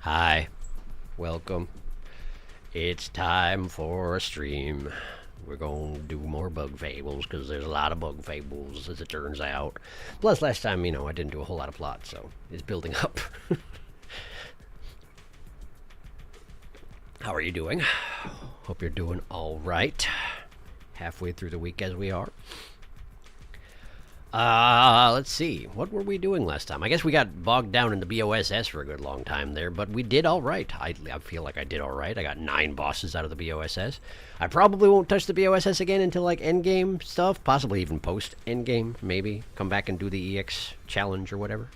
Hi, welcome. It's time for a stream. We're going to do more bug fables because there's a lot of bug fables as it turns out. Plus last time, I didn't do a whole lot of plot, so it's building up. How are you doing? Hope you're doing all right. Halfway through the week as we are. Let's see. What were we doing last time? I guess we got bogged down in the BOSS for a good long time there, but we did all right. I feel like I did all right. I got 9 bosses out of the BOSS. I probably won't touch the BOSS again until, like, endgame stuff. Possibly even post-endgame, maybe. Come back and do the EX challenge or whatever.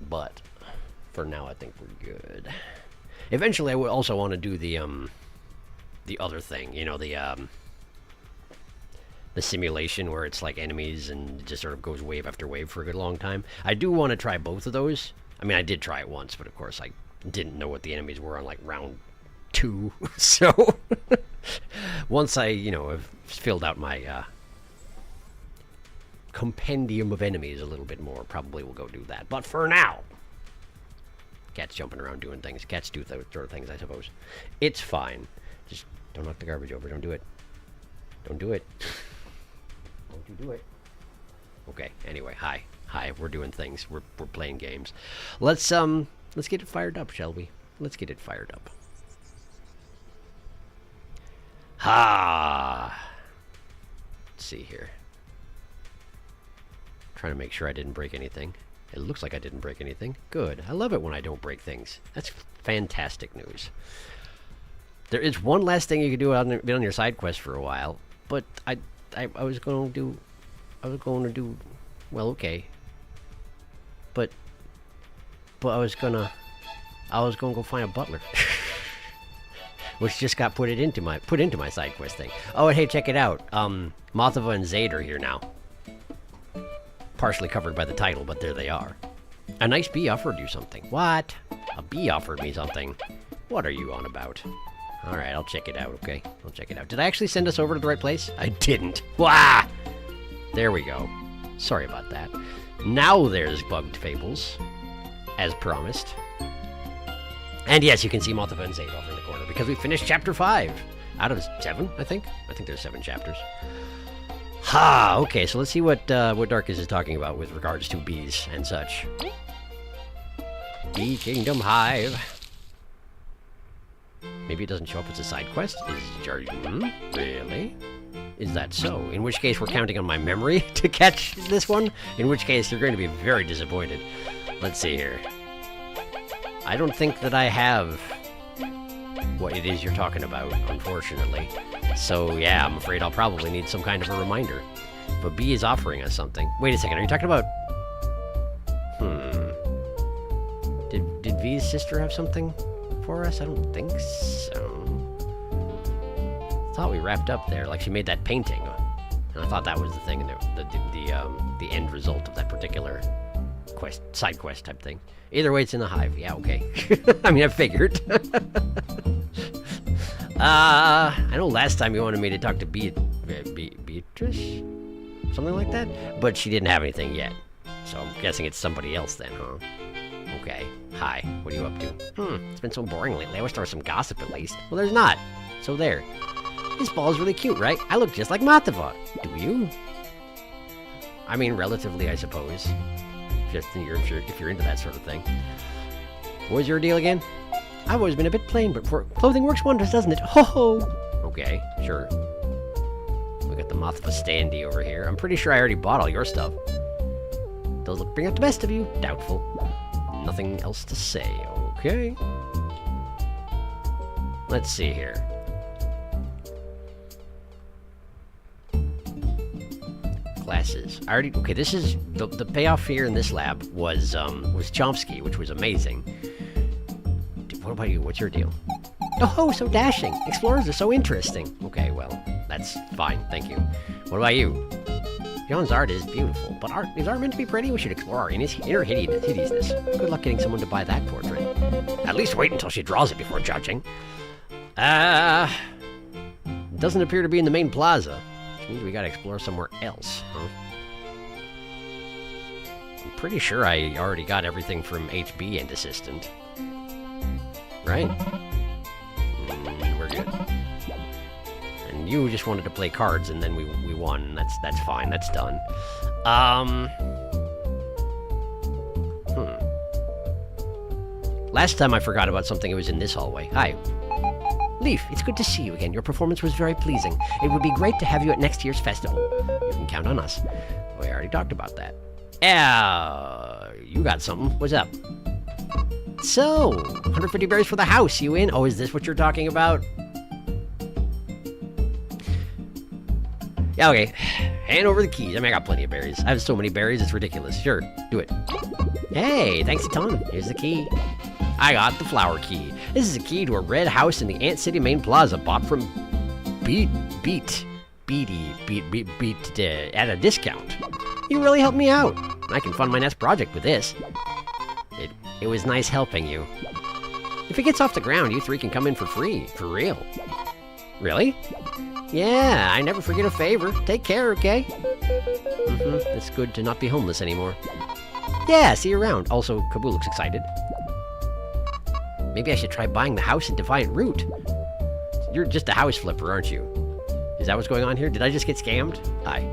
But for now, I think we're good. Eventually, I would also want to do the other thing. You know, the simulation where it's like enemies and it just sort of goes wave after wave for a good long time. I do want to try both of those. I mean, I did try it once, but of course I didn't know what the enemies were on like round 2. So once I, have filled out my compendium of enemies a little bit more, probably we'll go do that. But for now, cats jumping around doing things. Cats do those sort of things, I suppose. It's fine. Just don't knock the garbage over. Don't do it. Don't do it. Don't you do it. Okay, anyway, hi. Hi, we're doing things. We're playing games. Let's get it fired up, shall we? Let's get it fired up. Ha! Let's see here. Trying to make sure I didn't break anything. It looks like I didn't break anything. Good. I love it when I don't break things. That's fantastic news. There is one last thing you can do on your side quest for a while, but I was going to do, well, okay. But I was gonna go find a butler, which just got put into my side quest thing. Oh, and hey, check it out. Mothava and Zaid are here now. Partially covered by the title, but there they are. A nice bee offered you something. What? A bee offered me something. What are you on about? Alright, I'll check it out, okay? I'll check it out. Did I actually send us over to the right place? I didn't. Wah! There we go. Sorry about that. Now there's Bugged Fables, as promised. And yes, you can see Mothava and Zaid over in the corner, because we finished Chapter 5. Out of 7, I think? I think there's 7 chapters. Ha! Okay, so let's see what Darkus is talking about with regards to bees and such. Bee Kingdom Hive. Maybe it doesn't show up as a side quest? Really? Is that so? In which case we're counting on my memory to catch this one? In which case you're going to be very disappointed. Let's see here. I don't think that I have what it is you're talking about, unfortunately. So yeah, I'm afraid I'll probably need some kind of a reminder. But B is offering us something. Wait a second, are you talking about... Did V's sister have something for us? I don't think so. I thought we wrapped up there, like she made that painting, and I thought that was the thing, and the end result of that particular quest, side quest type thing. Either way, it's in the hive. Yeah, okay. I mean, I figured. I know last time you wanted me to talk to Beatrice, something like that, but she didn't have anything yet. So I'm guessing it's somebody else then, huh? Okay. Hi. What are you up to? It's been so boring lately. I wish there was some gossip at least. Well, there's not. So there. This ball is really cute, right? I look just like Mothava. Do you? I mean, relatively, I suppose. Just if you're into that sort of thing. What was your deal again? I've always been a bit plain, but clothing works wonders, doesn't it? Ho ho! Okay, sure. We got the Mothava standee over here. I'm pretty sure I already bought all your stuff. Those look bring out the best of you. Doubtful. Nothing else to say. Okay. Let's see here. Classes. I already... Okay, this is... The payoff here in this lab was Chomsky, which was amazing. What about you? What's your deal? Oh, so dashing. Explorers are so interesting. Okay, well, that's fine. Thank you. What about you? John's art is beautiful, but is art meant to be pretty? We should explore our inner hideousness. Good luck getting someone to buy that portrait. At least wait until she draws it before judging. Doesn't appear to be in the main plaza. Which means we gotta explore somewhere else, huh? I'm pretty sure I already got everything from HB and Assistant. right? We're good. And you just wanted to play cards, and then we won. That's fine. That's done. Last time I forgot about something, it was in this hallway. Hi. Leaf, it's good to see you again. Your performance was very pleasing. It would be great to have you at next year's festival. You can count on us. We already talked about that. You got something. What's up? So, 150 berries for the house. You in? Oh, is this what you're talking about? Yeah, okay. Hand over the keys. I mean, I got plenty of berries. I have so many berries, it's ridiculous. Sure, do it. Hey, thanks a ton. Here's the key. I got the flower key. This is a key to a red house in the Ant City main plaza, bought from Beat at a discount. You really helped me out. I can fund my next project with this. It was nice helping you. If it gets off the ground, you three can come in for free. For real. Really? Yeah, I never forget a favor. Take care, okay? It's good to not be homeless anymore. Yeah, see you around. Also, Kaboo looks excited. Maybe I should try buying the house in Defiant Root. You're just a house flipper, aren't you? Is that what's going on here? Did I just get scammed? Hi.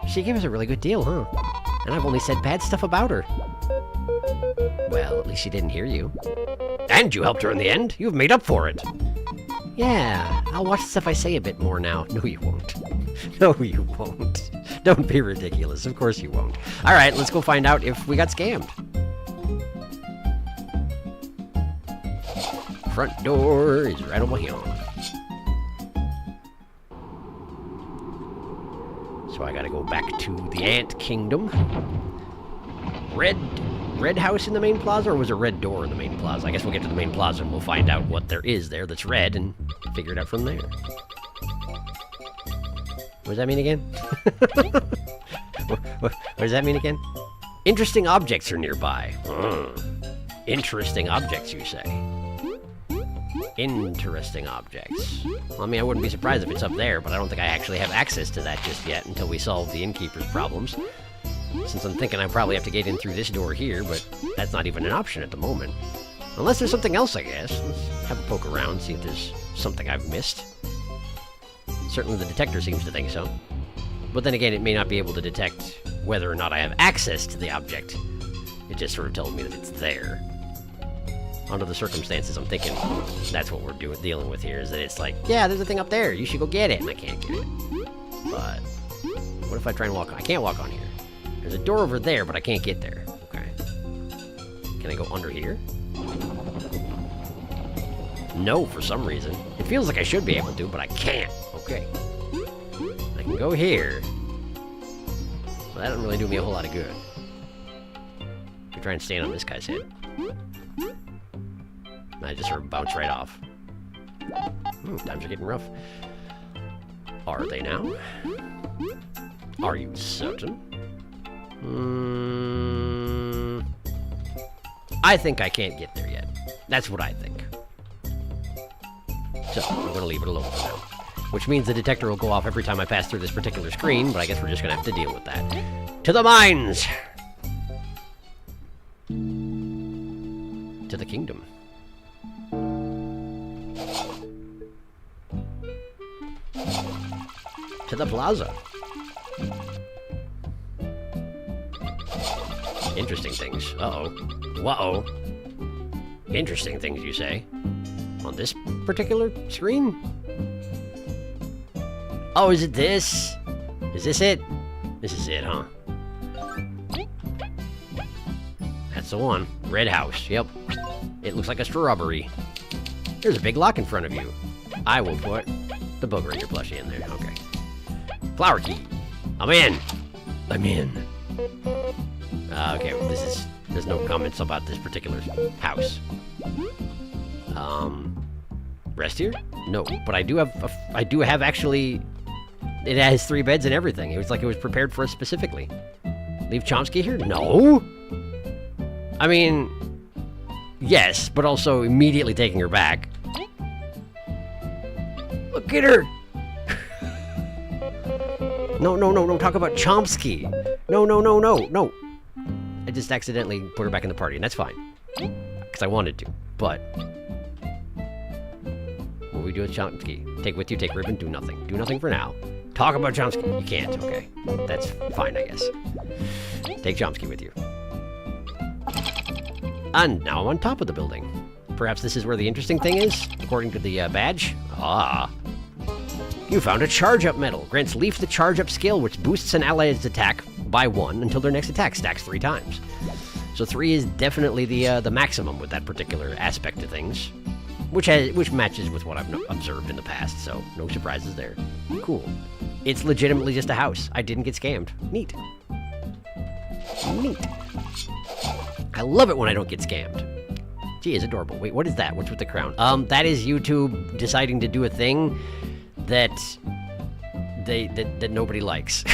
She gave us a really good deal, huh? And I've only said bad stuff about her. Well, at least she didn't hear you. And you helped her in the end. You've made up for it. Yeah, I'll watch the stuff I say a bit more now. No, you won't. No, you won't. Don't be ridiculous. Of course you won't. All right, let's go find out if we got scammed. Front door is right over here. So I gotta go back to the Ant Kingdom. Red house in the main plaza, or was it red door in the main plaza? I guess we'll get to the main plaza and we'll find out what there is there that's red and figure it out from there. What does that mean again? What does that mean again? Interesting objects are nearby. Interesting objects, you say? Interesting objects. Well, I mean, I wouldn't be surprised if it's up there, but I don't think I actually have access to that just yet until we solve the innkeeper's problems. Since I'm thinking I probably have to get in through this door here, but that's not even an option at the moment. Unless there's something else, I guess. Let's have a poke around, see if there's something I've missed. Certainly the detector seems to think so. But then again, it may not be able to detect whether or not I have access to the object. It just sort of tells me that it's there. Under the circumstances, I'm thinking that's what we're dealing with here, is that it's like, yeah, there's a thing up there, you should go get it, and I can't get it. But what if I try and walk on? I can't walk on here. There's a door over there, but I can't get there. Okay. Can I go under here? No, for some reason. It feels like I should be able to, but I can't. Okay. I can go here. Well, that doesn't really do me a whole lot of good. I try and stand on this guy's head. I just sort of bounce right off. Times are getting rough. Are they now? Are you certain? I think I can't get there yet. That's what I think. So, I'm going to leave it alone for now. Which means the detector will go off every time I pass through this particular screen, but I guess we're just going to have to deal with that. To the mines! To the kingdom. To the plaza. Interesting things. Uh-oh. Whoa. Interesting things, you say? On this particular screen? Oh, is it this? Is this it? This is it, huh? That's the one. Red house. Yep. It looks like a strawberry. There's a big lock in front of you. I will put the Booger Ranger plushie in there. Okay. Flower key. I'm in. I'm in. Okay, there's no comments about this particular house. Rest here? No, but I do have actually, it has 3 beds and everything. It was like it was prepared for us specifically. Leave Chomsky here? No. I mean, yes, but also immediately taking her back. Look at her. No, don't talk about Chomsky. No. I just accidentally put her back in the party, and that's fine. because I wanted to, but... What do we do with Chomsky? Take with you, take ribbon, do nothing. Do nothing for now. Talk about Chomsky. You can't, okay. That's fine, I guess. Take Chomsky with you. And now I'm on top of the building. Perhaps this is where the interesting thing is, according to the badge. Ah. You found a charge-up medal. Grants Leaf the charge-up skill, which boosts an ally's attack by 1 until their next attack stacks 3 times. So 3 is definitely the maximum with that particular aspect of things, which matches with what I've observed in the past. So no surprises there. Cool. It's legitimately just a house. I didn't get scammed. Neat. Neat. I love it when I don't get scammed. Gee, it's adorable. Wait, what is that? What's with the crown? That is YouTube deciding to do a thing that nobody likes.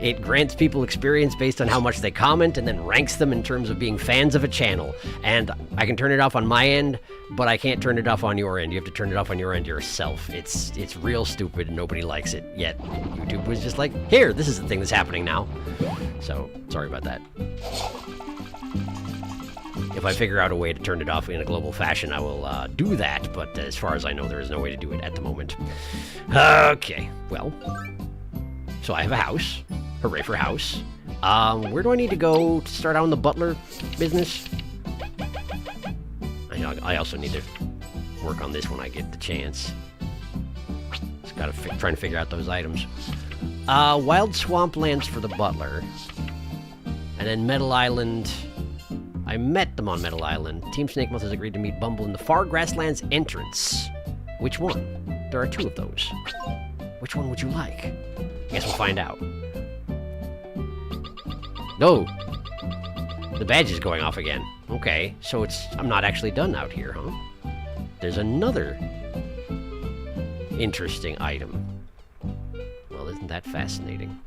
It grants people experience based on how much they comment and then ranks them in terms of being fans of a channel. And I can turn it off on my end, but I can't turn it off on your end. You have to turn it off on your end yourself. It's real stupid and nobody likes it. Yet YouTube was just like, here, this is the thing that's happening now. So, sorry about that. If I figure out a way to turn it off in a global fashion, I will do that. But as far as I know, there is no way to do it at the moment. Okay, well, so I have a house. Hooray for house. Where do I need to go to start out in the butler business? I also need to work on this when I get the chance. Just gotta trying to figure out those items. Wild Swamplands for the butler. And then Metal Island. I met them on Metal Island. Team Snakemouth has agreed to meet Bumble in the Far Grasslands entrance. Which one? There are 2 of those. Which one would you like? I guess we'll find out. No! The badge is going off again. Okay, so I'm not actually done out here, huh? There's another interesting item. Well, isn't that fascinating?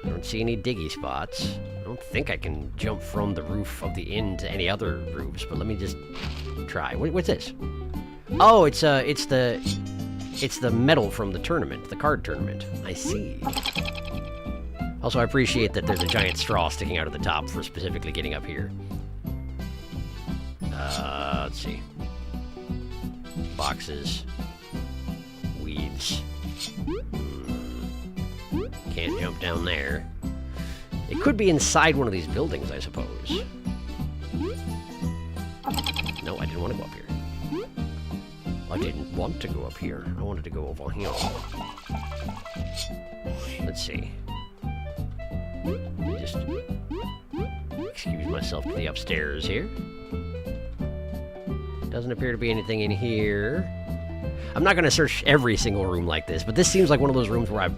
I don't see any diggy spots. I don't think I can jump from the roof of the inn to any other roofs, but let me just try. What's this? Oh, it's the medal from the tournament, the card tournament. I see. Also, I appreciate that there's a giant straw sticking out of the top for specifically getting up here. Let's see. Boxes. Weeds. Can't jump down there. It could be inside one of these buildings, I suppose. No, I didn't want to go up here. I didn't want to go up here. I wanted to go over here. Let's see. Just excuse myself to the upstairs here. Doesn't appear to be anything in here. I'm not going to search every single room like this, but this seems like one of those rooms where I've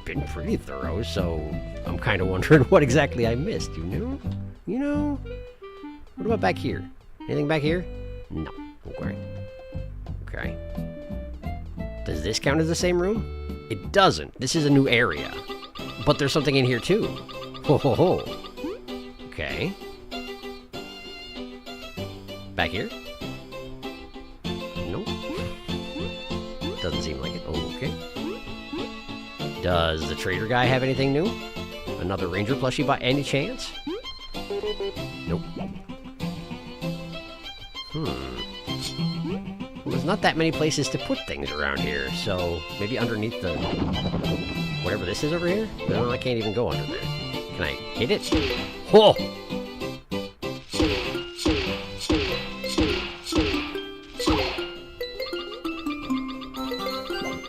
been pretty thorough, so I'm kind of wondering what exactly I missed, you know? You know? What about back here? Anything back here? No. Okay. Okay. Does this count as the same room? It doesn't. This is a new area. But there's something in here, too. Ho, ho, ho. Okay. Back here? Nope. Doesn't seem like it. Oh, okay. Does the trader guy have anything new? Another ranger plushie by any chance? Nope. Well, there's not that many places to put things around here, so maybe underneath the... whatever this is over here? No, I can't even go under there. Can I hit it? Oh!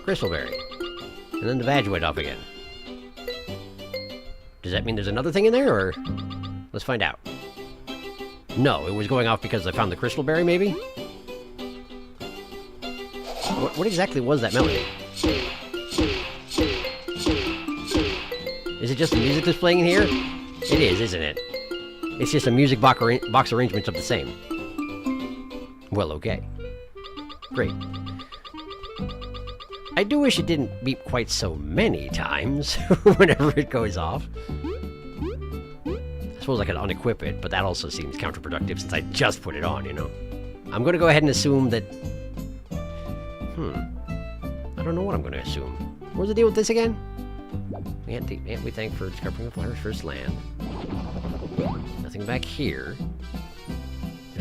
Crystalberry. And then the badge went off again. Does that mean there's another thing in there, or... let's find out. No, it was going off because I found the crystalberry, maybe? What exactly was that melody? Is it just the music that's playing in here? It is, isn't it? It's just a music box arrangement of the same. Well, okay. Great. I do wish it didn't beep quite so many times whenever it goes off. I suppose I could unequip it, but that also seems counterproductive since I just put it on, you know? I'm going to go ahead and assume that... I don't know what I'm going to assume. What's the deal with this again? Aunt we thank for discovering the flower's first land. Nothing back here.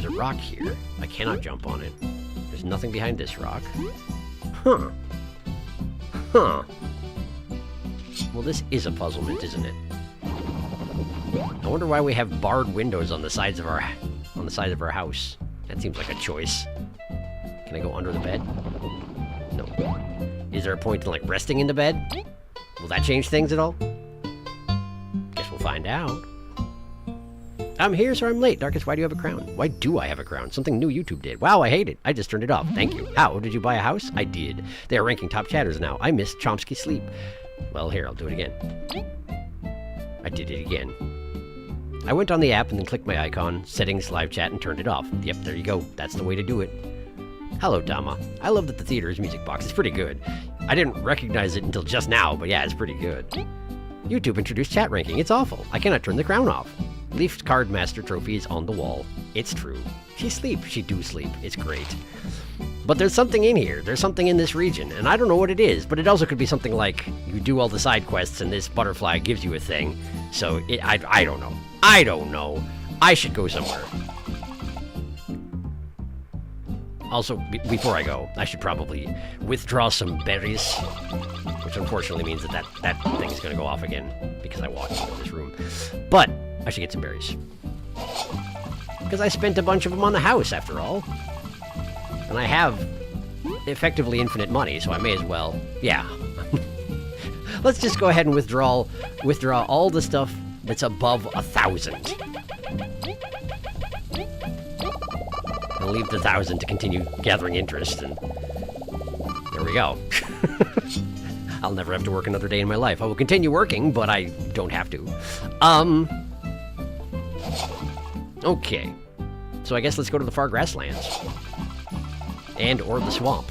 There's a rock here. I cannot jump on it. There's nothing behind this rock. Huh. Huh. Well, this is a puzzlement, isn't it? I wonder why we have barred windows on the sides of our house. That seems like a choice. Can I go under the bed? No. Is there a point in, like, resting in the bed? Will that change things at all? Guess we'll find out. I'm here, so I'm late. Darkest, why do you have a crown? Why do I have a crown? Something new YouTube did. Wow, I hate it. I just turned it off. Thank you. How? Did you buy a house? I did. They are ranking top chatters now. I missed Chomsky sleep. Well, here, I'll do it again. I did it again. I went on the app and then clicked my icon, settings, live chat, and turned it off. Yep, there you go. That's the way to do it. Hello, Tama. I love that the theater's music box is pretty good. I didn't recognize it until just now, but yeah, it's pretty good. YouTube introduced chat ranking. It's awful. I cannot turn the crown off. Leaf's Card Master trophy is on the wall. It's true. She sleep. She do sleep. It's great. But there's something in here. There's something in this region, and I don't know what it is, but it also could be something like you do all the side quests and this butterfly gives you a thing. So, I don't know. I don't know. I should go somewhere. Also, before I go, I should probably withdraw some berries, which unfortunately means that thing is going to go off again because I walked into this room. But I should get some berries. Because I spent a bunch of them on the house, after all. And I have effectively infinite money, so I may as well... Yeah. Let's just go ahead and withdraw all the stuff that's above 1,000. I'll leave the 1,000 to continue gathering interest, and there we go. I'll never have to work another day in my life. I will continue working, but I don't have to. Okay. So I guess let's go to the far grasslands. And or the swamp.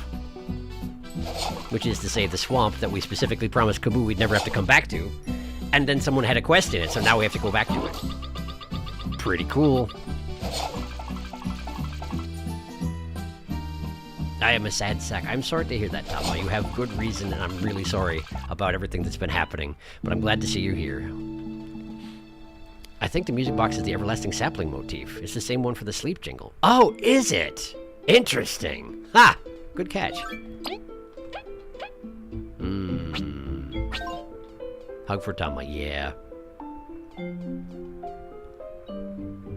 Which is to say the swamp that we specifically promised Kaboo we'd never have to come back to. And then someone had a quest in it, so now we have to go back to it. Pretty cool. I am a sad sack. I'm sorry to hear that, Tama. You have good reason, and I'm really sorry about everything that's been happening. But I'm glad to see you here. I think the music box is the everlasting sapling motif. It's the same one for the sleep jingle. Oh, is it? Interesting. Ha! Good catch. Hug for Tama, yeah.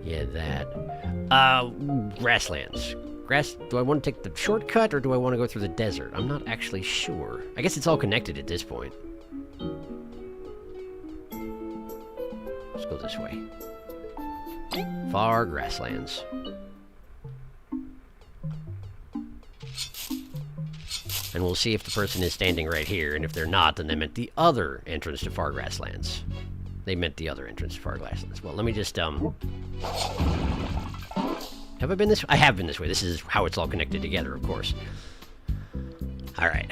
Yeah, that. Grasslands. Do I want to take the shortcut, or do I want to go through the desert? I'm not actually sure. I guess it's all connected at this point. Let's go this way. Far grasslands. And we'll see if the person is standing right here, and if they're not, then they meant the other entrance to Far Grasslands. They meant the other entrance to Far Grasslands. Well, let me just, Have I been this way? I have been this way. This is how it's all connected together, of course. Alright.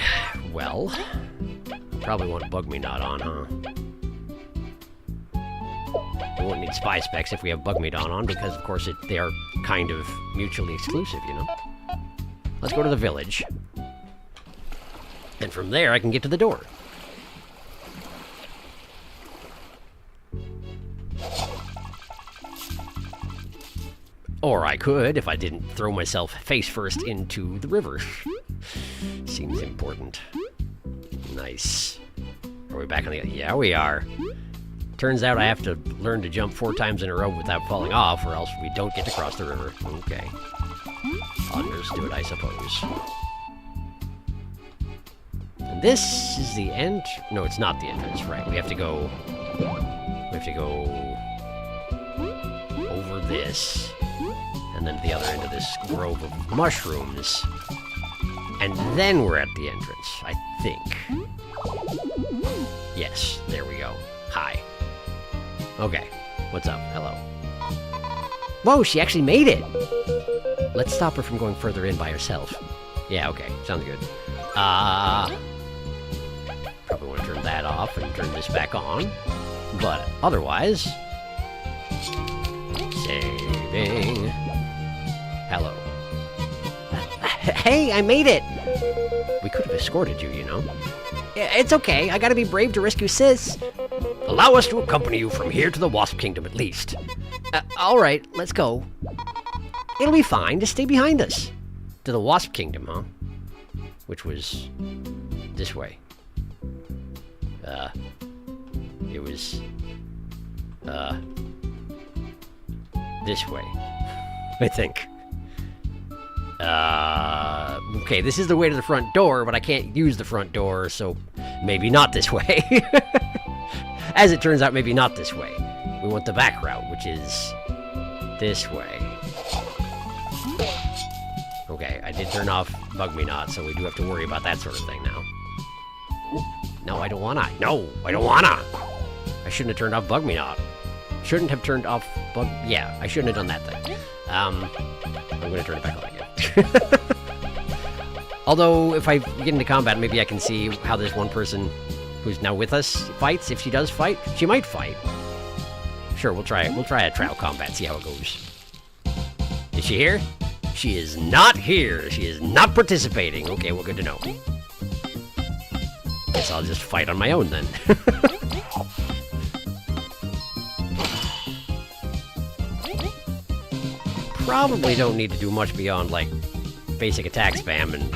Well, probably want Bug Me Not on, huh? We won't need spy specs if we have Bug Me Not on, because, of course, they are kind of mutually exclusive, you know? Let's go to the village. And from there, I can get to the door. Or I could, if I didn't throw myself face first into the river. Seems important. Nice. Are we back on the... Yeah, we are. Turns out I have to learn to jump 4 times in a row without falling off, or else we don't get to cross the river. Okay. Understood, I suppose. And this is the end... No, it's not the entrance, right? We have to go... over this. And then to the other end of this grove of mushrooms. And then we're at the entrance, I think. Yes, there we go. Hi. Okay. What's up? Hello. Whoa, she actually made it! Let's stop her from going further in by herself. Yeah, okay. Sounds good. Probably want to turn that off and turn this back on. But otherwise... Saving... Hello. Hey, I made it! We could have escorted you, you know. It's okay. I gotta be brave to rescue Sis. Allow us to accompany you from here to the Wasp Kingdom at least. Alright, let's go. It'll be fine. Just stay behind us. To the Wasp Kingdom, huh? Which was this way. It was this way, I think. Okay, this is the way to the front door, but I can't use the front door, so maybe not this way. As it turns out, maybe not this way. We want the back route, which is this way. Okay, I did turn off Bug Me Not, so we do have to worry about that sort of thing now. No, I don't wanna. No, I don't wanna! I shouldn't have turned off Bug Me Not. Shouldn't have turned off Bug... Yeah, I shouldn't have done that thing. I'm gonna turn it back on again. Although, if I get into combat, maybe I can see how this one person who's now with us fights. If she does fight, she might fight. Sure, we'll try it. We'll try a trial combat, see how it goes. Is she here? She is not here. She is not participating. Okay, well, good to know. Guess I'll just fight on my own then. Probably don't need to do much beyond, like, basic attack spam and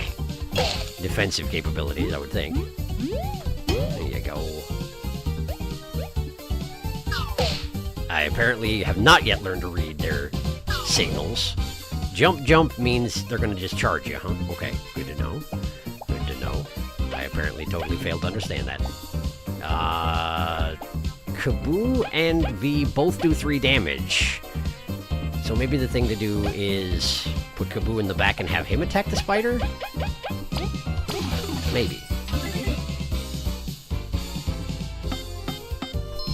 defensive capabilities, I would think. There you go. I apparently have not yet learned to read their signals. Jump means they're gonna just charge you, huh? Okay, good to know. Good to know. I apparently totally failed to understand that. Kaboo and V both do 3 damage. So maybe the thing to do is put Kaboo in the back and have him attack the spider? Maybe.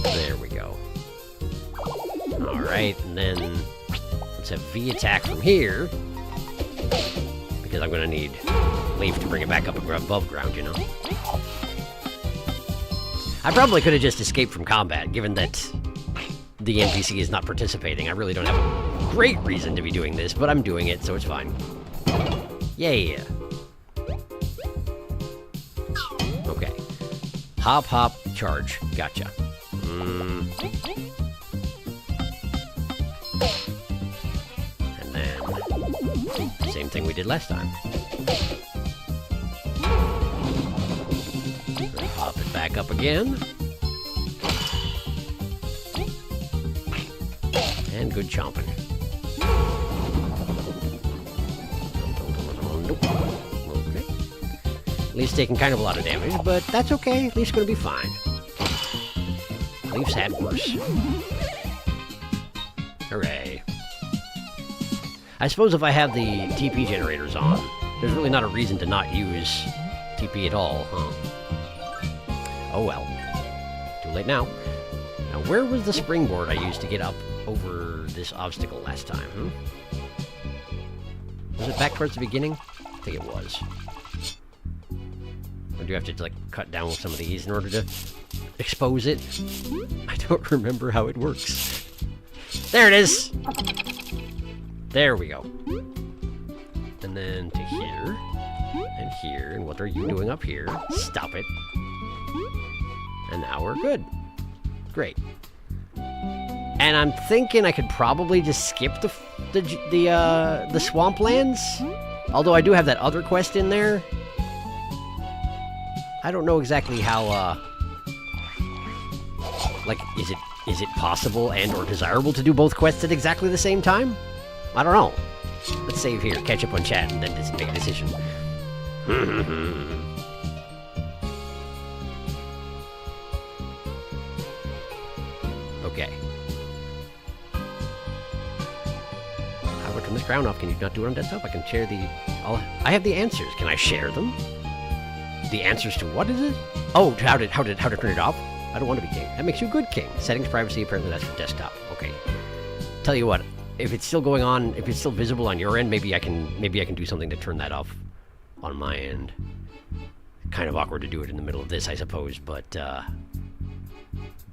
There we go. Alright, and then let's have V attack from here. Because I'm gonna need Leaf to bring it back up above ground, you know. I probably could have just escaped from combat, given that the NPC is not participating. I really don't have a great reason to be doing this, but I'm doing it, so it's fine. Yay! Okay. Hop, hop, charge. Gotcha. And then, same thing we did last time. Hop it back up again. And good chomping. Okay. Leaf's taking kind of a lot of damage, but that's okay. Leaf's gonna be fine. Leaf's had worse. Hooray. I suppose if I have the TP generators on, there's really not a reason to not use TP at all, huh? Oh well. Too late now. Now, where was the springboard I used to get up over this obstacle last time, huh? Was it back towards the beginning? I think it was. Or do you have to, like, cut down some of these in order to expose it? I don't remember how it works. There it is! There we go. And then to here. And here. And what are you doing up here? Stop it. And now we're good. Great. And I'm thinking I could probably just skip the swamplands. Although I do have that other quest in there. I don't know exactly how, like, is it possible and or desirable to do both quests at exactly the same time? I don't know. Let's save here, catch up on chat, and then just make a decision. Okay. How do I turn this crown off? Can you not do it on desktop? I can share the... I have the answers. Can I share them? The answers to what is it? Oh, how to turn it off? I don't want to be king. That makes you a good king. Settings, privacy, apparently that's for desktop. Okay. Tell you what, if it's still going on, if it's still visible on your end, maybe I can do something to turn that off on my end. Kind of awkward to do it in the middle of this, I suppose, but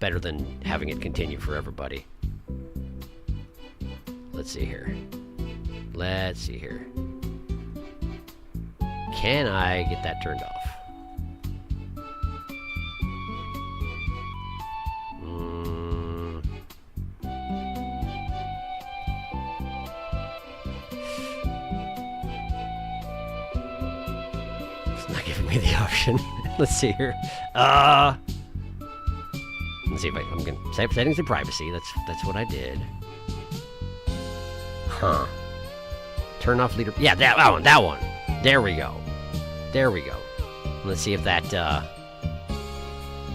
better than having it continue for everybody. Let's see here. Let's see here. Can I get that turned off? not giving me the option. Let's see here. Let's see if I'm gonna set settings and privacy. That's what I did. Huh. Turn off leader. Yeah, that one. That one. There we go. There we go. Let's see if that.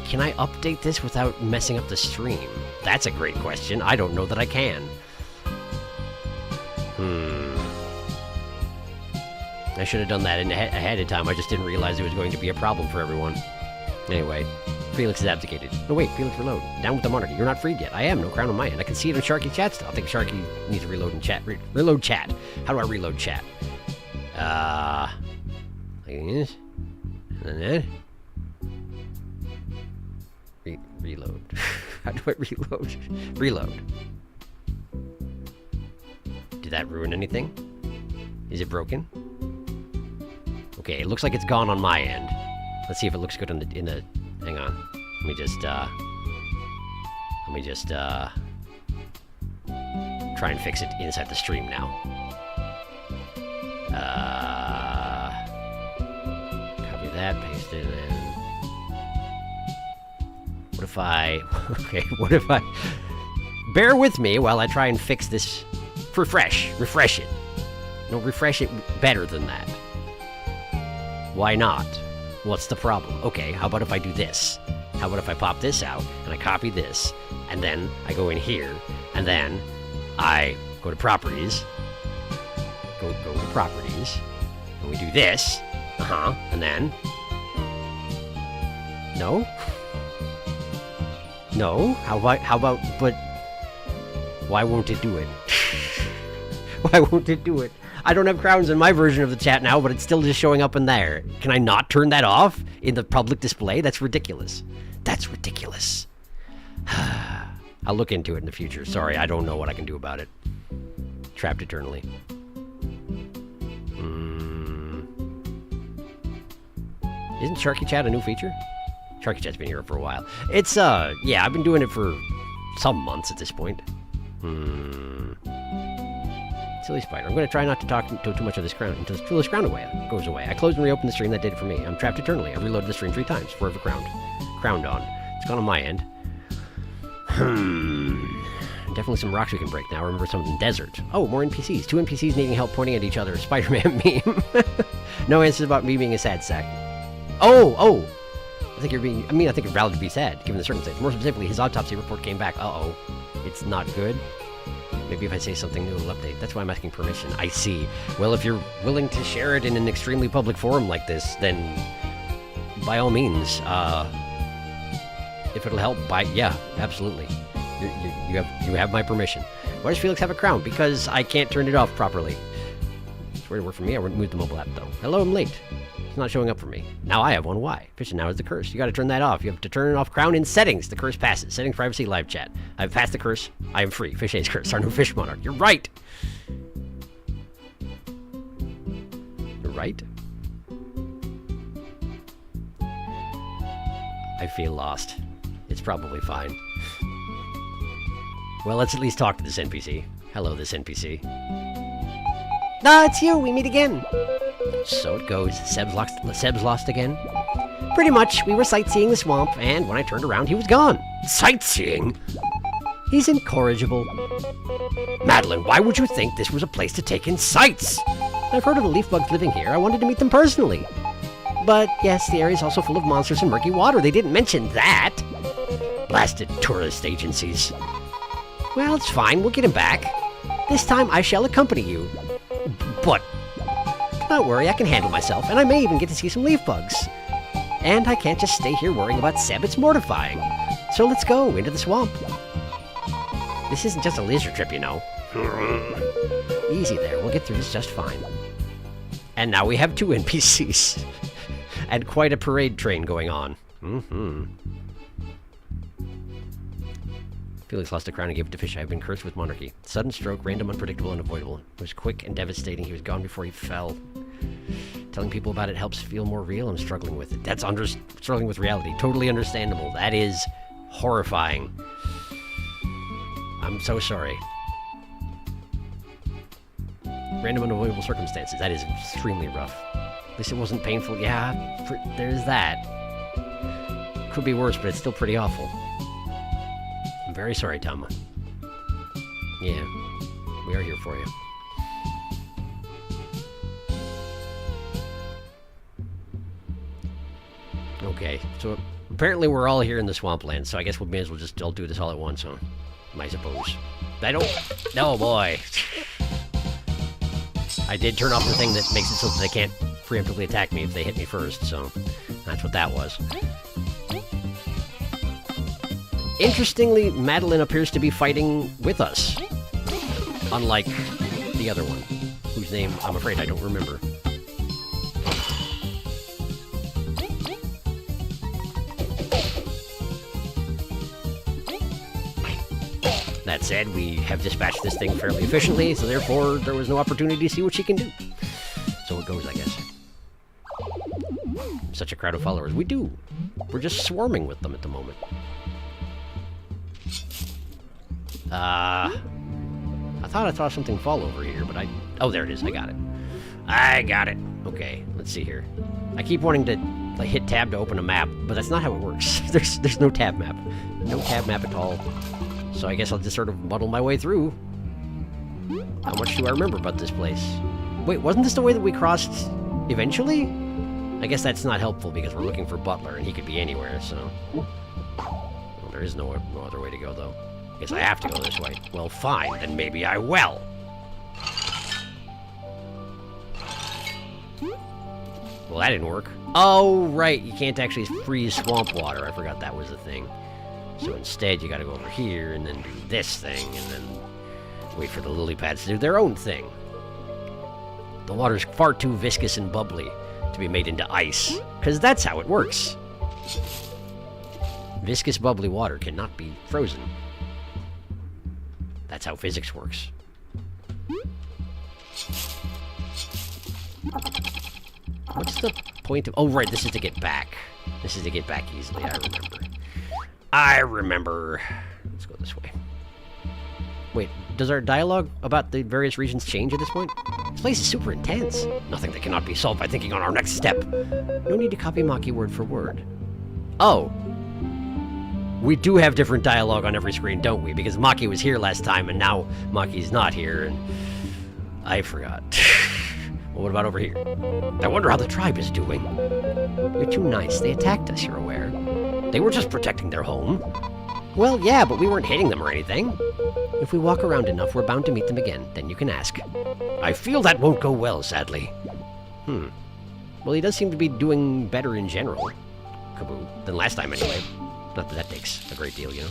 Can I update this without messing up the stream? That's a great question. I don't know that I can. I should have done that ahead of time. I just didn't realize it was going to be a problem for everyone. Anyway, Felix is abdicated. No, wait, Felix, reload. Down with the monarchy. You're not freed yet. I am. No crown on my end. I can see it in Sharky chat still. I think Sharky needs to reload in chat. Reload chat. How do I reload chat? Like this. And then... reload. How do I reload? Reload. Did that ruin anything? Is it broken? Okay, it looks like it's gone on my end. Let's see if it looks good in the hang on. Let me just try and fix it inside the stream now. Copy that, paste it in. What if I okay, what if I bear with me while I try and fix this? Refresh it. No, refresh it better than that. Why not? What's the problem? Okay, how about if I do this? How about if I pop this out, and I copy this, and then I go in here, and then I go to properties, go to properties, and we do this, and then... No? No? How about, but... Why won't it do it? Why won't it do it? I don't have crowns in my version of the chat now, but it's still just showing up in there. Can I not turn that off in the public display? That's ridiculous. That's ridiculous. I'll look into it in the future. Sorry, I don't know what I can do about it. Trapped eternally. Isn't Sharky Chat a new feature? Sharky Chat's been here for a while. It's, yeah, I've been doing it for some months at this point. Silly spider. I'm going to try not to talk too much of this crown until this crown goes away. I closed and reopened the stream. That did it for me. I'm trapped eternally. I reloaded the stream 3 times. Forever crowned. Crowned on. It's gone on my end. Definitely some rocks we can break now. I remember some in desert. Oh, more NPCs. 2 NPCs needing help pointing at each other. Spider-Man meme. No answers about me being a sad sack. Oh! I think you're valid to be sad, given the circumstance. More specifically, his autopsy report came back. Uh-oh. It's not good. Maybe if I say something new, it'll update. That's why I'm asking permission. I see. Well, if you're willing to share it in an extremely public forum like this, then by all means, if it'll help, yeah, absolutely. You have my permission. Why does Felix have a crown? Because I can't turn it off properly. It's weird to work for me. I wouldn't move the mobile app, though. Hello, I'm late. It's not showing up for me. Now I have one. Why? Fishing now is the curse. You gotta turn that off. You have to turn off crown in settings. The curse passes. Settings, privacy, live chat. I've passed the curse. I am free. Fish A's curse. Our new fish monarch. You're right. You're right. I feel lost. It's probably fine. Well, let's at least talk to this NPC. Hello, this NPC. Ah, it's you. We meet again. So it goes. Seb's lost again. Pretty much. We were sightseeing the swamp, and when I turned around, he was gone. Sightseeing? He's incorrigible. Madeline, why would you think this was a place to take in sights? I've heard of the leaf bugs living here. I wanted to meet them personally. But, yes, the area is also full of monsters and murky water. They didn't mention that. Blasted tourist agencies. Well, it's fine. We'll get him back. This time I shall accompany you. But... don't worry, I can handle myself, and I may even get to see some leaf bugs. And I can't just stay here worrying about Seb, it's mortifying. So let's go into the swamp. This isn't just a leisure trip, you know. Easy there, we'll get through this just fine. And now we have 2 NPCs. And quite a parade train going on. Felix lost a crown and gave it to Fish. I have been cursed with monarchy. Sudden stroke, random, unpredictable, and unavoidable. It was quick and devastating. He was gone before he fell. Telling people about it helps feel more real. I'm struggling with it. That's struggling with reality. Totally understandable. That is horrifying. I'm so sorry. Random, unavoidable circumstances. That is extremely rough. At least it wasn't painful. Yeah, there's that. Could be worse, but it's still pretty awful. I'm very sorry, Tama. Yeah, we are here for you. Okay, so apparently we're all here in the swampland, so I guess we may as well just all do this all at once, huh? I suppose. I don't... Oh, boy. I did turn off the thing that makes it so that they can't preemptively attack me if they hit me first, so that's what that was. Interestingly, Madeline appears to be fighting with us. Unlike the other one, whose name I'm afraid I don't remember. That said, we have dispatched this thing fairly efficiently, so therefore there was no opportunity to see what she can do. So it goes, I guess. Such a crowd of followers. We do. We're just swarming with them at the moment. I thought I saw something fall over here, but oh, there it is. I got it. I got it. Okay, let's see here. I keep wanting to like hit tab to open a map, but that's not how it works. There's no tab map. No tab map at all. So I guess I'll just sort of muddle my way through. How much do I remember about this place? Wait, wasn't this the way that we crossed eventually? I guess that's not helpful because we're looking for Butler and he could be anywhere, so... Well, there is no other way to go, though. Guess I have to go this way. Well, fine, then maybe I will. Well, that didn't work. Oh, right, you can't actually freeze swamp water. I forgot that was a thing. So instead, you gotta go over here, and then do this thing, and then wait for the lily pads to do their own thing. The water's far too viscous and bubbly to be made into ice, because that's how it works. Viscous, bubbly water cannot be frozen. That's how physics works. What's the point of... Oh, right, this is to get back. This is to get back easily, I remember. Let's go this way. Wait, does our dialogue about the various regions change at this point? This place is super intense. Nothing that cannot be solved by thinking on our next step. No need to copy Maki word for word. Oh. We do have different dialogue on every screen, don't we? Because Maki was here last time, and now Maki's not here, and... I forgot. Well, what about over here? I wonder how the tribe is doing. You're too nice. They attacked us, you're aware. They were just protecting their home. Well, yeah, but we weren't hitting them or anything. If we walk around enough, we're bound to meet them again. Then you can ask. I feel that won't go well, sadly. Well, he does seem to be doing better in general. Kaboo. Than last time, anyway. Not that that takes a great deal, you know.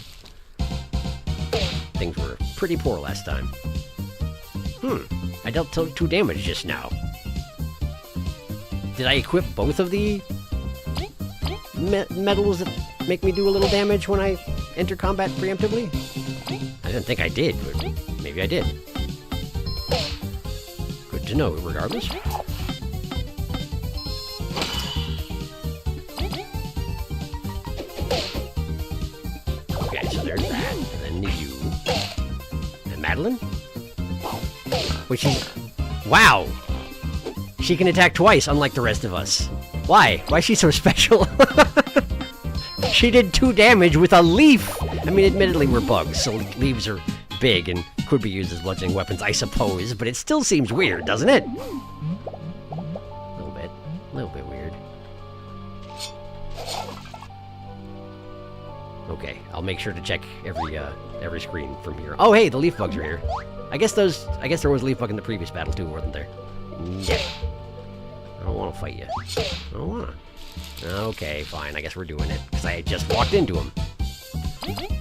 Things were pretty poor last time. I dealt 2 damage just now. Did I equip both of the medals that make me do a little damage when I enter combat preemptively? I didn't think I did, but maybe I did. Good to know, regardless. Okay, so there's that. And then you. And Madeline? Wait, she's... Wow! She can attack twice, unlike the rest of us. Why? Why is she so special? She did 2 damage with a leaf! I mean, admittedly, we're bugs, so leaves are big and could be used as bludgeoning weapons, I suppose, but it still seems weird, doesn't it? A little bit weird. Okay, I'll make sure to check every screen from here. Oh, hey, the leaf bugs are here. I guess there was a leaf bug in the previous battle too, wasn't there? Yeah. I don't want to fight you. I don't want to. Okay, fine. I guess we're doing it, because I just walked into him.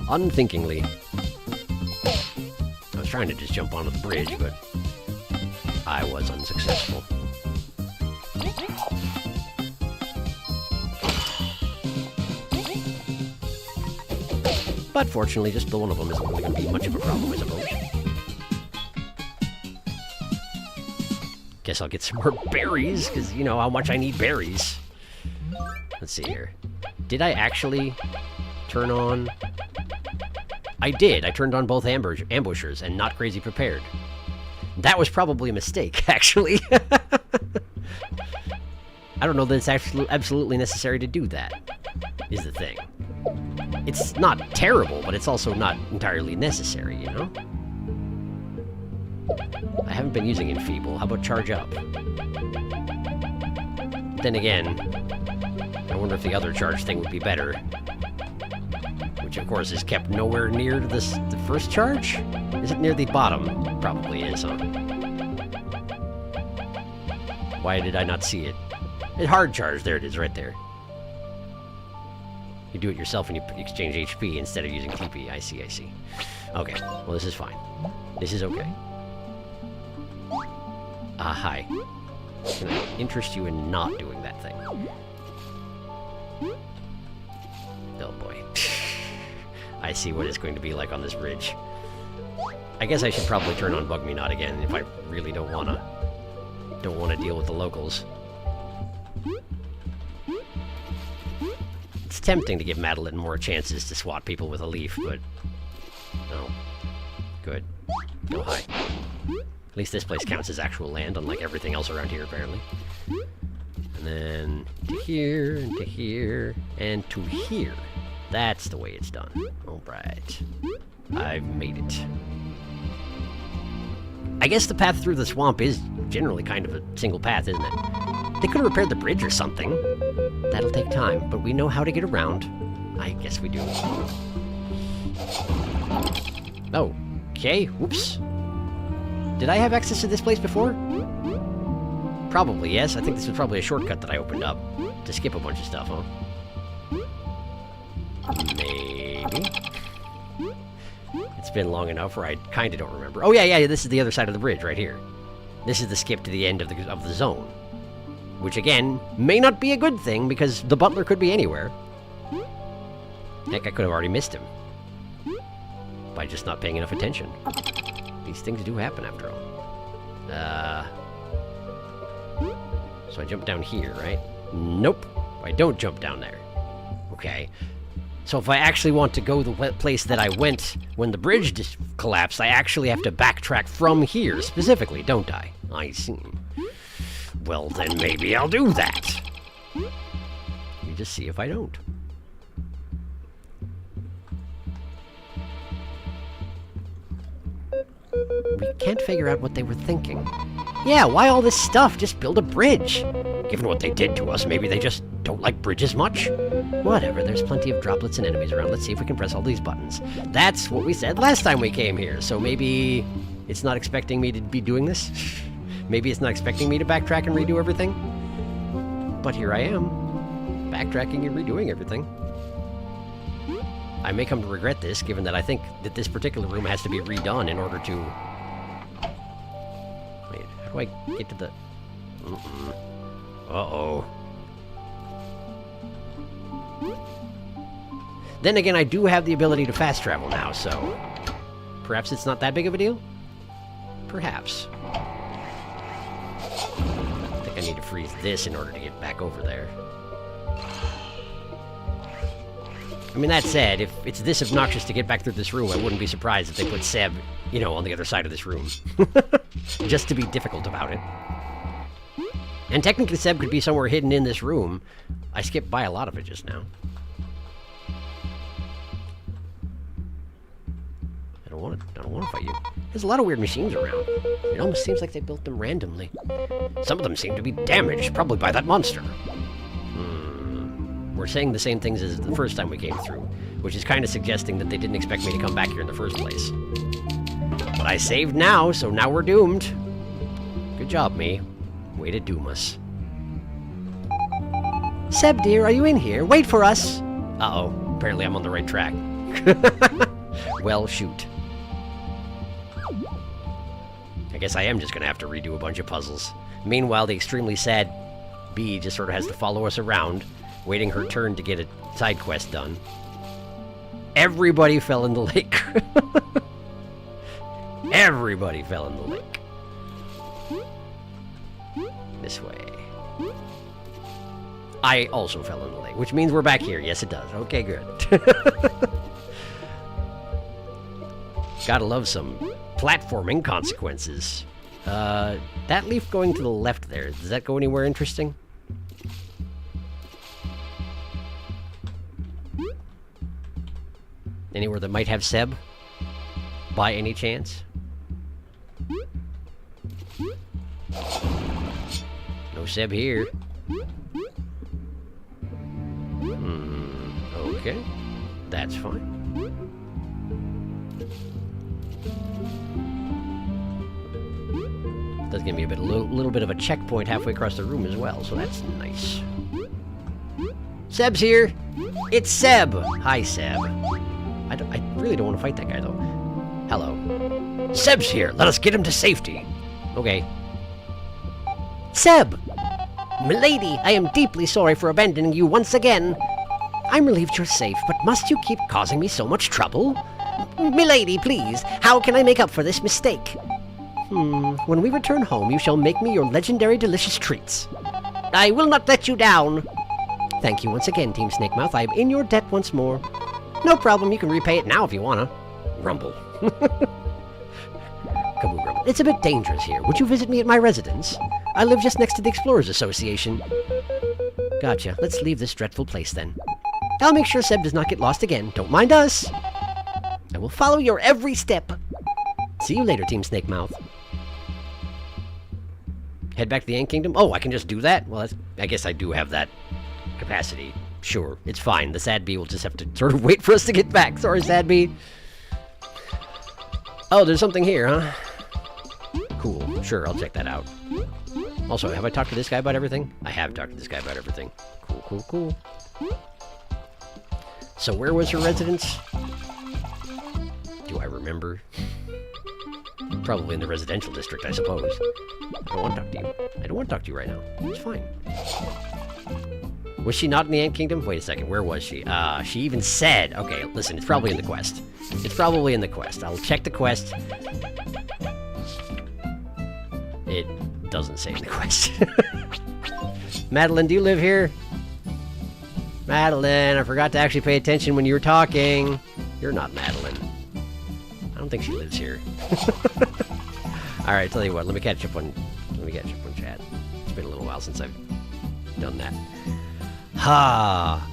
Unthinkingly. I was trying to just jump onto the bridge, but I was unsuccessful. But fortunately, just the one of them isn't really going to be much of a problem, I suppose. Guess I'll get some more berries, because you know how much I need berries. Let's see here. Did I actually turn on... I did. I turned on both ambushers and not crazy prepared. That was probably a mistake, actually. I don't know that it's actually absolutely necessary to do that, is the thing. It's not terrible, but it's also not entirely necessary, you know? I haven't been using Enfeeble. How about Charge Up? Then again, I wonder if the other charge thing would be better. Which, of course, is kept nowhere near the first charge? Is it near the bottom? Probably is, huh? Why did I not see it? It hard charge. There it is, right there. You do it yourself and you exchange HP instead of using TP. I see, I see. Okay, well, this is fine. This is okay. Hi. Can I interest you in not doing that thing? Oh boy. I see what it's going to be like on this bridge. I guess I should probably turn on Bug Me Not again if I really don't wanna deal with the locals. It's tempting to give Madeline more chances to swat people with a leaf, but no. Good. Oh, hi. At least this place counts as actual land, unlike everything else around here, apparently. And then to here, and to here, and to here. That's the way it's done. Alright. I've made it. I guess the path through the swamp is generally kind of a single path, isn't it? They could have repaired the bridge or something. That'll take time, but we know how to get around. I guess we do. Oh. Okay, whoops. Did I have access to this place before? Probably, yes. I think this was probably a shortcut that I opened up to skip a bunch of stuff, huh? Maybe. It's been long enough where I kind of don't remember. Oh, yeah, this is the other side of the bridge right here. This is the skip to the end of the zone. Which, again, may not be a good thing because the butler could be anywhere. Heck, I could have already missed him. By just not paying enough attention. These things do happen, after all. So I jump down here, right? Nope. I don't jump down there. Okay. So if I actually want to go the place that I went when the bridge just collapsed, I actually have to backtrack from here, specifically, don't I? I see. Well, then maybe I'll do that. You just see if I don't. We can't figure out what they were thinking. Yeah, why all this stuff? Just build a bridge. Given what they did to us, maybe they just don't like bridges much? Whatever, there's plenty of droplets and enemies around. Let's see if we can press all these buttons. That's what we said last time we came here, so maybe it's not expecting me to be doing this? Maybe it's not expecting me to backtrack and redo everything? But here I am, backtracking and redoing everything. I may come to regret this, given that I think that this particular room has to be redone in order to... Wait, how do I get to the... Uh-oh. Then again, I do have the ability to fast travel now, so... Perhaps it's not that big of a deal? Perhaps. I think I need to freeze this in order to get back over there. I mean, that said, if it's this obnoxious to get back through this room, I wouldn't be surprised if they put Seb, you know, on the other side of this room. Just to be difficult about it. And technically Seb could be somewhere hidden in this room. I skipped by a lot of it just now. I don't want to fight you. There's a lot of weird machines around. It almost seems like they built them randomly. Some of them seem to be damaged, probably by that monster. We're saying the same things as the first time we came through, which is kind of suggesting that they didn't expect me to come back here in the first place. But I saved now, so now we're doomed. Good job, me. Way to doom us. Seb, dear, are you in here? Wait for us! Uh-oh. Apparently I'm on the right track. Well, shoot. I guess I am just gonna have to redo a bunch of puzzles. Meanwhile, the extremely sad bee just sort of has to follow us around, waiting her turn to get a side quest done. Everybody fell in the lake. Everybody fell in the lake. This way. I also fell in the lake, which means we're back here. Yes, it does. Okay, good. Gotta love some platforming consequences. That leaf going to the left there, does that go anywhere interesting? Anywhere that might have Seb? By any chance? No Seb here. Okay. That's fine. Does give me a little bit of a checkpoint halfway across the room as well, so that's nice. Seb's here! It's Seb! Hi, Seb. I really don't want to fight that guy, though. Hello. Seb's here! Let us get him to safety! Okay. Seb! Milady, I am deeply sorry for abandoning you once again. I'm relieved you're safe, but must you keep causing me so much trouble? Milady, please, how can I make up for this mistake? When we return home, you shall make me your legendary delicious treats. I will not let you down. Thank you once again, Team Snakemouth. I am in your debt once more. No problem, you can repay it now if you wanna. Rumble. Kaboo Rumble. It's a bit dangerous here. Would you visit me at my residence? I live just next to the Explorers Association. Gotcha. Let's leave this dreadful place then. I'll make sure Seb does not get lost again. Don't mind us. I will follow your every step. See you later, Team Snakemouth. Head back to the Ant Kingdom? Oh, I can just do that? Well, I guess I do have that capacity. Sure, it's fine. The Sad Bee will just have to sort of wait for us to get back. Sorry, Sad Bee. Oh, there's something here, huh? Cool. Sure, I'll check that out. Also, have I talked to this guy about everything? I have talked to this guy about everything. Cool, cool, cool. So where was her residence? Do I remember? Probably in the residential district, I suppose. I don't want to talk to you. I don't want to talk to you right now. It's fine. Was she not in the Ant Kingdom? Wait a second, where was she? She even said... Okay, listen, it's probably in the quest. It's probably in the quest. I'll check the quest. It doesn't say in the quest. Madeline, do you live here? Madeline, I forgot to actually pay attention when you were talking. You're not Madeline. I don't think she lives here. Alright, tell you what, let me catch up on chat. It's been a little while since I've done that. Ha!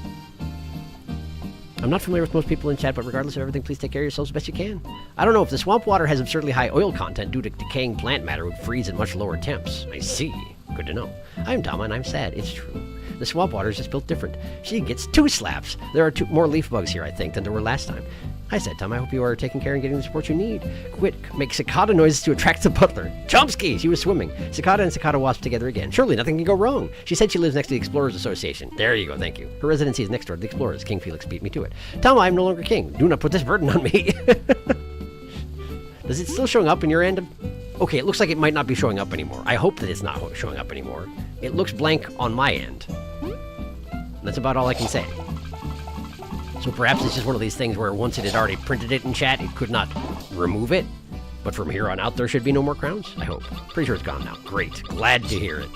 I'm not familiar with most people in chat, but regardless of everything, please take care of yourselves as best you can. I don't know if the swamp water has absurdly high oil content due to decaying plant matter would freeze at much lower temps. I see. Good to know. I'm Tama and I'm sad. It's true. The swamp water is just built different. She gets 2 slaps. There are 2 more leaf bugs here, I think, than there were last time. Hi, said Tom. I hope you are taking care and getting the support you need. Quit. Make cicada noises to attract the butler. Chomsky! She was swimming. Cicada and cicada wasp together again. Surely nothing can go wrong. She said she lives next to the Explorers Association. There you go, thank you. Her residency is next door to the Explorers. King Felix beat me to it. Tom, I'm no longer king. Do not put this burden on me. Is it still showing up in your end? Okay, it looks like it might not be showing up anymore. I hope that it's not showing up anymore. It looks blank on my end. That's about all I can say. So perhaps it's just one of these things where once it had already printed it in chat, it could not remove it. But from here on out, there should be no more crowns, I hope. Pretty sure it's gone now. Great. Glad to hear it.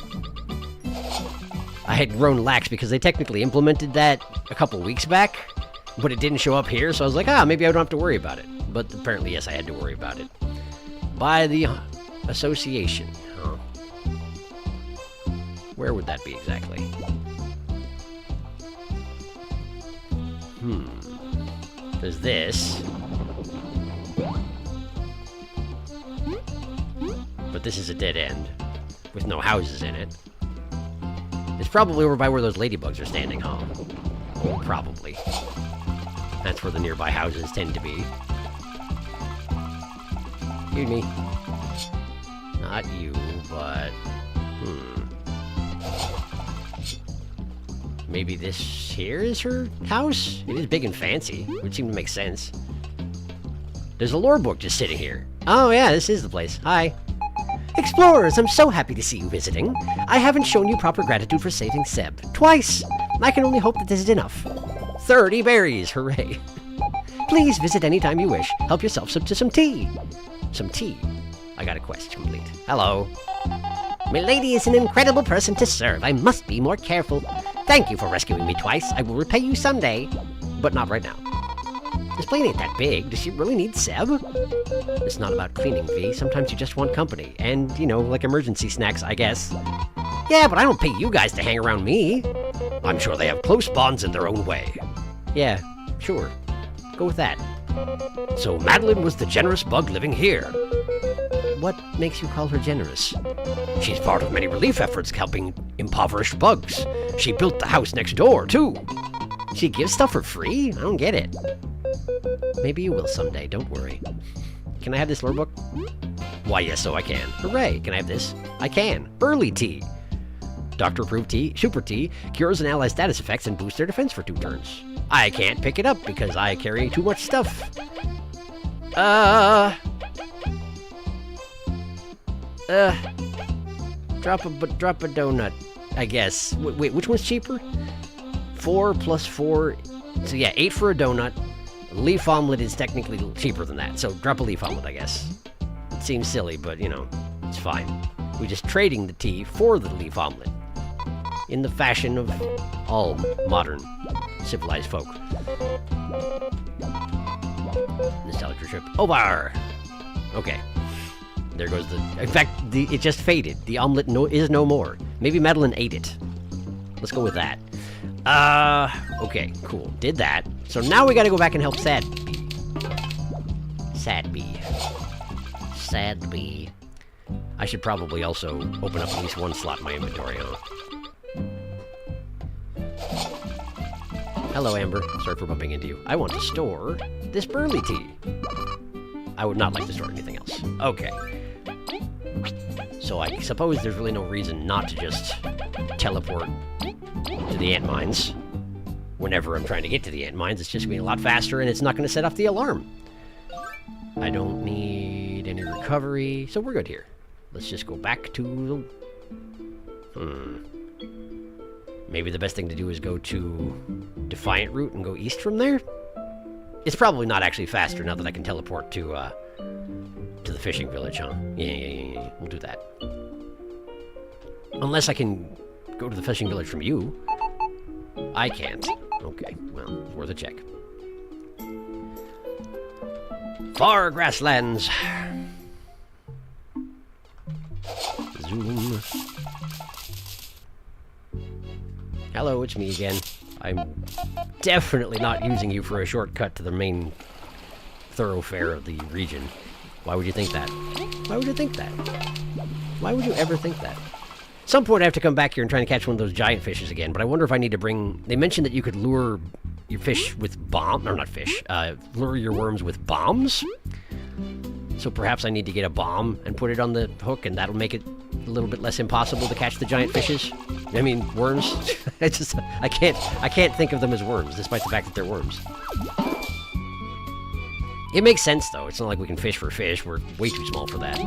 I had grown lax because they technically implemented that a couple weeks back, but it didn't show up here, so I was like, maybe I don't have to worry about it. But apparently, yes, I had to worry about it. By the association. Huh? Where would that be exactly? There's this. But this is a dead end. With no houses in it. It's probably over by where those ladybugs are standing, huh? Oh, probably. That's where the nearby houses tend to be. Excuse me. Not you, but... Maybe this here is her house? It is big and fancy. Would seem to make sense. There's a lore book just sitting here. Oh yeah, this is the place. Hi. Explorers, I'm so happy to see you visiting. I haven't shown you proper gratitude for saving Seb. Twice! I can only hope that this is enough. 30 berries, hooray. Please visit anytime you wish. Help yourself to some tea. Some tea. I got a quest complete. Hello. Milady is an incredible person to serve. I must be more careful. Thank you for rescuing me twice. I will repay you someday. But not right now. This plane ain't that big. Does she really need Seb? It's not about cleaning, V. Sometimes you just want company. And, you know, like emergency snacks, I guess. Yeah, but I don't pay you guys to hang around me. I'm sure they have close bonds in their own way. Yeah, sure. Go with that. So Madeline was the generous bug living here. What makes you call her generous? She's part of many relief efforts helping impoverished bugs. She built the house next door, too. She gives stuff for free? I don't get it. Maybe you will someday, don't worry. Can I have this lore book? Why, yes, so I can. Hooray! Can I have this? I can. Early tea. Doctor-approved tea, super tea, cures an ally's status effects and boosts their defense for 2 turns. I can't pick it up because I carry too much stuff. Drop a donut, I guess. Wait, which one's cheaper? 4 plus 4, so yeah, 8 for a donut. Leaf omelet is technically cheaper than that, so drop a leaf omelet, I guess. It seems silly, but, you know, it's fine. We're just trading the tea for the leaf omelet. In the fashion of all modern civilized folk. Nostalgia trip. Over! Okay. There goes the... In fact, it just faded. The omelet is no more. Maybe Madeline ate it. Let's go with that. Okay, cool. Did that. So now we gotta go back and help Sad Bee. Sad Bee. Sad Bee. I should probably also open up at least 1 slot in my inventory, huh? Hello, Amber. Sorry for bumping into you. I want to store this burley tea. I would not like to store anything else. Okay. So I suppose there's really no reason not to just teleport to the ant mines. Whenever I'm trying to get to the ant mines, it's just going to be a lot faster, and it's not going to set off the alarm. I don't need any recovery, so we're good here. Let's just go back to... Maybe the best thing to do is go to Defiant Route and go east from there? It's probably not actually faster now that I can teleport to the fishing village, huh? Yeah. We'll do that. Unless I can go to the fishing village from you. I can't. Okay, well, it's worth a check. Far grasslands. Zoom. Hello, it's me again. I'm definitely not using you for a shortcut to the main thoroughfare of the region. Why would you think that? Why would you think that? Why would you ever think that? At some point I have to come back here and try and catch one of those giant fishes again, but I wonder if I need to bring... They mentioned that you could lure your fish with bomb... Or not fish. Lure your worms with bombs? So perhaps I need to get a bomb and put it on the hook, and that'll make it a little bit less impossible to catch the giant fishes. I mean, worms. I can't think of them as worms, despite the fact that they're worms. It makes sense, though. It's not like we can fish for fish. We're way too small for that.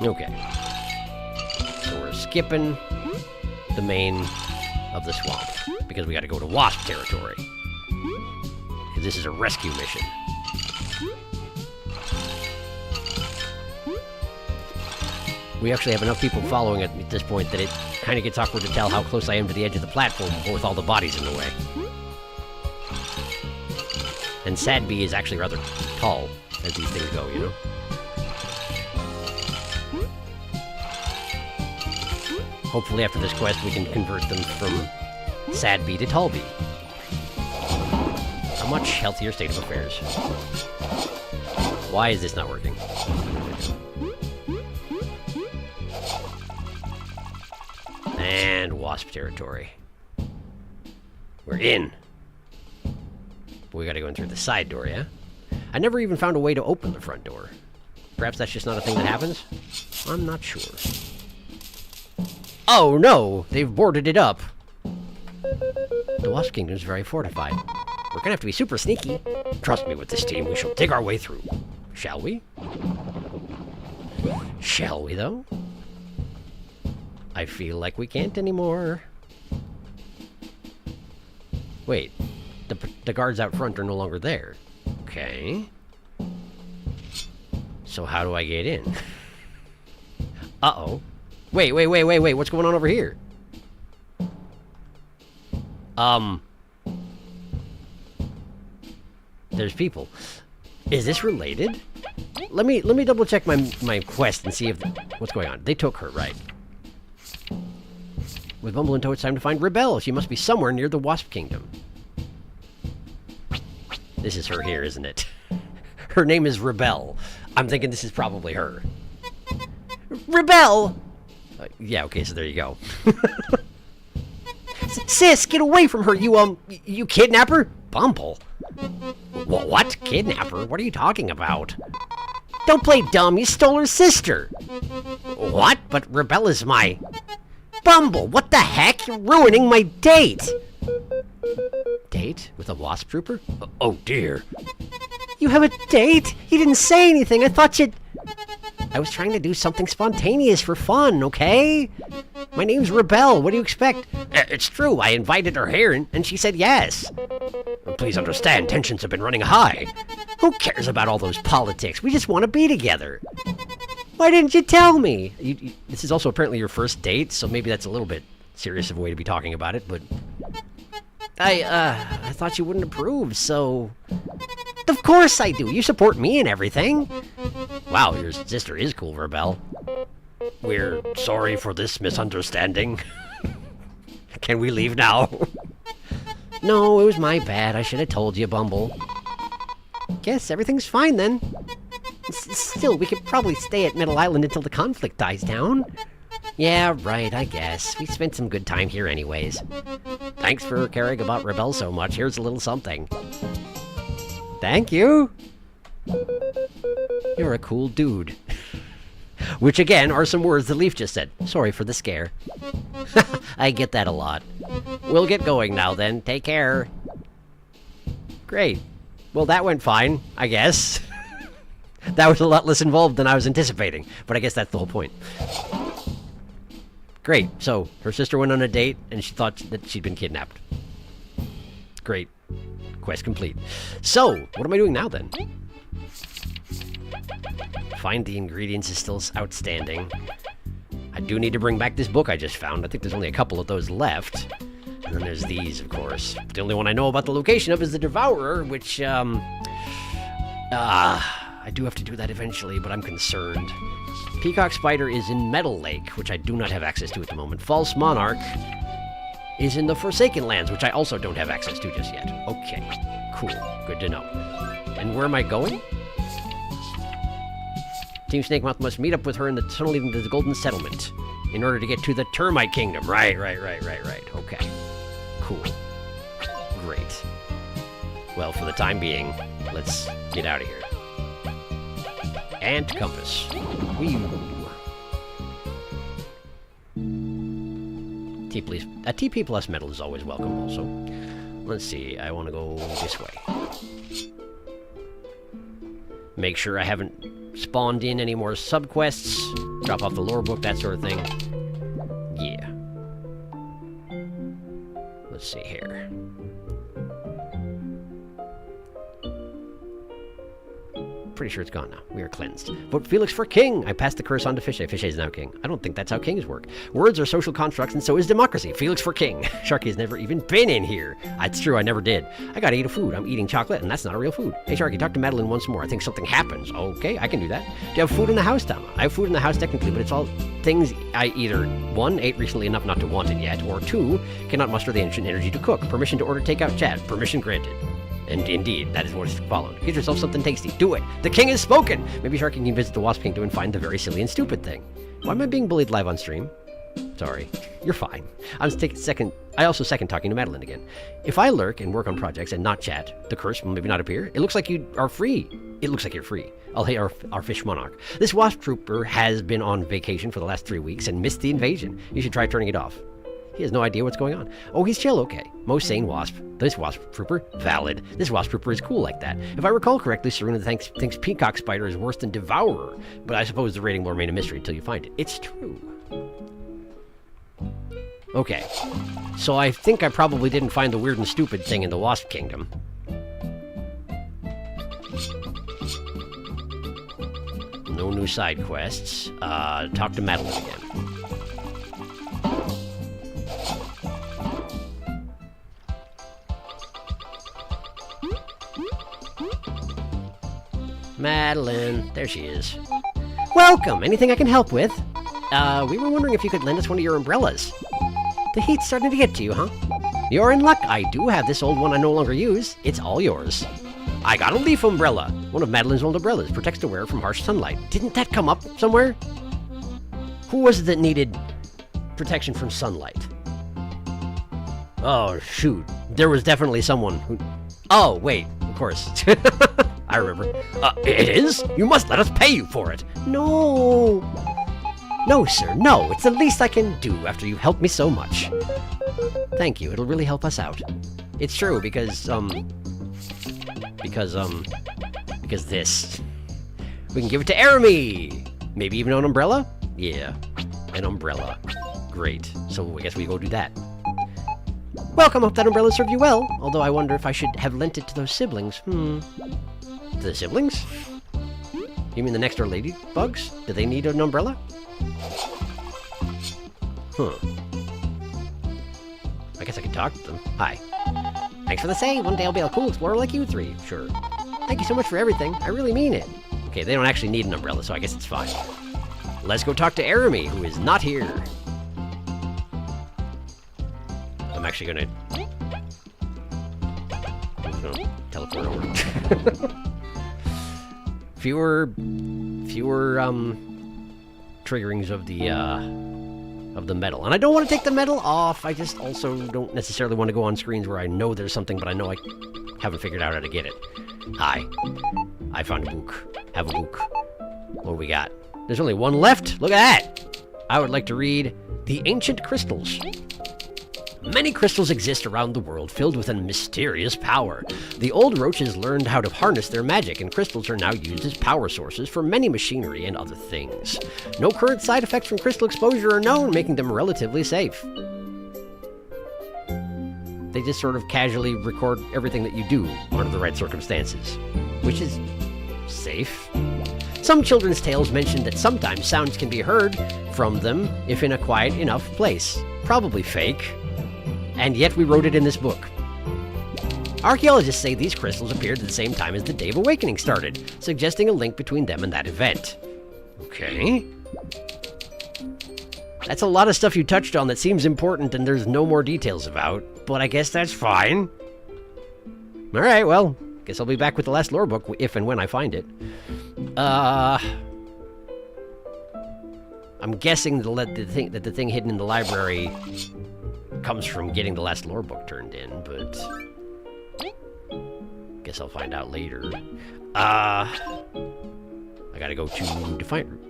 Okay. So we're skipping the main of the swamp, because we gotta go to Wasp territory. This is a rescue mission. We actually have enough people following it at this point that it kind of gets awkward to tell how close I am to the edge of the platform with all the bodies in the way. And Sad Bee is actually rather tall as these things go, you know? Hopefully after this quest we can convert them from Sad Bee to Tall Bee. A much healthier state of affairs. Why is this not working? And Wasp territory. We're in. We gotta go in through the side door, yeah? I never even found a way to open the front door. Perhaps that's just not a thing that happens? I'm not sure. Oh no! They've boarded it up! The Wasp Kingdom's very fortified. We're gonna have to be super sneaky. Trust me, with this team, we shall dig our way through. Shall we? Shall we, though? I feel like we can't anymore. Wait. The guards out front are no longer there. Okay. So how do I get in? Uh-oh. Wait. What's going on over here? There's people. Is this related? Let me double check my quest and see if what's going on. They took her, right? With Bumble and Toad, it's time to find Rebel. She must be somewhere near the Wasp Kingdom. This is her here, isn't it? Her name is Rebel. I'm thinking this is probably her. Rebel! Yeah, okay, so there you go. Sis, get away from her, you kidnapper? Bumble? What? Kidnapper? What are you talking about? Don't play dumb, you stole her sister! What? But Rebel is my... Bumble, what the heck? You're ruining my date! Date? With a wasp trooper? Oh dear. You have a date? You didn't say anything, I thought you'd... I was trying to do something spontaneous for fun, okay? My name's Rebel, what do you expect? It's true, I invited her here and she said yes. Please understand, tensions have been running high. Who cares about all those politics? We just want to be together. Why didn't you tell me? This is also apparently your first date, so maybe that's a little bit serious of a way to be talking about it, but... I thought you wouldn't approve, so... Of course I do, you support me and everything. Wow, your sister is cool, Rebel. We're sorry for this misunderstanding. Can we leave now? No, it was my bad. I should have told you, Bumble. Guess everything's fine then. Still, we could probably stay at Middle Island until the conflict dies down. Yeah, right, I guess. We spent some good time here anyways. Thanks for caring about Rebel so much. Here's a little something. Thank you. You're a cool dude. Which, again, are some words the Leaf just said. Sorry for the scare. I get that a lot. We'll get going now, then. Take care. Great. Well, that went fine, I guess. That was a lot less involved than I was anticipating, but I guess that's the whole point. Great. So, her sister went on a date, and she thought that she'd been kidnapped. Great. Quest complete. So, what am I doing now, then? Find the ingredients is still outstanding. I do need to bring back this book I just found. I think there's only a couple of those left. And then there's these, of course. The only one I know about the location of is the Devourer, which, I do have to do that eventually, but I'm concerned. Peacock Spider is in Metal Lake, which I do not have access to at the moment. False Monarch is in the Forsaken Lands, which I also don't have access to just yet. Okay, cool. Good to know. And where am I going? Team Snakemouth must meet up with her in the tunnel leading to the Golden Settlement in order to get to the Termite Kingdom. Right. Okay. Cool. Great. Well, for the time being, let's get out of here. Ant Compass. Whee! TP plus metal is always welcome also. Let's see, I want to go this way. Make sure I haven't spawned in any more subquests. Drop off the lore book, that sort of thing. Yeah. Let's see here. Pretty sure it's gone now. We are cleansed. Vote Felix for king! I passed the curse on to Fishay. Fishay is now king. I don't think that's how kings work. Words are social constructs, and so is democracy. Felix for king. Sharky has never even been in here. It's true, I never did. I gotta eat a food. I'm eating chocolate, and that's not a real food. Hey, Sharky, talk to Madeline once more. I think something happens. Okay, I can do that. Do you have food in the house, Tama? I have food in the house technically, but it's all things I either, 1, ate recently enough not to want it yet, or 2, cannot muster the ancient energy to cook. Permission to order takeout chat. Permission granted. And indeed, that is what is followed. Get yourself something tasty. Do it. The king has spoken. Maybe Sharky can visit the Wasp Kingdom and find the very silly and stupid thing. Why am I being bullied live on stream? Sorry. You're fine. I also second talking to Madeline again. If I lurk and work on projects and not chat, the curse will maybe not appear. It looks like you are free. It looks like you're free. I'll hate our fish monarch. This wasp trooper has been on vacation for the last 3 weeks and missed the invasion. You should try turning it off. He has no idea what's going on. Oh, he's chill, okay. Most sane wasp. This wasp trooper, valid. This wasp trooper is cool like that. If I recall correctly, Serena thinks Peacock Spider is worse than Devourer, but I suppose the rating will remain a mystery until you find it. It's true. Okay, so I think I probably didn't find the weird and stupid thing in the Wasp Kingdom. No new side quests. Talk to Madeline again. Madeline, there she is. Welcome! Anything I can help with? We were wondering if you could lend us one of your umbrellas. The heat's starting to get to you, huh? You're in luck. I do have this old one I no longer use. It's all yours. I got a leaf umbrella. One of Madeline's old umbrellas. Protects the wearer from harsh sunlight. Didn't that come up somewhere? Who was it that needed protection from sunlight? Oh, shoot. There was definitely someone who... Oh, wait. Of course. I remember. It is? You must let us pay you for it. No. No, sir. No. It's the least I can do after you've helped me so much. Thank you. It'll really help us out. It's true, because this. We can give it to Jeremy! Maybe even an umbrella? Yeah, an umbrella. Great. So I guess we go do that. Welcome, hope that umbrella served you well. Although I wonder if I should have lent it to those siblings. To the siblings? You mean the next door ladybugs? Do they need an umbrella? I guess I could talk to them. Hi. Thanks for the say. One day I'll be a cool explorer like you three. Sure. Thank you so much for everything. I really mean it. Okay, they don't actually need an umbrella, so I guess it's fine. Let's go talk to Jeremy, who is not here. I'm actually gonna teleport over. fewer triggerings of the metal. And I don't want to take the metal off. I just also don't necessarily want to go on screens where I know there's something, but I know I haven't figured out how to get it. Hi. I found a book. Have a book. What do we got? There's only one left. Look at that. I would like to read The Ancient Crystals. Many crystals exist around the world filled with a mysterious power. The old roaches learned how to harness their magic, and crystals are now used as power sources for many machinery and other things. No current side effects from crystal exposure are known, making them relatively safe. They just sort of casually record everything that you do under the right circumstances, which is safe. Some children's tales mention that sometimes sounds can be heard from them if in a quiet enough place. Probably fake. And yet we wrote it in this book. Archaeologists say these crystals appeared at the same time as the Day of Awakening started, suggesting a link between them and that event. Okay. That's a lot of stuff you touched on that seems important and there's no more details about, but I guess that's fine. Alright, well, guess I'll be back with the last lore book if and when I find it. I'm guessing that the thing hidden in the library comes from getting the last lore book turned in, but guess I'll find out later. I gotta go to Defiant Root.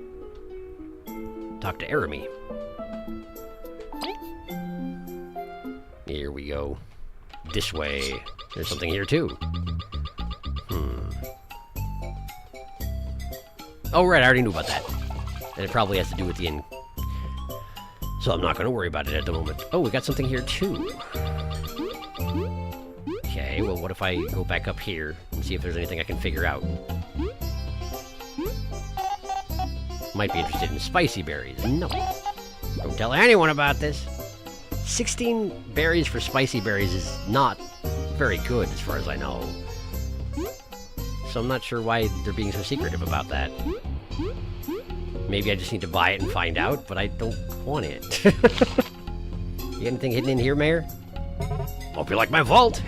Talk to Jeremy. Here we go. This way. There's something here too. Oh right, I already knew about that. And it probably has to do with the so I'm not going to worry about it at the moment. Oh, we got something here too. Okay, well what if I go back up here and see if there's anything I can figure out. Might be interested in spicy berries. No. Don't tell anyone about this. 16 berries for spicy berries is not very good as far as I know. So I'm not sure why they're being so secretive about that. Maybe I just need to buy it and find out, but I don't want it. You got anything hidden in here, Mayor? Hope you like my vault.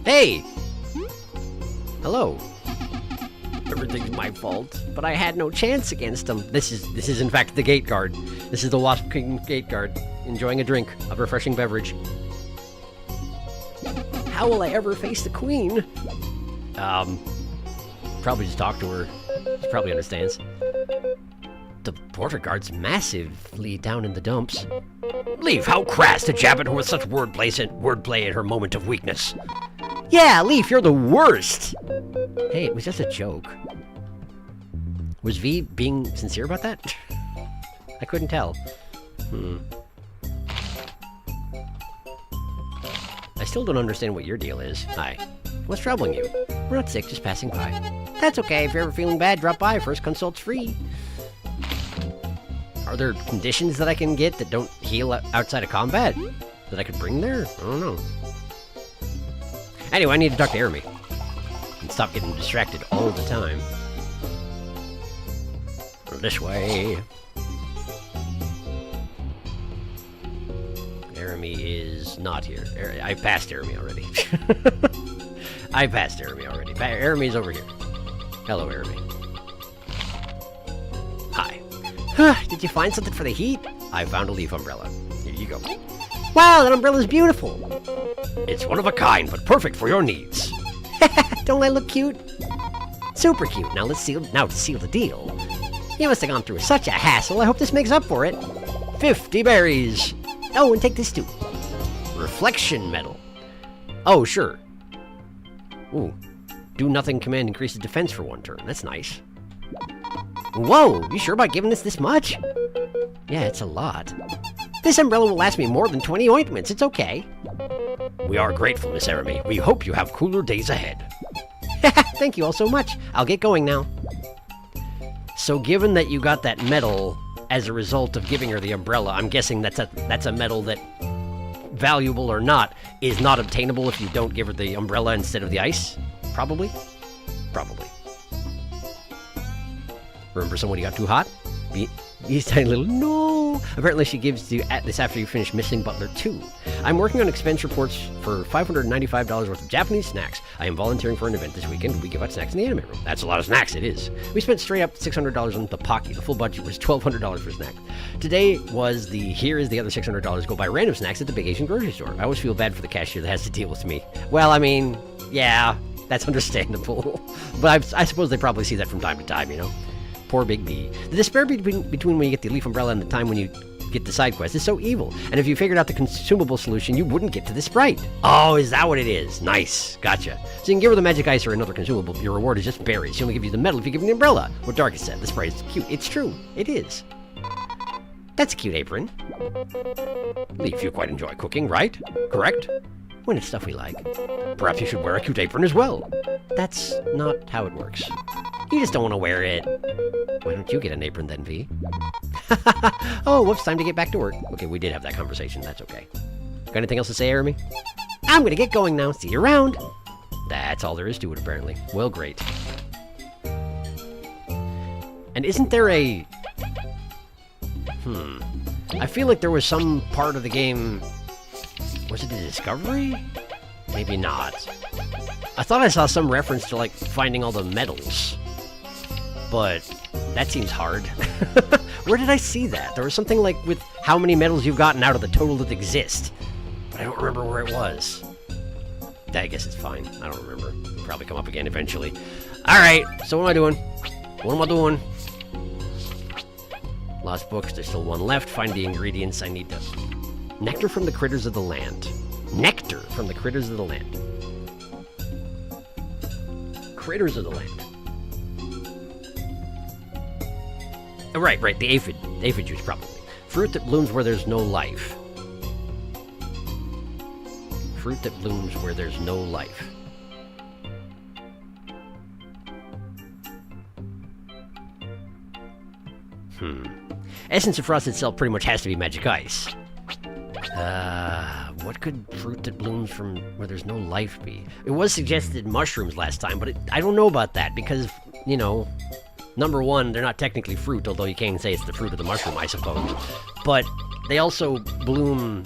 Hey! Hello. Everything's my fault, but I had no chance against them. This is in fact the gate guard. This is the Wasp King gate guard, enjoying a drink of refreshing beverage. How will I ever face the queen? Probably just talk to her. She probably understands. The border guard's massively down in the dumps. Leaf, how crass to jab at her with such wordplay in her moment of weakness. Yeah, Leaf, you're the worst! Hey, it was just a joke. Was V being sincere about that? I couldn't tell. I still don't understand what your deal is. Hi. What's troubling you? We're not sick, just passing by. That's okay. If you're ever feeling bad, drop by. First consult's free. Are there conditions that I can get that don't heal outside of combat? That I could bring there? I don't know. Anyway, I need to talk to Jeremy. And stop getting distracted all the time. This way. Jeremy. Jeremy is not here. I passed Jeremy already. I passed Jeremy already. Jeremy's over here. Hello, Jeremy. Hi. Did you find something for the heat? I found a leaf umbrella. Here you go. Wow, that umbrella's beautiful. It's one of a kind, but perfect for your needs. Don't I look cute? Super cute. Now to seal the deal. You must have gone through such a hassle. I hope this makes up for it. 50 berries. Oh, and take this too. Reflection medal. Oh, sure. Ooh. Do nothing command increases defense for 1 turn. That's nice. Whoa, you sure about giving us this much? Yeah, it's a lot. This umbrella will last me more than 20 ointments. It's okay. We are grateful, Miss Jeremy. We hope you have cooler days ahead. Thank you all so much. I'll get going now. So given that you got that medal as a result of giving her the umbrella, I'm guessing that's a medal that, valuable or not, is not obtainable if you don't give her the umbrella instead of the ice? Probably? Probably. Remember someone who got too hot? These tiny little... No! Apparently she gives you this after you finish Missing Butler 2. I'm working on expense reports for $595 worth of Japanese snacks. I am volunteering for an event this weekend. We give out snacks in the anime room. That's a lot of snacks, it is. We spent straight up $600 on the Pocky. The full budget was $1,200 for snacks. Today was the here is the other $600 go buy random snacks at the big Asian grocery store. I always feel bad for the cashier that has to deal with me. Well, I mean, yeah, that's understandable. But I suppose they probably see that from time to time, you know? Poor Big B. The despair between when you get the leaf umbrella and the time when you get the side quest is so evil. And if you figured out the consumable solution, you wouldn't get to the sprite. Oh, is that what it is? Nice. Gotcha. So you can give her the magic ice or another consumable. Your reward is just berries. She only give you the medal if you give her the umbrella. What Darkus said. The sprite is cute. It's true. It is. That's a cute apron. Leaf, you quite enjoy cooking, right? Correct? When it's stuff we like. Perhaps you should wear a cute apron as well. That's not how it works. You just don't want to wear it. Why don't you get an apron then, V? Oh, whoops, time to get back to work. Okay, we did have that conversation. That's okay. Got anything else to say, Jeremy? I'm gonna get going now. See you around. That's all there is to it, apparently. Well, great. And isn't there a... I feel like there was some part of the game... Was it a discovery? Maybe not. I thought I saw some reference to, like, finding all the medals. But that seems hard. Where did I see that? There was something like with how many medals you've gotten out of the total that exist. But I don't remember where it was. I guess it's fine. I don't remember. It'll probably come up again eventually. Alright, so what am I doing? What am I doing? Lost books. There's still one left. Find the ingredients. I need to... Nectar from the critters of the land. Nectar from the critters of the land. Critters of the land. Oh, right, the aphid juice, probably. Fruit that blooms where there's no life. Fruit that blooms where there's no life. Essence of Frost itself pretty much has to be magic ice. What could fruit that blooms from where there's no life be? It was suggested mushrooms last time, but I don't know about that because, you know, number one, they're not technically fruit, although you can say it's the fruit of the mushroom, I suppose. But they also bloom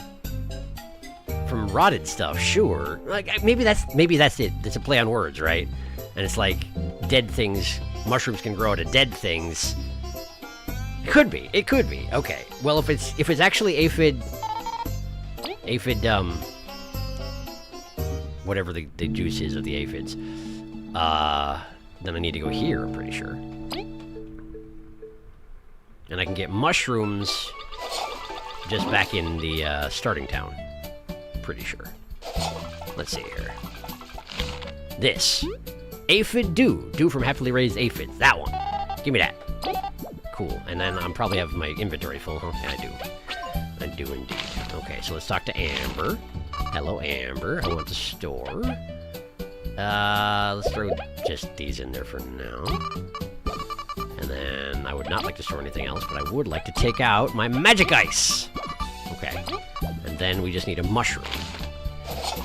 from rotted stuff, sure. Like maybe that's it. It's a play on words, right? And it's like dead things. Mushrooms can grow out of dead things. It could be. Okay. Well, if it's actually aphid, whatever the juice is of the aphids, then I need to go here, I'm pretty sure. And I can get mushrooms just back in the starting town. Pretty sure. Let's see here. This. Aphid dew. Dew from happily raised aphids. That one. Give me that. Cool. And then I'm probably have my inventory full, huh? Yeah, I do. I do indeed. Okay, so let's talk to Amber. Hello, Amber. I want to store. Let's throw just these in there for now. And then I would not like to store anything else, but I would like to take out my magic ice. Okay. And then we just need a mushroom.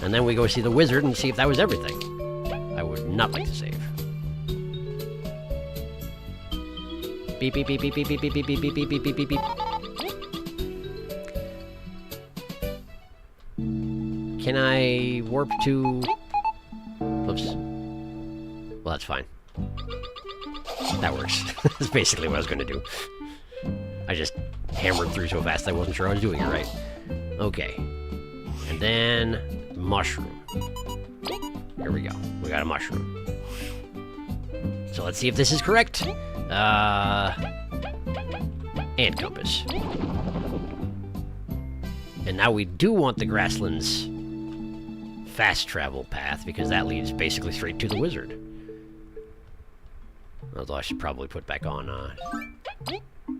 And then we go see the wizard and see if that was everything. I would not like to save. Beep, beep, beep, beep, beep, beep, beep, beep, beep, beep, beep, beep, beep, beep. Can I warp to... Oops. Well, that's fine. That works. That's basically what I was going to do. I just hammered through so fast I wasn't sure I was doing it right. Okay. And then... mushroom. Here we go. We got a mushroom. So let's see if this is correct. Ant compass. And now we do want the grasslands fast travel path, because that leads basically straight to the wizard. Although I should probably put back on,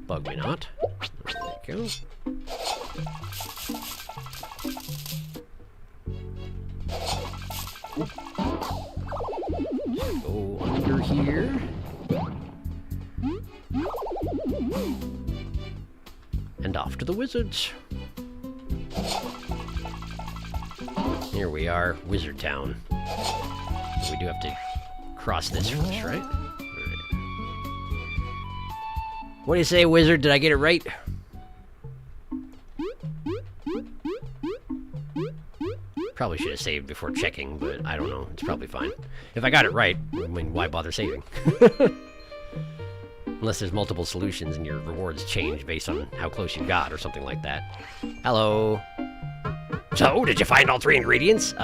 bug me not. There we go. Go under here. And off to the wizards. Here we are, Wizard Town. We do have to cross this first, right? What do you say, wizard? Did I get it right? Probably should have saved before checking, but I don't know. It's probably fine. If I got it right, I mean, why bother saving? Unless there's multiple solutions and your rewards change based on how close you got or something like that. Hello. So, did you find all 3 ingredients? So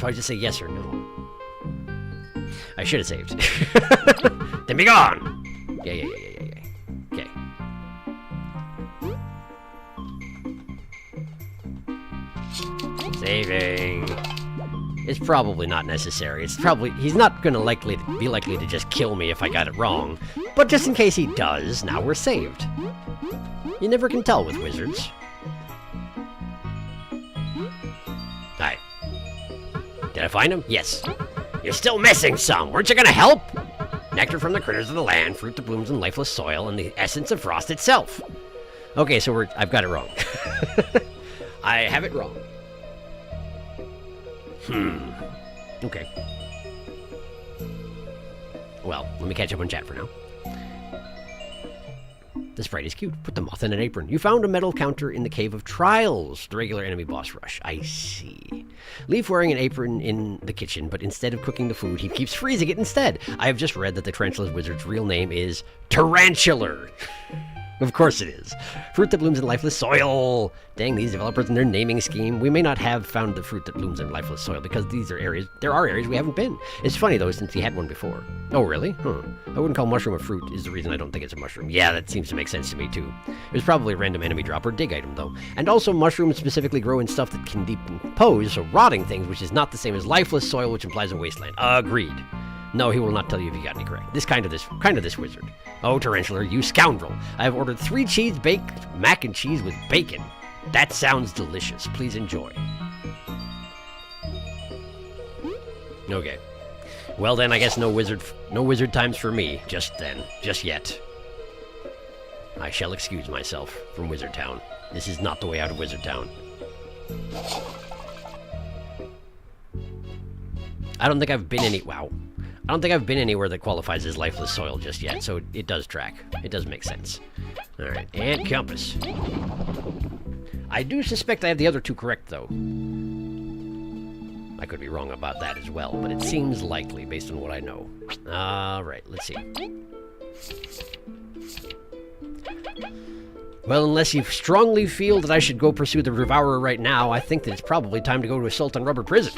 I just say yes or no. I should have saved. Then be gone! Yeah. Okay. Saving. It's probably not necessary. It's probably... He's not gonna be likely to just kill me if I got it wrong. But just in case he does, now we're saved. You never can tell with wizards. Hi. Did I find him? Yes. You're still missing some. Weren't you gonna help? Nectar from the critters of the land, fruit that blooms in lifeless soil, and the essence of frost itself. Okay, so I've got it wrong. I have it wrong. Okay. Well, let me catch up on chat for now. The sprite is cute. Put the moth in an apron. You found a medal counter in the Cave of Trials, the regular enemy boss rush. I see. Leaf wearing an apron in the kitchen, but instead of cooking the food, he keeps freezing it instead. I have just read that the Tarantula's wizard's real name is Tarantular. Of course it is. Fruit that blooms in lifeless soil. Dang, these developers and their naming scheme. We may not have found the fruit that blooms in lifeless soil because there are areas we haven't been. It's funny though, since we had one before. Oh, really? Huh. I wouldn't call mushroom a fruit is the reason I don't think it's a mushroom. Yeah, that seems to make sense to me too. It was probably a random enemy drop or dig item though. And also mushrooms specifically grow in stuff that can decompose, so rotting things, which is not the same as lifeless soil, which implies a wasteland. Agreed. No, he will not tell you if you got any correct. This kind of this wizard. Oh, Tarantula, you scoundrel. I have ordered 3 cheese-baked mac and cheese with bacon. That sounds delicious. Please enjoy. Okay. Well then, I guess no wizard times for me, just yet. I shall excuse myself from Wizard Town. This is not the way out of Wizard Town. I don't think I've been I don't think I've been anywhere that qualifies as lifeless soil just yet, so it does track. It does make sense. Alright, and compass. I do suspect I have the other 2 correct, though. I could be wrong about that as well, but it seems likely based on what I know. Alright, let's see. Well, unless you strongly feel that I should go pursue the Devourer right now, I think that it's probably time to go to Assault on Rubber Prison.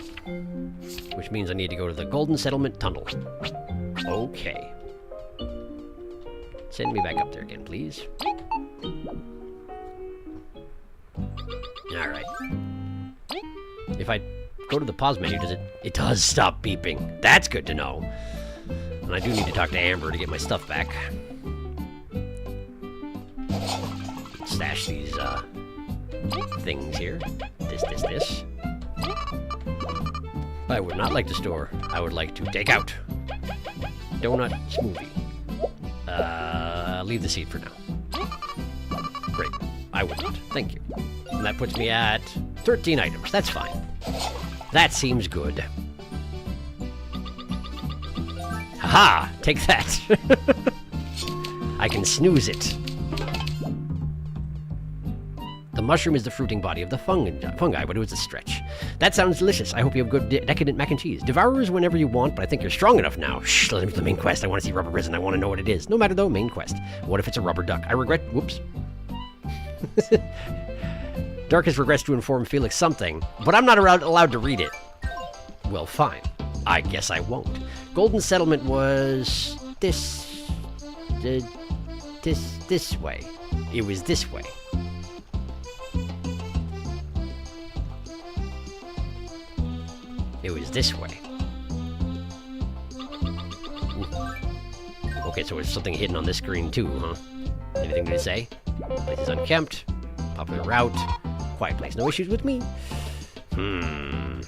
Which means I need to go to the Golden Settlement Tunnel. Okay. Send me back up there again, please. Alright. If I go to the pause menu, it does stop beeping. That's good to know. And I do need to talk to Amber to get my stuff back. Stash these, things here. This. I would not like to store. I would like to take out. Donut smoothie. Leave the seed for now. Great. I would not. Thank you. And that puts me at 13 items. That's fine. That seems good. Haha! Take that. I can snooze it. The mushroom is the fruiting body of the fungi, but it was a stretch. That sounds delicious. I hope you have good decadent mac and cheese. Devourers whenever you want, but I think you're strong enough now. Shh, let me to the main quest. I want to see rubber prison. I want to know what it is. No matter though, main quest. What if it's a rubber duck? I regret... Whoops. Darkus regrets to inform Felix something, but I'm not allowed to read it. Well, fine. I guess I won't. Golden Settlement was... this way. It was this way. It was this way. Ooh. Okay, so there's something hidden on this screen too, huh? Anything to say? Place is unkempt. Popular route. Quiet place. No issues with me. I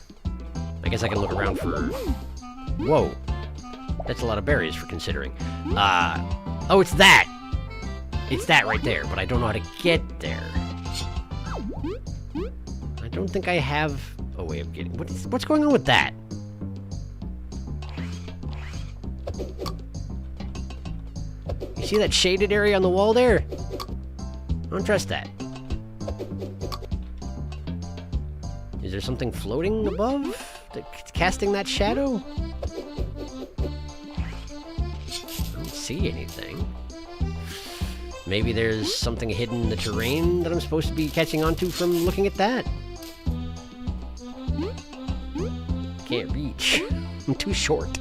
guess I can look around for... Whoa. That's a lot of berries for considering. Oh, it's that! It's that right there, but I don't know how to get there. I don't think I have a way of getting... What's going on with that? You see that shaded area on the wall there? I don't trust that. Is there something floating above? That's casting that shadow? I don't see anything. Maybe there's something hidden in the terrain that I'm supposed to be catching onto from looking at that. Can't reach. I'm too short.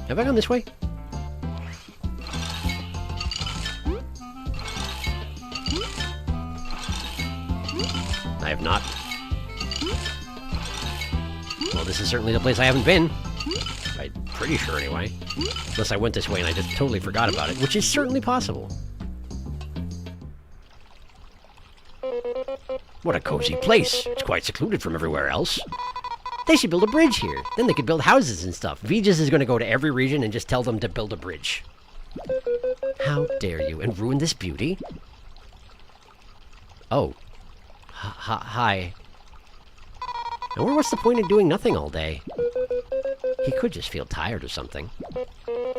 Have I gone this way? I have not. Well, this is certainly the place I haven't been. I'm pretty sure, anyway. Unless I went this way and I just totally forgot about it, which is certainly possible. What a cozy place. It's quite secluded from everywhere else. They should build a bridge here. Then they could build houses and stuff. Vijay is going to go to every region and just tell them to build a bridge. How dare you, and ruin this beauty? Oh. Hi. I wonder what's the point of doing nothing all day? He could just feel tired or something.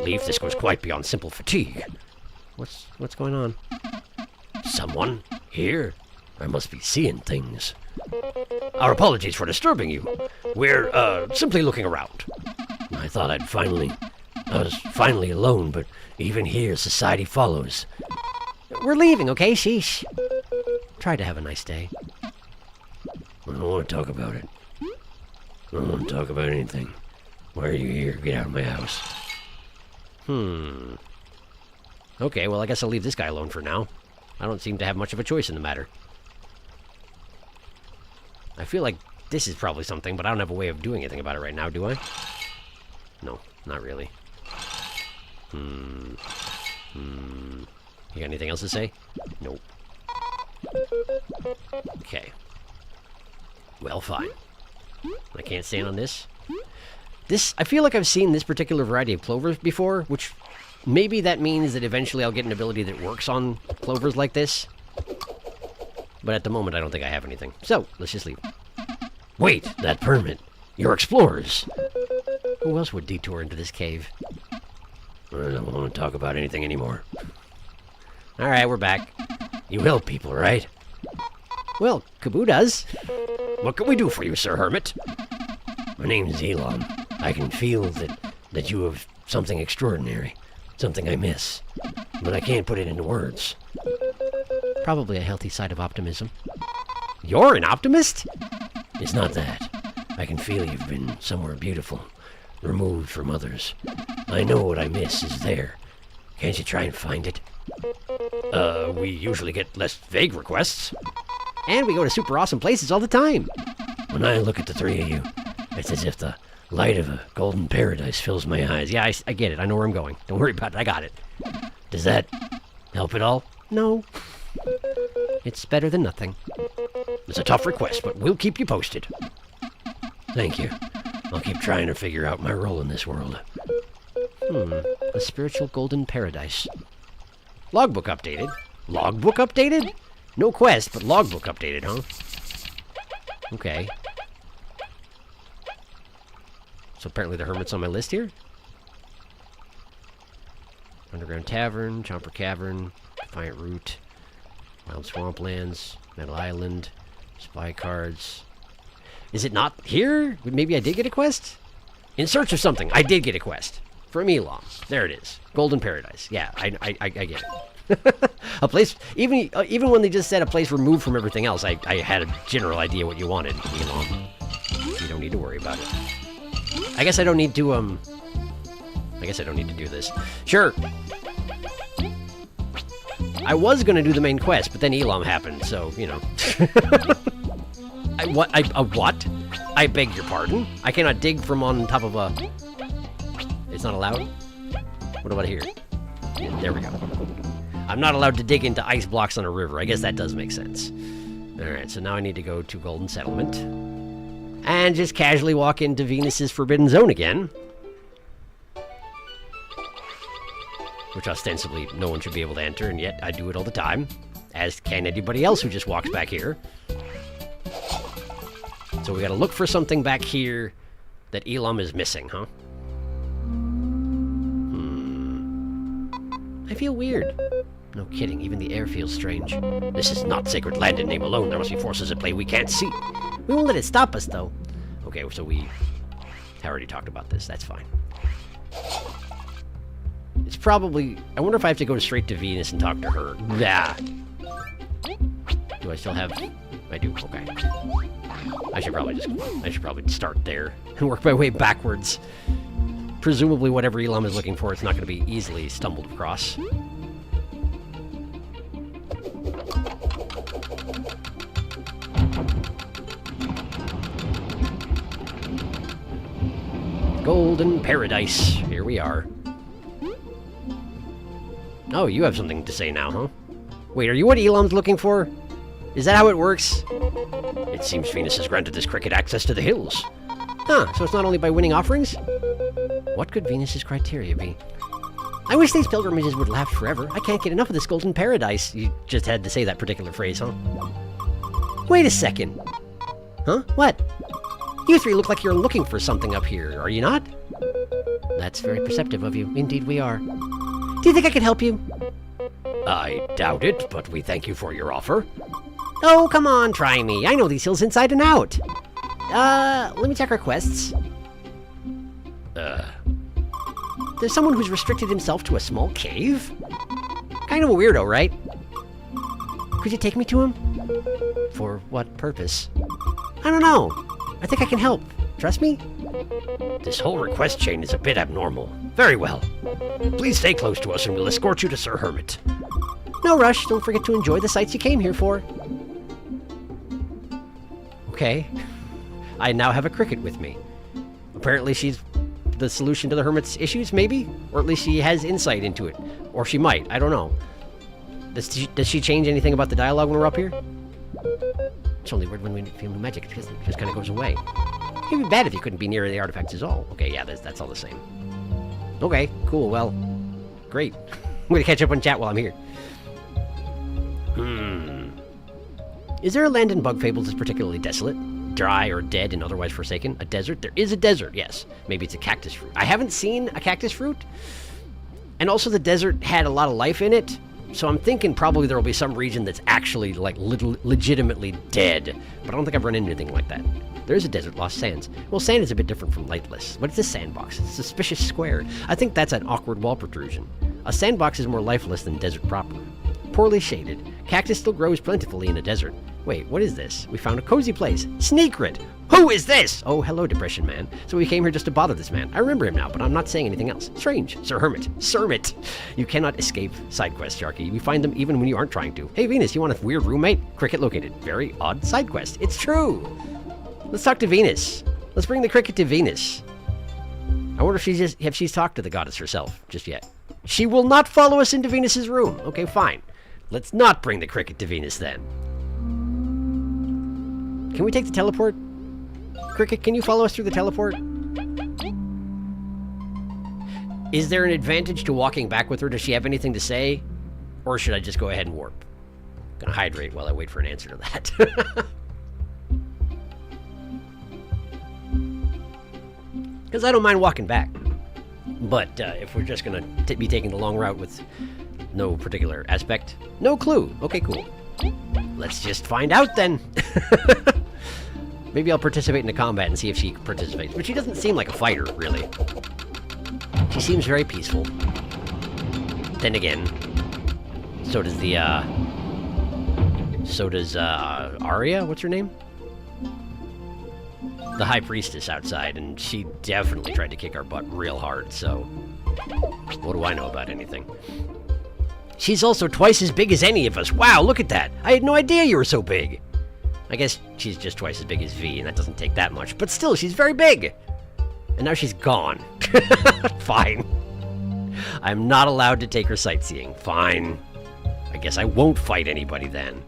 Leave, this goes quite beyond simple fatigue. What's going on? Someone here? I must be seeing things. Our apologies for disturbing you. We're, simply looking around. I thought I was finally alone, but even here, society follows. We're leaving, okay? Sheesh. Try to have a nice day. I don't want to talk about it. I don't want to talk about anything. Why are you here? Get out of my house. Okay, well, I guess I'll leave this guy alone for now. I don't seem to have much of a choice in the matter. I feel like this is probably something, but I don't have a way of doing anything about it right now, do I? No, not really. You got anything else to say? Nope. Okay. Well, fine. I can't stand on this. I feel like I've seen this particular variety of clovers before, which maybe that means that eventually I'll get an ability that works on clovers like this. But at the moment, I don't think I have anything. So, let's just leave. Wait, that permit. You're explorers. Who else would detour into this cave? I don't want to talk about anything anymore. Alright, we're back. You help people, right? Well, Kaboo does. What can we do for you, Sir Hermit? My name's Elon. I can feel that you have something extraordinary. Something I miss. But I can't put it into words. Probably a healthy side of optimism. You're an optimist? It's not that. I can feel you've been somewhere beautiful, removed from others. I know what I miss is there. Can't you try and find it? We usually get less vague requests. And we go to super awesome places all the time. When I look at the three of you, it's as if the light of a golden paradise fills my eyes. Yeah, I get it. I know where I'm going. Don't worry about it. I got it. Does that help at all? No. It's better than nothing. It's a tough request, but we'll keep you posted. Thank you. I'll keep trying to figure out my role in this world. A spiritual golden paradise. Logbook updated. Logbook updated? No quest, but logbook updated, huh? Okay. So apparently the hermit's on my list here? Underground Tavern, Chomper Cavern, Defiant Root, Wild Swamplands, Metal Island, Spy Cards. Is it not here? Maybe I did get a quest? In Search of Something. I did get a quest. From Elam. There it is. Golden Paradise. Yeah, I get it. A place, even when they just said a place removed from everything else, I had a general idea what you wanted, Elam. You don't need to worry about it. I guess I don't need to, I guess I don't need to do this. Sure. I was gonna do the main quest, but then Elam happened, so, you know. What? I beg your pardon? I cannot dig from on top of a... It's not allowed? What about here? Yeah, there we go. I'm not allowed to dig into ice blocks on a river. I guess that does make sense. Alright, so now I need to go to Golden Settlement. And just casually walk into Venus's Forbidden Zone again. Which ostensibly no one should be able to enter, and yet I do it all the time. As can anybody else who just walks back here. So we gotta look for something back here that Elam is missing, huh? I feel weird. No kidding, even the air feels strange. This is not sacred land in name alone. There must be forces at play we can't see. We won't let it stop us, though. Okay, so we already talked about this. That's fine. It's probably... I wonder if I have to go straight to Venus and talk to her. Yeah. Do I still have... I do, okay. I should probably start there and work my way backwards. Presumably whatever Elam is looking for, it's not going to be easily stumbled across. Golden Paradise. Here we are. Oh, you have something to say now, huh? Wait, are you what Elam's looking for? Is that how it works? It seems Venus has granted this cricket access to the hills. Huh, so it's not only by winning offerings? What could Venus's criteria be? I wish these pilgrimages would last forever. I can't get enough of this Golden Paradise. You just had to say that particular phrase, huh? Wait a second. Huh? What? You three look like you're looking for something up here, are you not? That's very perceptive of you. Indeed we are. Do you think I can help you? I doubt it, but we thank you for your offer. Oh, come on, try me. I know these hills inside and out. Let me check our quests. There's someone who's restricted himself to a small cave? Kind of a weirdo, right? Could you take me to him? For what purpose? I don't know. I think I can help. Trust me? This whole request chain is a bit abnormal. Very well. Please stay close to us and we'll escort you to Sir Hermit. No rush. Don't forget to enjoy the sights you came here for. Okay. I now have a cricket with me. Apparently she's the solution to the Hermit's issues, maybe? Or at least she has insight into it. Or she might. I don't know. Does she change anything about the dialogue when we're up here? It's only weird when we feel new magic. It just kind of goes away. It'd be bad if you couldn't be near the artifacts at all. Okay, yeah, that's all the same. Okay, cool, well, great. I'm gonna catch up on chat while I'm here. Is there a land in Bug Fables that's particularly desolate? Dry or dead and otherwise forsaken? A desert? There is a desert, yes. Maybe it's a cactus fruit. I haven't seen a cactus fruit. And also the desert had a lot of life in it. So I'm thinking probably there will be some region that's actually, like, legitimately dead. But I don't think I've run into anything like that. There is a desert, Lost Sands. Well, sand is a bit different from lightless. What is a sandbox? It's a suspicious square. I think that's an awkward wall protrusion. A sandbox is more lifeless than desert proper. Poorly shaded. Cactus still grows plentifully in a desert. Wait, what is this? We found a cozy place. Sneakrit! Who is this? Oh, hello, Depression Man. So we came here just to bother this man. I remember him now, but I'm not saying anything else. Strange. Sir Hermit. Sirmit. You cannot escape side quests, Sharky. We find them even when you aren't trying to. Hey, Venus, you want a weird roommate? Cricket located. Very odd side quest. It's true. Let's talk to Venus. Let's bring the cricket to Venus. I wonder if she's talked to the goddess herself just yet. She will not follow us into Venus's room. Okay, fine. Let's not bring the cricket to Venus then. Can we take the teleport? Cricket, can you follow us through the teleport? Is there an advantage to walking back with her? Does she have anything to say? Or should I just go ahead and warp? Gonna hydrate while I wait for an answer to that. Because I don't mind walking back. But if we're just gonna be taking the long route with no particular aspect, no clue. Okay, cool. Let's just find out then. Maybe I'll participate in the combat and see if she participates. But she doesn't seem like a fighter, really. She seems very peaceful. Then again, so does the, Arya? What's her name? The High Priestess outside, and she definitely tried to kick our butt real hard, so... What do I know about anything? She's also twice as big as any of us. Wow, look at that! I had no idea you were so big! I guess she's just twice as big as V, and that doesn't take that much, but still, she's very big! And now she's gone. Fine. I'm not allowed to take her sightseeing. Fine. I guess I won't fight anybody then.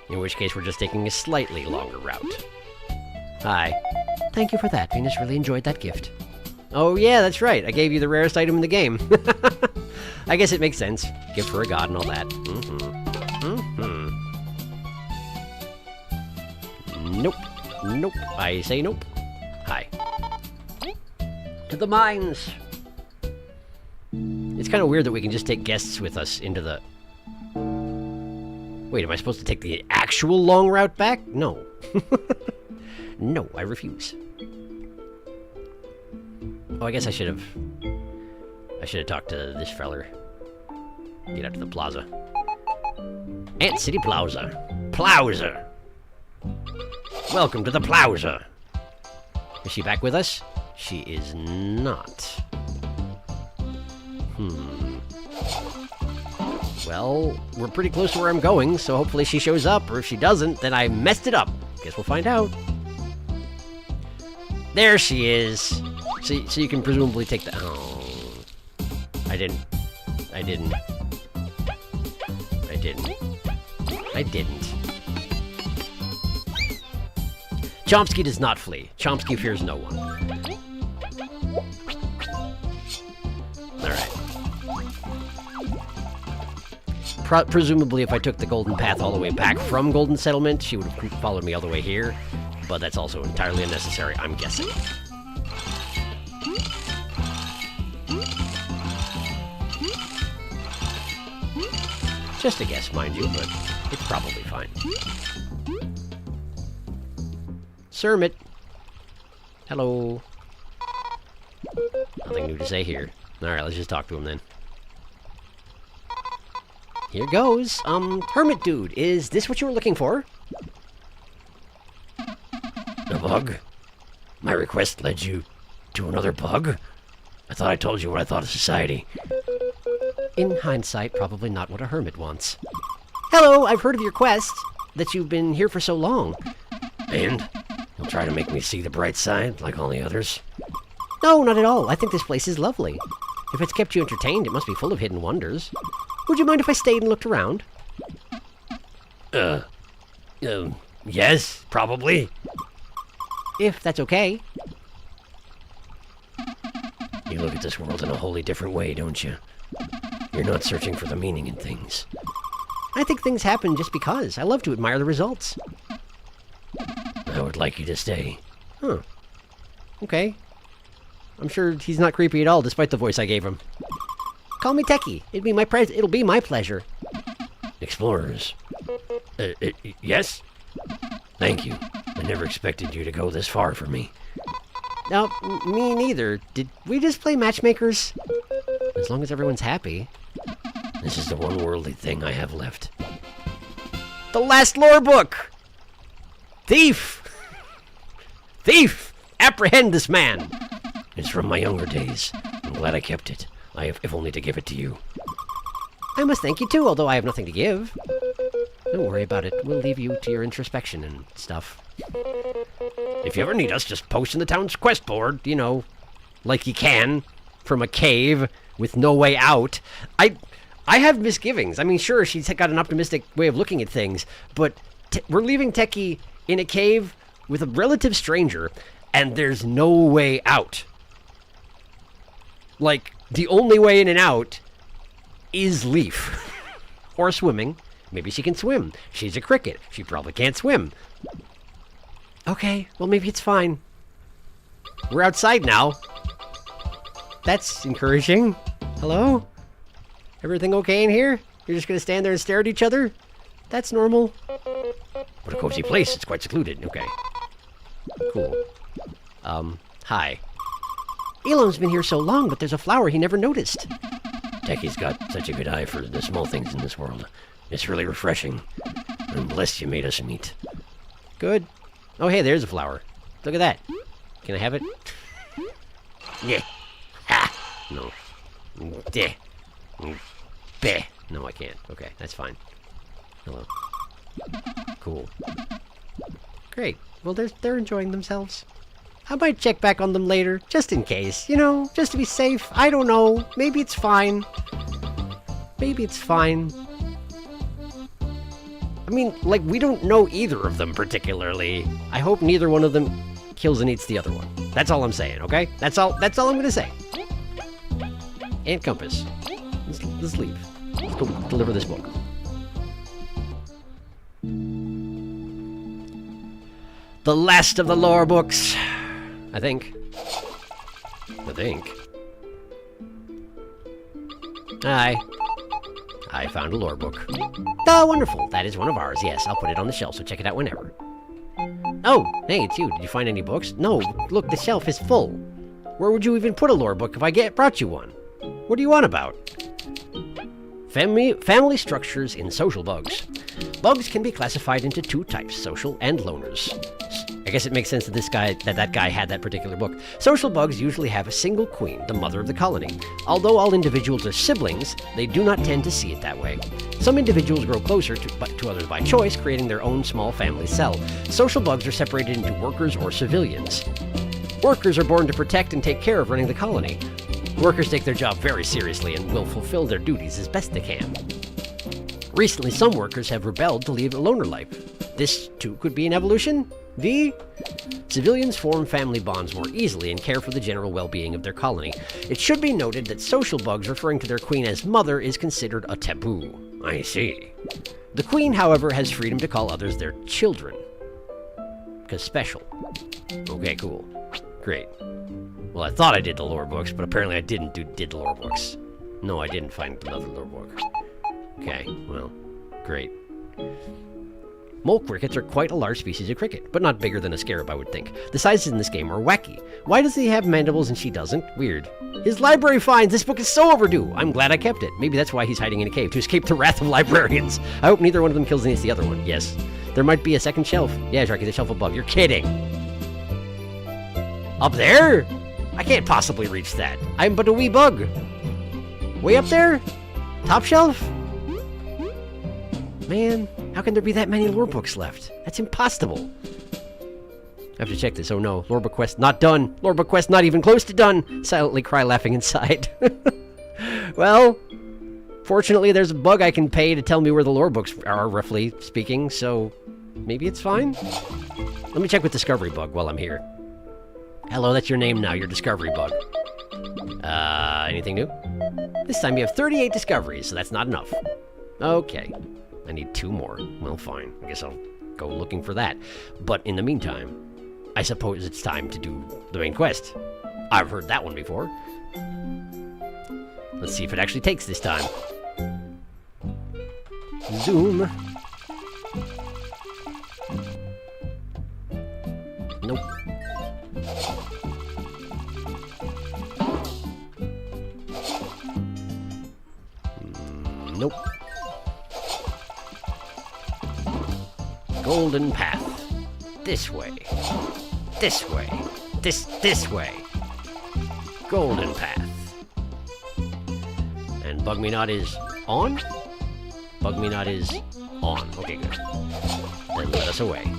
In which case, we're just taking a slightly longer route. Hi. Thank you for that. Venus really enjoyed that gift. Oh yeah, that's right. I gave you the rarest item in the game. I guess it makes sense. Gift for a god and all that. Nope. Nope. I say nope. Hi. To the mines! It's kind of weird that we can just take guests with us into the... Wait, am I supposed to take the actual long route back? No. No, I refuse. Oh, I guess I should have talked to this feller. Get out to the plaza. Ant City Plaza. Plaza! Welcome to the plaza! Is she back with us? She is not. Well, we're pretty close to where I'm going, so hopefully she shows up, or if she doesn't, then I messed it up. Guess we'll find out. There she is! So you can presumably take the... Oh... I didn't. Chomsky does not flee. Chomsky fears no one. Alright. Presumably, if I took the Golden Path all the way back from Golden Settlement, she would have followed me all the way here. But that's also entirely unnecessary, I'm guessing. Just a guess, mind you, but it's probably fine. Sermit. Hello. Nothing new to say here. Alright, let's just talk to him then. Here goes. Hermit dude, is this what you were looking for? A bug? My request led you to another bug? I thought I told you what I thought of society. In hindsight, probably not what a hermit wants. Hello, I've heard of your quest, that you've been here for so long. And? You'll try to make me see the bright side, like all the others? No, not at all. I think this place is lovely. If it's kept you entertained, it must be full of hidden wonders. Would you mind if I stayed and looked around? Yes, probably. If that's okay. You look at this world in a wholly different way, don't you? You're not searching for the meaning in things. I think things happen just because. I love to admire the results. I would like you to stay. Huh. Okay. I'm sure he's not creepy at all, despite the voice I gave him. Call me Techie. It'll be my pleasure. Explorers. Yes? Thank you. I never expected you to go this far for me. No, me neither. Did we just play matchmakers? As long as everyone's happy. This is the one worldly thing I have left. The last lore book! Thief! Thief! Apprehend this man! It's from my younger days. I'm glad I kept it. If only to give it to you. I must thank you too, although I have nothing to give. Don't worry about it. We'll leave you to your introspection and stuff. If you ever need us, just post in the town's quest board, you know, like you can, from a cave with no way out. I have misgivings. I mean, sure, she's got an optimistic way of looking at things, but we're leaving Techie in a cave with a relative stranger, and there's no way out. Like, the only way in and out is Leaf. Or swimming. Maybe she can swim. She's a cricket. She probably can't swim. Okay, well maybe it's fine. We're outside now. That's encouraging. Hello? Everything okay in here? You're just gonna stand there and stare at each other? That's normal. What a cozy place. It's quite secluded. Okay. Cool. Hi. Elam's been here so long, but there's a flower he never noticed. Techie's got such a good eye for the small things in this world. It's really refreshing. I'm blessed you made us meet. Good. Oh, hey, there's a flower. Look at that. Can I have it? Yeah. Ha! No. Deh. Beh. No, I can't. Okay, that's fine. Hello. Cool. Great. Well, they're enjoying themselves. I might check back on them later, just in case. You know, just to be safe. I don't know. Maybe it's fine. Maybe it's fine. I mean, like, we don't know either of them particularly. I hope neither one of them kills and eats the other one. That's all I'm saying, okay? That's all I'm gonna say. And compass. Let's leave. Let's go deliver this book. The last of the lore books. I think. I found a lore book. Oh, wonderful. That is one of ours. Yes, I'll put it on the shelf, so check it out whenever. Oh, hey, it's you. Did you find any books? No, look, the shelf is full. Where would you even put a lore book if I brought you one? What do you want about? Family structures in social bugs. Bugs can be classified into two types, social and loners. I guess it makes sense that that guy had that particular book. Social bugs usually have a single queen, the mother of the colony. Although all individuals are siblings, they do not tend to see it that way. Some individuals grow closer to others by choice, creating their own small family cell. Social bugs are separated into workers or civilians. Workers are born to protect and take care of running the colony. Workers take their job very seriously and will fulfill their duties as best they can. Recently, some workers have rebelled to lead a loner life. This, too, could be an evolution. Civilians form family bonds more easily and care for the general well-being of their colony. It should be noted that social bugs referring to their queen as mother is considered a taboo. I see. The queen, however, has freedom to call others their children. Because special. Okay, cool. Great. Well, I thought I did the lore books, but apparently I did the lore books. No, I didn't find another lore book. Okay, well, great. Mole crickets are quite a large species of cricket, but not bigger than a scarab, I would think. The sizes in this game are wacky. Why does he have mandibles and she doesn't? Weird. His library finds! This book is so overdue! I'm glad I kept it. Maybe that's why he's hiding in a cave, to escape the wrath of librarians. I hope neither one of them kills the other one. Yes. There might be a second shelf. Yeah, Sharky, the shelf above. You're kidding. Up there? I can't possibly reach that. I'm but a wee bug. Way up there? Top shelf? Man, how can there be that many lore books left? That's impossible. I have to check this. Oh no, lore book quest not done. Lore book quest not even close to done. Silently cry laughing inside. Well, fortunately there's a bug I can pay to tell me where the lore books are, roughly speaking, so maybe it's fine? Let me check with Discovery Bug while I'm here. Hello, that's your name now, your Discovery Bug. Anything new? This time you have 38 discoveries, so that's not enough. Okay. I need 2 more. Well, fine. I guess I'll go looking for that. But in the meantime, I suppose it's time to do the main quest. I've heard that one before. Let's see if it actually takes this time. Zoom. Nope. Nope. Golden path. This way. This way. This way. Golden path. And Bug Me Not is on? Bug Me Not is on. Okay, good. Then let us away.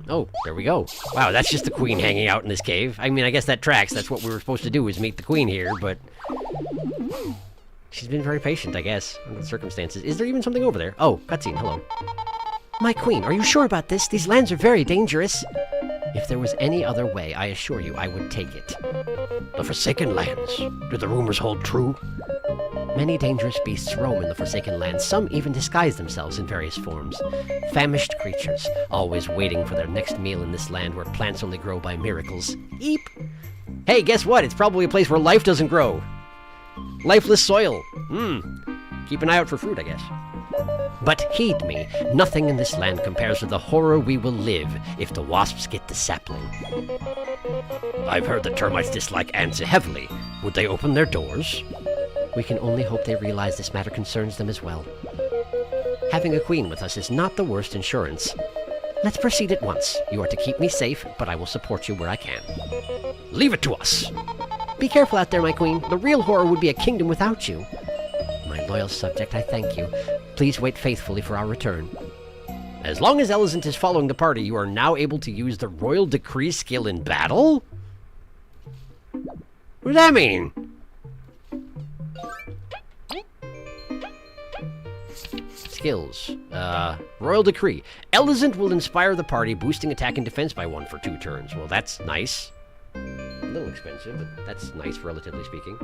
Oh, there we go. Wow, that's just the queen hanging out in this cave. I mean, I guess that tracks. That's what we were supposed to do, is meet the queen here, but she's been very patient, I guess, under the circumstances. Is there even something over there? Oh, cutscene, hello. My queen, are you sure about this? These lands are very dangerous. If there was any other way, I assure you, I would take it. The Forsaken Lands. Do the rumors hold true? Many dangerous beasts roam in the Forsaken Lands. Some even disguise themselves in various forms. Famished creatures, always waiting for their next meal in this land where plants only grow by miracles. Eep! Hey, guess what? It's probably a place where life doesn't grow. Lifeless soil. Keep an eye out for fruit, I guess. But heed me, nothing in this land compares to the horror we will live if the wasps get the sapling. I've heard that termites dislike ants heavily. Would they open their doors? We can only hope they realize this matter concerns them as well. Having a queen with us is not the worst insurance. Let's proceed at once. You are to keep me safe, but I will support you where I can. Leave it to us! Be careful out there, my queen. The real horror would be a kingdom without you. My loyal subject, I thank you. Please wait faithfully for our return. As long as Elizant is following the party, you are now able to use the Royal Decree skill in battle? What does that mean? Skills. Royal Decree. Elizant will inspire the party, boosting attack and defense by 1 for 2 turns. Well, that's nice. A little expensive, but that's nice, relatively speaking.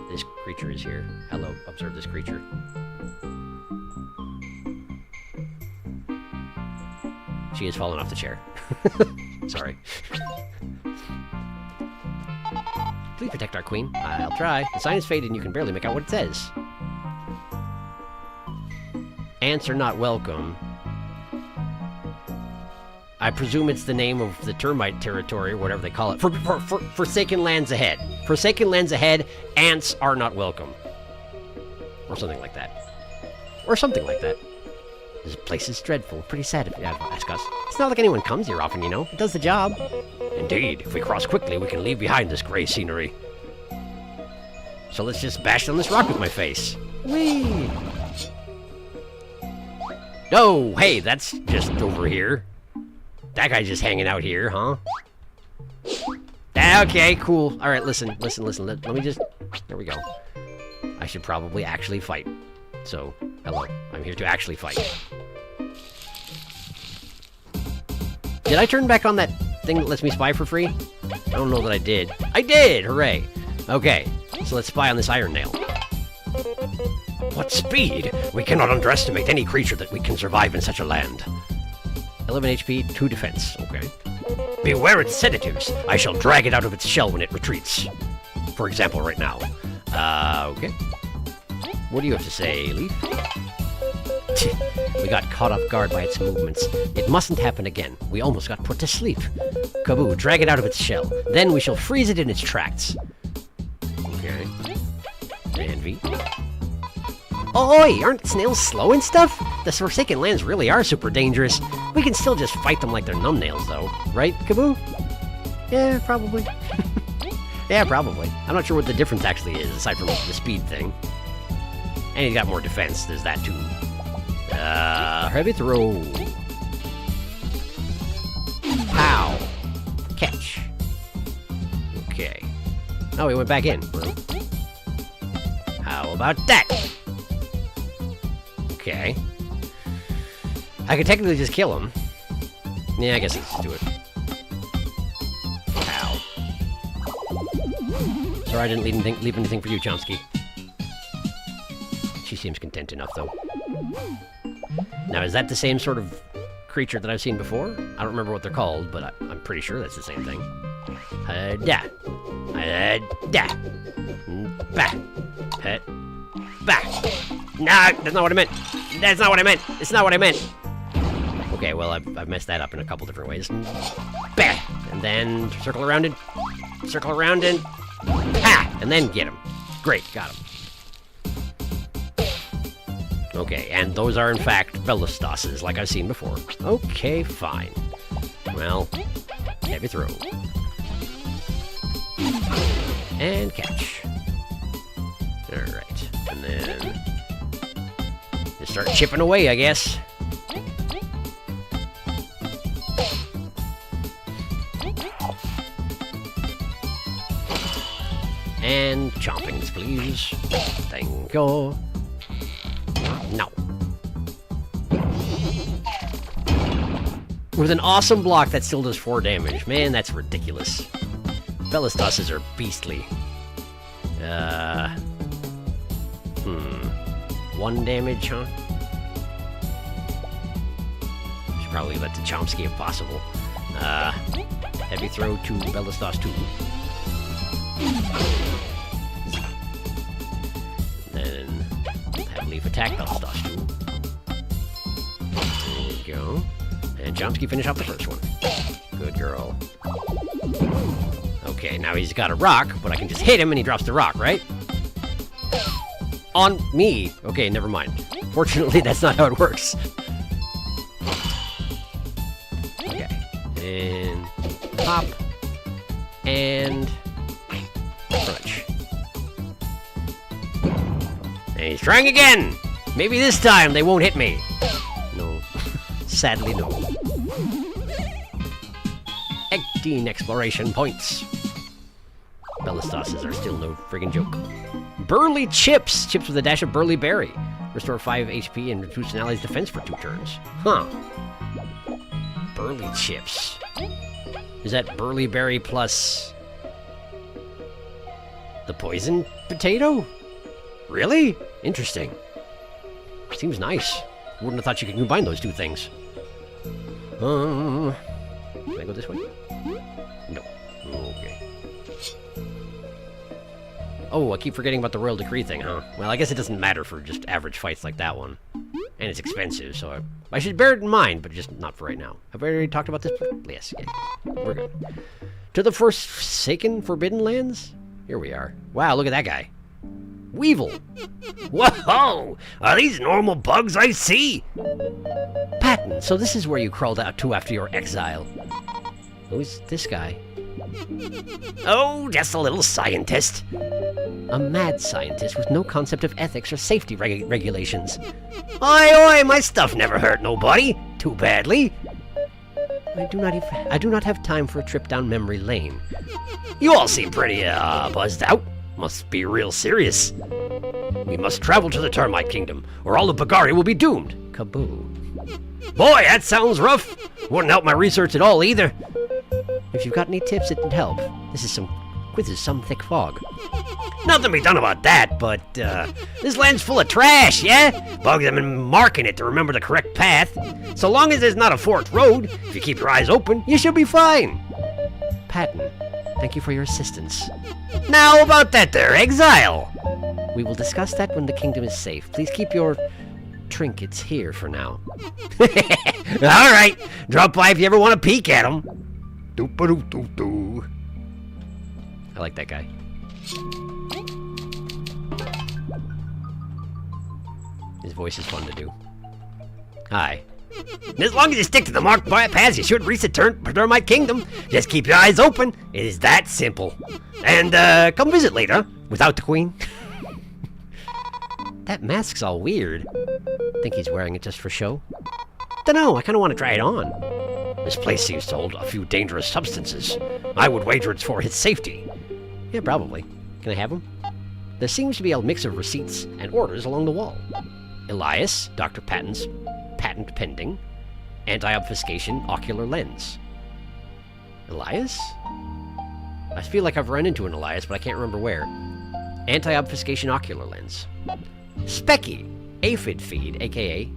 This creature is here. Hello, observe this creature. She has fallen off the chair. Sorry. Please protect our queen. I'll try. The sign is faded and you can barely make out what it says. Ants are not welcome. I presume it's the name of the termite territory, or whatever they call it. For Forsaken Lands ahead. Forsaken Lands ahead, ants are not welcome. Or something like that. Or something like that. This place is dreadful. Pretty sad if you ask us. It's not like anyone comes here often, you know. It does the job. Indeed. If we cross quickly, we can leave behind this gray scenery. So let's just bash on this rock with my face. Whee! Oh, hey, that's just over here. That guy's just hanging out here, huh? Okay, cool. All right, listen. Let me just... There we go. I should probably actually fight. So, hello. I'm here to actually fight. Did I turn back on that thing that lets me spy for free? I don't know that I did. I did! Hooray! Okay, so let's spy on this iron nail. What speed! We cannot underestimate any creature that we can survive in such a land. 11 HP, 2 defense. Okay. Beware its sedatives. I shall drag it out of its shell when it retreats. For example, right now. Okay. What do you have to say, Leaf? We got caught off guard by its movements. It mustn't happen again. We almost got put to sleep. Kaboo, drag it out of its shell. Then we shall freeze it in its tracks. Okay. And V. Oi! Aren't snails slow and stuff? The Forsaken Lands really are super dangerous. We can still just fight them like they're numbnails, though. Right, Kaboo? Yeah, probably. Yeah, probably. I'm not sure what the difference actually is, aside from the speed thing. And he's got more defense. There's that, too. Heavy throw. Pow. Catch. Okay. Oh, he went back in. Well, how about that? Okay. I could technically just kill him. Yeah, I guess let's just do it. Ow. Sorry I didn't leave anything for you, Chomsky. She seems content enough, though. Now, is that the same sort of creature that I've seen before? I don't remember what they're called, but I'm pretty sure that's the same thing. Da. Da. Bah. Bah. Nah, that's not what I meant. That's not what I meant. It's not what I meant. Okay, well, I've messed that up in a couple different ways. Bah! And then circle around and... Circle around and... Ha! And then get him. Great, got him. Okay, and those are, in fact, Ballistoses, like I've seen before. Okay, fine. Well, heavy throw. And catch. Alright, and then... just start chipping away, I guess. And chompings, please. Thank you. No. With an awesome block that still does 4 damage. Man, that's ridiculous. Ballistoses are beastly. 1 damage, huh? Should probably let the Chomsky if possible. Heavy throw to Bellastos 2. Then have leaf attack Bellastos 2. There you go. And Chomsky finish off the first one. Good girl. Okay, now he's got a rock, but I can just hit him and he drops the rock, right? On me. Okay, never mind. Fortunately, that's not how it works. Okay. And pop. And crunch. And he's trying again! Maybe this time they won't hit me. No. Sadly, no. 18 exploration points. Bellastoses are still no friggin' joke. Burly Chips! Chips with a dash of Burly Berry. Restore 5 HP and reduce an ally's defense for 2 turns. Huh. Burly Chips. Is that Burly Berry plus... the poison potato? Really? Interesting. Seems nice. Wouldn't have thought you could combine those 2 things. Can I go this way? No. Okay. Oh, I keep forgetting about the Royal Decree thing, huh? Well, I guess it doesn't matter for just average fights like that one. And it's expensive, so I should bear it in mind, but just not for right now. Have I already talked about this? Yes, yeah. We're good. To the Forsaken Forbidden Lands? Here we are. Wow, look at that guy. Weevil! Whoa! Are these normal bugs I see? Patton, so this is where you crawled out to after your exile. Who's this guy? Oh, just a little scientist. A mad scientist with no concept of ethics or safety regulations. Oi, oi, my stuff never hurt nobody. Too badly. I do not have time for a trip down memory lane. You all seem pretty, buzzed out. Must be real serious. We must travel to the Termite Kingdom, or all of Bagari will be doomed. Kaboo. Boy, that sounds rough. Wouldn't help my research at all, either. If you've got any tips, it'd help. This is some thick fog. Nothing to be done about that, but, this land's full of trash, yeah? Bugs have been marking it to remember the correct path. So long as there's not a forked road, if you keep your eyes open, you should be fine. Patton, thank you for your assistance. Now about that there, exile! We will discuss that when the kingdom is safe. Please keep your trinkets here for now. Alright, drop by if you ever want to peek at them. Doop-a-doop-doop-doo. I like that guy. His voice is fun to do. Hi. As long as you stick to the marked paths, you should reach the Termite Kingdom. Just keep your eyes open. It is that simple. And, come visit later. Without the Queen. That mask's all weird. Think he's wearing it just for show? Dunno, I kinda wanna try it on. This place seems to hold a few dangerous substances. I would wager it's for his safety. Yeah, probably. Can I have him? There seems to be a mix of receipts and orders along the wall. Elias, Dr. Patton's patent pending. Anti-obfuscation ocular lens. Elias? I feel like I've run into an Elias, but I can't remember where. Anti-obfuscation ocular lens. Specky, aphid feed, aka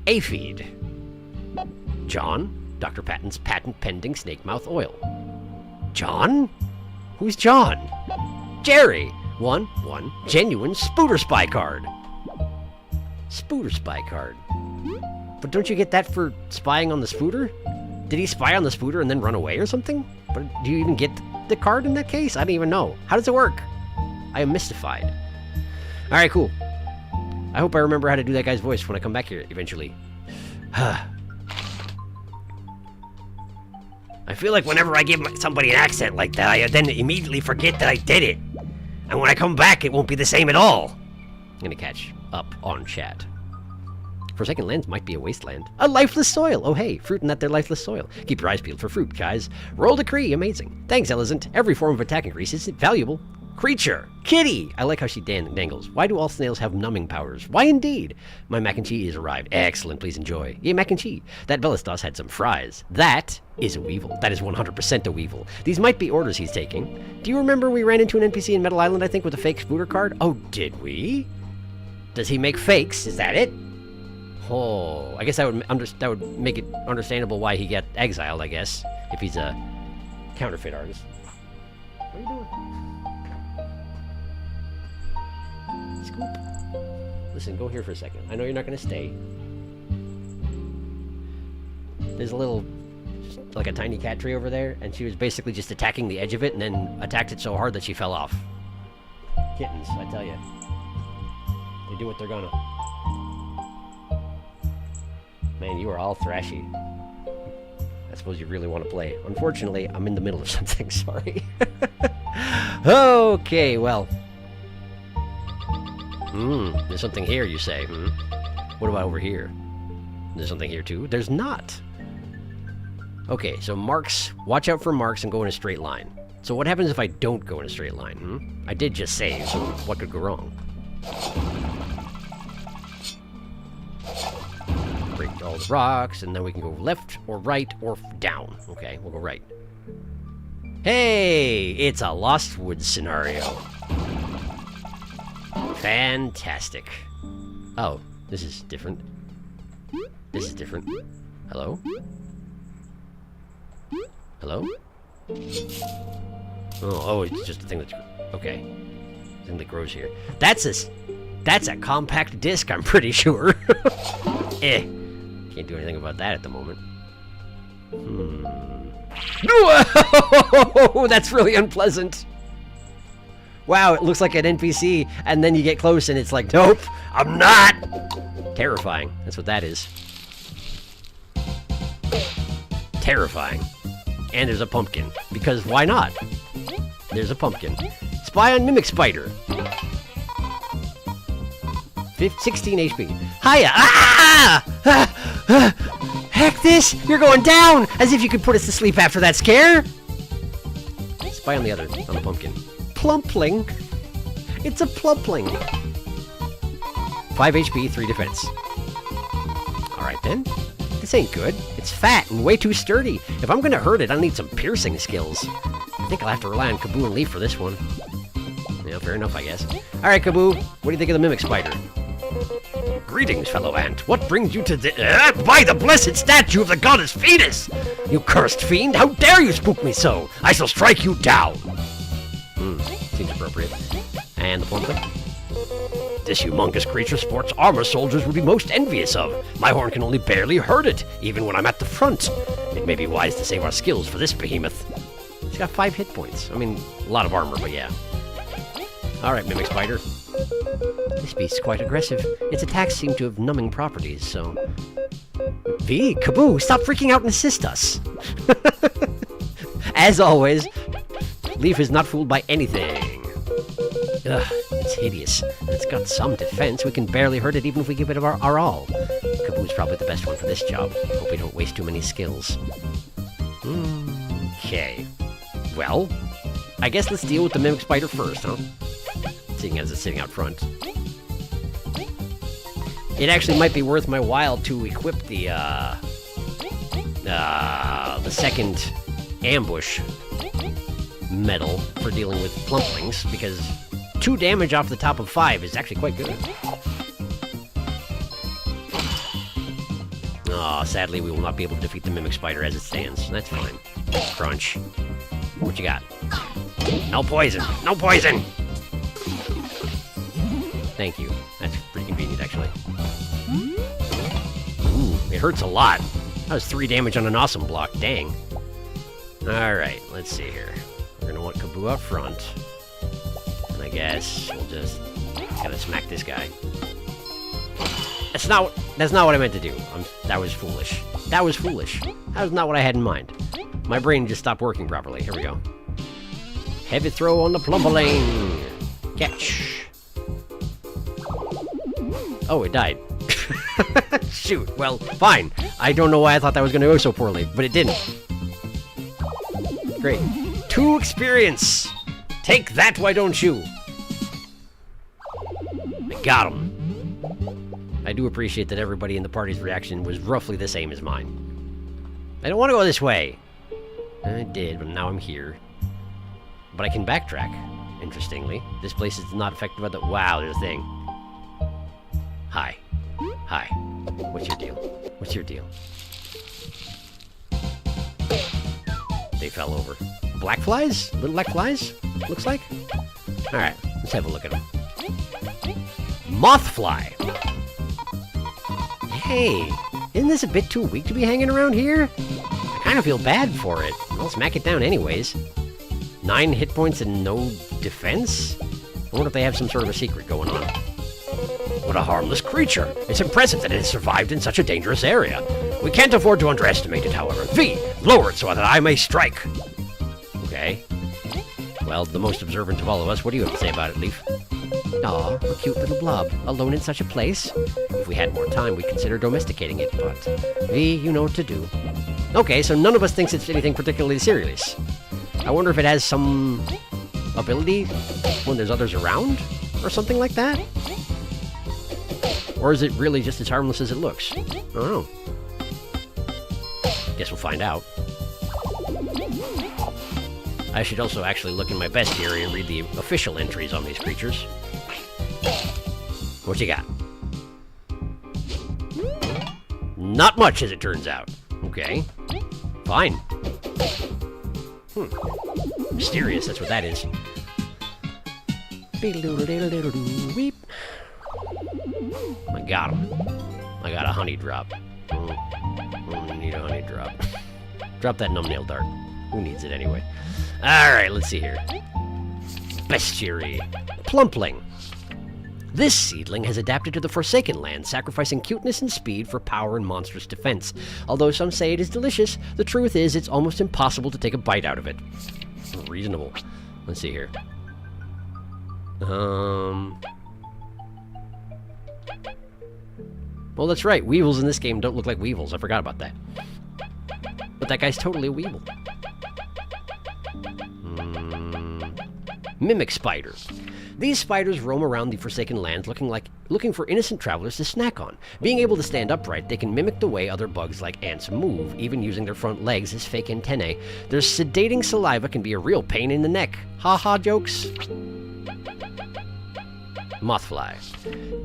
aphid. John, Dr. Patton's patent pending snake mouth oil. John? Who's John? Jerry, 1 genuine Spooter Spy card. Spooter Spy card. But don't you get that for spying on the Spooter? Did he spy on the Spooter and then run away or something? But do you even get the card in that case? I don't even know. How does it work? I am mystified. Alright, cool. I hope I remember how to do that guy's voice when I come back here eventually. I feel like whenever I give somebody an accent like that, I then immediately forget that I did it. And when I come back, it won't be the same at all. I'm gonna catch up on chat. Forsaken Lands might be a wasteland. A lifeless soil! Oh hey, fruit in that there lifeless soil. Keep your eyes peeled for fruit, guys. Royal Decree, amazing. Thanks, Elizant. Every form of attack increase is valuable. Creature. Kitty. I like how she dangles. Why do all snails have numbing powers? Why indeed? My mac and cheese arrived. Excellent. Please enjoy. Yeah, mac and cheese. That Bellastos had some fries. That is a weevil. That is 100% a weevil. These might be orders he's taking. Do you remember we ran into an NPC in Metal Island, I think, with a fake spooter card? Oh, did we? Does he make fakes? Is that it? Oh, I guess that would make it understandable why he got exiled, I guess, if he's a counterfeit artist. What are you doing? Scoop. Listen, go here for a second. I know you're not going to stay. There's a little, like a tiny cat tree over there, and she was basically just attacking the edge of it and then attacked it so hard that she fell off. Kittens, I tell you. They do what they're gonna. Man, you are all thrashy. I suppose you really want to play. Unfortunately, I'm in the middle of something, sorry. Okay, well. There's something here, you say. What about over here? There's something here, too? There's not. Okay, so marks. Watch out for marks and go in a straight line. So what happens if I don't go in a straight line? I did just save, so what could go wrong? Break all the rocks, and then we can go left or right or down. Okay, we'll go right. Hey, it's a Lost Woods scenario. Fantastic. Oh, this is different. This is different. Hello? Hello? Oh, it's just a thing that's... Okay. Thing that grows here. That's a compact disc, I'm pretty sure. Can't do anything about that at the moment. No! That's really unpleasant. Wow, it looks like an NPC, and then you get close and it's like, nope, I'm not! Terrifying. That's what that is. Terrifying. And there's a pumpkin. Because why not? There's a pumpkin. Spy on Mimic Spider. 16 HP. Hiya! Heck this! You're going down! As if you could put us to sleep after that scare! Spy on the pumpkin. Plumpling. It's a plumpling. 5 HP, 3 defense. Alright then. This ain't good. It's fat and way too sturdy. If I'm gonna hurt it, I'll need some piercing skills. I think I'll have to rely on Kaboo and Leaf for this one. Yeah, fair enough, I guess. Alright, Kaboo. What do you think of the Mimic Spider? Greetings, fellow ant. What brings you to the... by the blessed statue of the goddess Venus! You cursed fiend! How dare you spook me so! I shall strike you down! Seems appropriate. And the plumpling. This humongous creature sports armor soldiers would be most envious of. My horn can only barely hurt it, even when I'm at the front. It may be wise to save our skills for this behemoth. It's got 5 hit points. I mean, a lot of armor, but yeah. Alright, Mimic Spider. This beast's quite aggressive. Its attacks seem to have numbing properties, so... V, Kaboo, stop freaking out and assist us! As always, Leaf is not fooled by anything. Ugh, it's hideous. It's got some defense. We can barely hurt it even if we give it our all. Kaboo's probably the best one for this job. Hope we don't waste too many skills. Okay. Well, I guess let's deal with the Mimic Spider first, huh? Seeing as it's sitting out front. It actually might be worth my while to equip the second ambush medal for dealing with plumplings, because 2 damage off the top of 5 is actually quite good. Aw, sadly we will not be able to defeat the Mimic Spider as it stands. That's fine. Crunch. What you got? No poison! No poison! Thank you. That's pretty convenient, actually. Ooh, it hurts a lot. That was 3 damage on an awesome block. Dang. Alright, let's see here. We're gonna want Kaboo up front. And I guess we'll just gotta smack this guy. That's not what I meant to do. That was foolish. That was foolish. That was not what I had in mind. My brain just stopped working properly. Here we go. Heavy throw on the plumpling. Catch. Oh, it died. Shoot. Well, fine. I don't know why I thought that was going to go so poorly, but it didn't. Great. 2 experience. Take that, why don't you? I got him. I do appreciate that everybody in the party's reaction was roughly the same as mine. I don't want to go this way. I did, but now I'm here. But I can backtrack, interestingly. This place is not affected by the... Wow, there's a thing. Hi. Hi. What's your deal? What's your deal? They fell over. Black flies? Little black flies? Looks like? Alright, let's have a look at them. Moth fly! Hey, isn't this a bit too weak to be hanging around here? I kind of feel bad for it. I'll smack it down anyways. 9 hit points and no defense? I wonder if they have some sort of a secret going on. What a harmless creature. It's impressive that it has survived in such a dangerous area. We can't afford to underestimate it, however. V, lower it so that I may strike. Okay. Well, the most observant of all of us, what do you have to say about it, Leaf? Aw, a cute little blob, alone in such a place. If we had more time, we'd consider domesticating it, but... V, you know what to do. Okay, so none of us thinks it's anything particularly serious. I wonder if it has some... ability when there's others around? Or something like that? Or is it really just as harmless as it looks? I don't know. Guess we'll find out. I should also actually look in my bestiary and read the official entries on these creatures. What you got? Not much, as it turns out. Okay. Fine. Mysterious, that's what that is. Weep. I got him. I got a honey drop. I need a honey drop. Drop that numbnail dart. Who needs it anyway? Alright, let's see here. Bestiary. Plumpling. This seedling has adapted to the Forsaken Land, sacrificing cuteness and speed for power and monstrous defense. Although some say it is delicious, the truth is it's almost impossible to take a bite out of it. Reasonable. Let's see here. Well, that's right. Weevils in this game don't look like weevils. I forgot about that. But that guy's totally a weevil. Mimic spider. These spiders roam around the Forsaken Lands looking for innocent travelers to snack on. Being able to stand upright, they can mimic the way other bugs like ants move, even using their front legs as fake antennae. Their sedating saliva can be a real pain in the neck. Ha-ha jokes. Mothfly.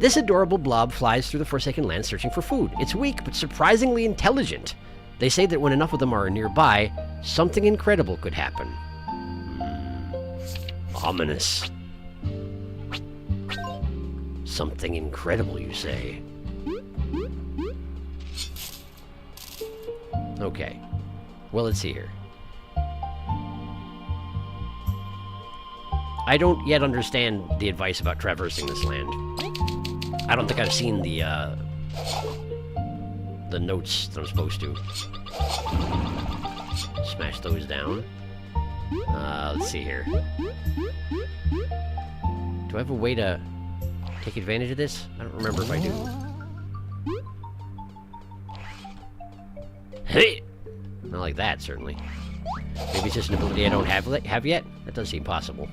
This adorable blob flies through the Forsaken Lands searching for food. It's weak, but surprisingly intelligent. They say that when enough of them are nearby, something incredible could happen. Ominous. Something incredible, you say? Okay. Well, let's see here. I don't yet understand the advice about traversing this land. I don't think I've seen the notes that I'm supposed to. Smash those down. Let's see here. Do I have a way to take advantage of this? I don't remember if I do. Hey! Not like that, certainly. Maybe it's just an ability I don't have yet? That does seem possible.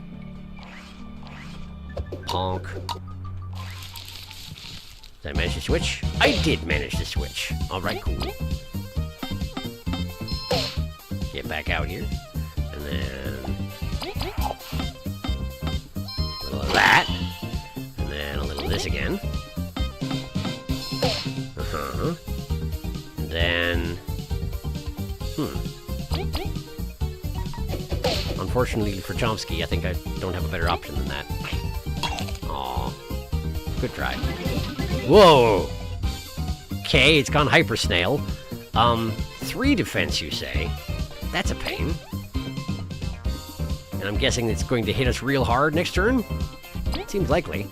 Honk. Did I manage to switch? I did manage to switch. Alright, cool. Get back out here. And then... a little of that. And then a little of this again. Uh-huh. And then... Unfortunately for Chomsky, I think I don't have a better option than that. Aw. Good try. Whoa! Okay, it's gone hyper snail. 3 defense, you say? That's a pain. And I'm guessing it's going to hit us real hard next turn? Seems likely.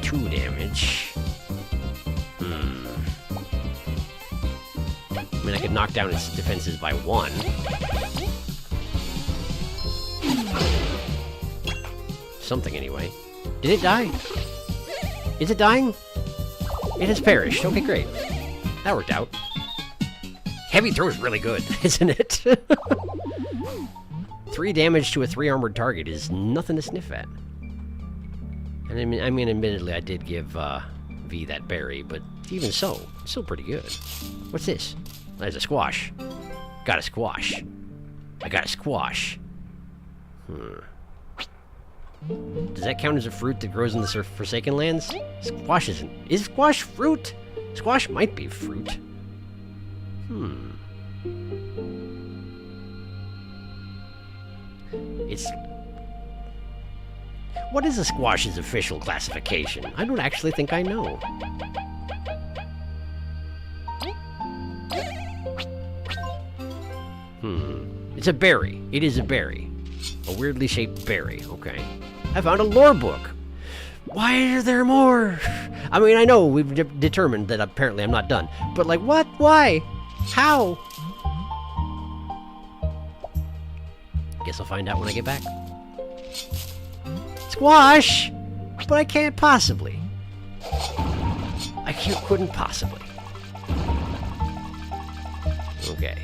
2 damage. I mean, I could knock down its defenses by 1. Something, anyway. Did it die? Is it dying? It has perished. Okay, great. That worked out. Heavy throw is really good, isn't it? 3 damage to a 3 armored target is nothing to sniff at. And I mean, admittedly, I did give V that berry, but even so, it's still pretty good. What's this? There's a squash. Got a squash. I got a squash. Does that count as a fruit that grows in the Forsaken Lands? Squash isn't. Is squash fruit? Squash might be fruit. It's... What is a squash's official classification? I don't actually think I know. It's a berry. It is a berry. A weirdly shaped berry. Okay. I found a lore book. Why are there more? I mean, I know we've determined that apparently I'm not done. But like, what? Why? How? Guess I'll find out when I get back. Squash! But I can't possibly. Couldn't possibly. Okay.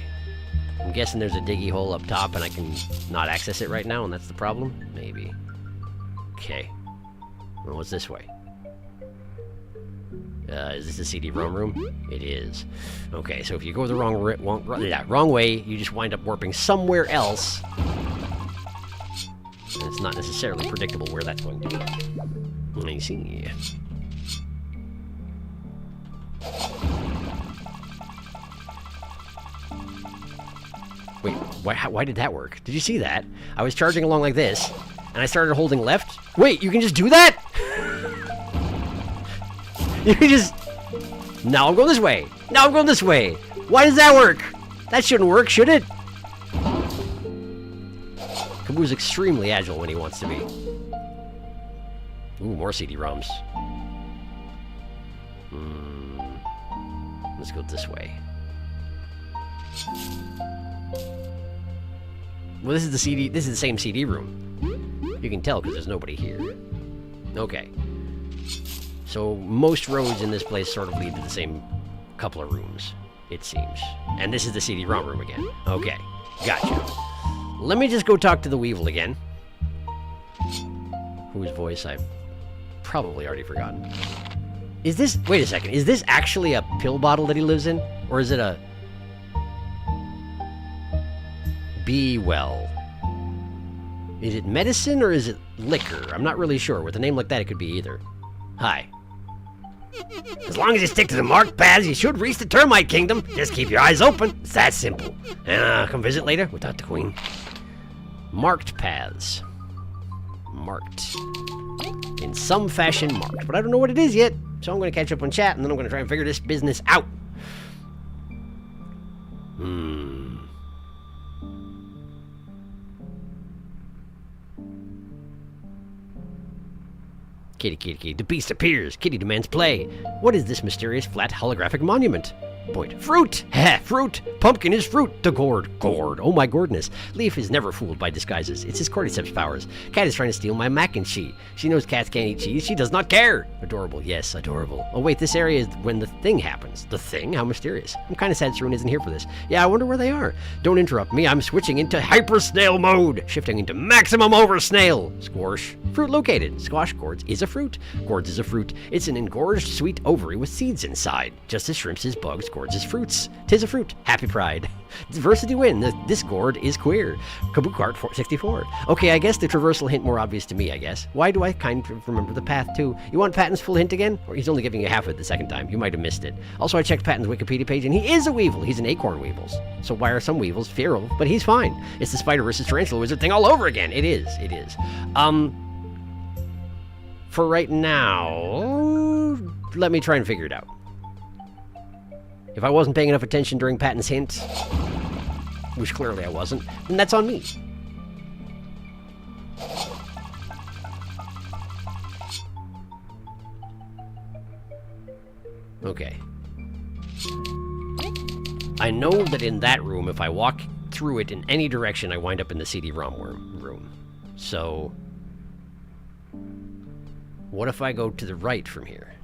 I'm guessing there's a diggy hole up top and I can not access it right now, and that's the problem? Maybe. Okay. Well, what's this way? Is this the CD-ROM room? It is. Okay, so if you go the wrong way, you just wind up warping somewhere else. And it's not necessarily predictable where that's going to be. I see. Wait, why did that work? Did you see that? I was charging along like this, and I started holding left. Wait, you can just do that? You can just... Now I'm going this way. Now I'm going this way. Why does that work? That shouldn't work, should it? Kaboo's extremely agile when he wants to be. Ooh, more CD-ROMs. Let's go this way. Well, this is the same CD room. You can tell because there's nobody here. Okay. So most roads in this place sort of lead to the same couple of rooms, it seems. And this is the CD-ROM room again. Okay, gotcha. Let me just go talk to the Weevil again. Whose voice I've probably already forgotten. Is this... Wait a second. Is this actually a pill bottle that he lives in? Or is it a... Be well. Is it medicine or is it liquor? I'm not really sure. With a name like that, it could be either. Hi. As long as you stick to the marked paths, you should reach the termite kingdom. Just keep your eyes open. It's that simple. Come visit later without the queen. Marked paths. Marked. In some fashion marked. But I don't know what it is yet. So I'm going to catch up on chat, and then I'm going to try and figure this business out. Kitty, kitty, kitty. The beast appears. Kitty demands play. What is this mysterious flat holographic monument? Point. Fruit! Heh, fruit! Pumpkin is fruit! The gourd. Gourd. Oh my gourdness. Leaf is never fooled by disguises. It's his cordyceps powers. Cat is trying to steal my mac and cheese. She knows cats can't eat cheese. She does not care. Adorable. Yes, adorable. Oh wait, this area is when the thing happens. The thing? How mysterious. I'm kind of sad Sarun isn't here for this. Yeah, I wonder where they are. Don't interrupt me. I'm switching into hyper snail mode. Shifting into maximum over snail. Squash. Fruit located. Squash gourds is a fruit. Gourds is a fruit. It's an engorged sweet ovary with seeds inside. Just as shrimps is bugs, gourds is fruits. Tis a fruit. Happy pride. Diversity win. This gourd is queer. Kaboo Cart 64. Okay, I guess the traversal hint more obvious to me, I guess. Why do I kind of remember the path, too? You want Patton's full hint again? Or he's only giving you half of it the second time. You might have missed it. Also, I checked Patton's Wikipedia page, and he is a weevil. He's an acorn weevils. So why are some weevils feral? But he's fine. It's the spider versus tarantula wizard thing all over again. It is. It is. For right now, let me try and figure it out. If I wasn't paying enough attention during Patton's hint, which clearly I wasn't, then that's on me. Okay. I know that in that room, if I walk through it in any direction, I wind up in the CD-ROM room. So... what if I go to the right from here?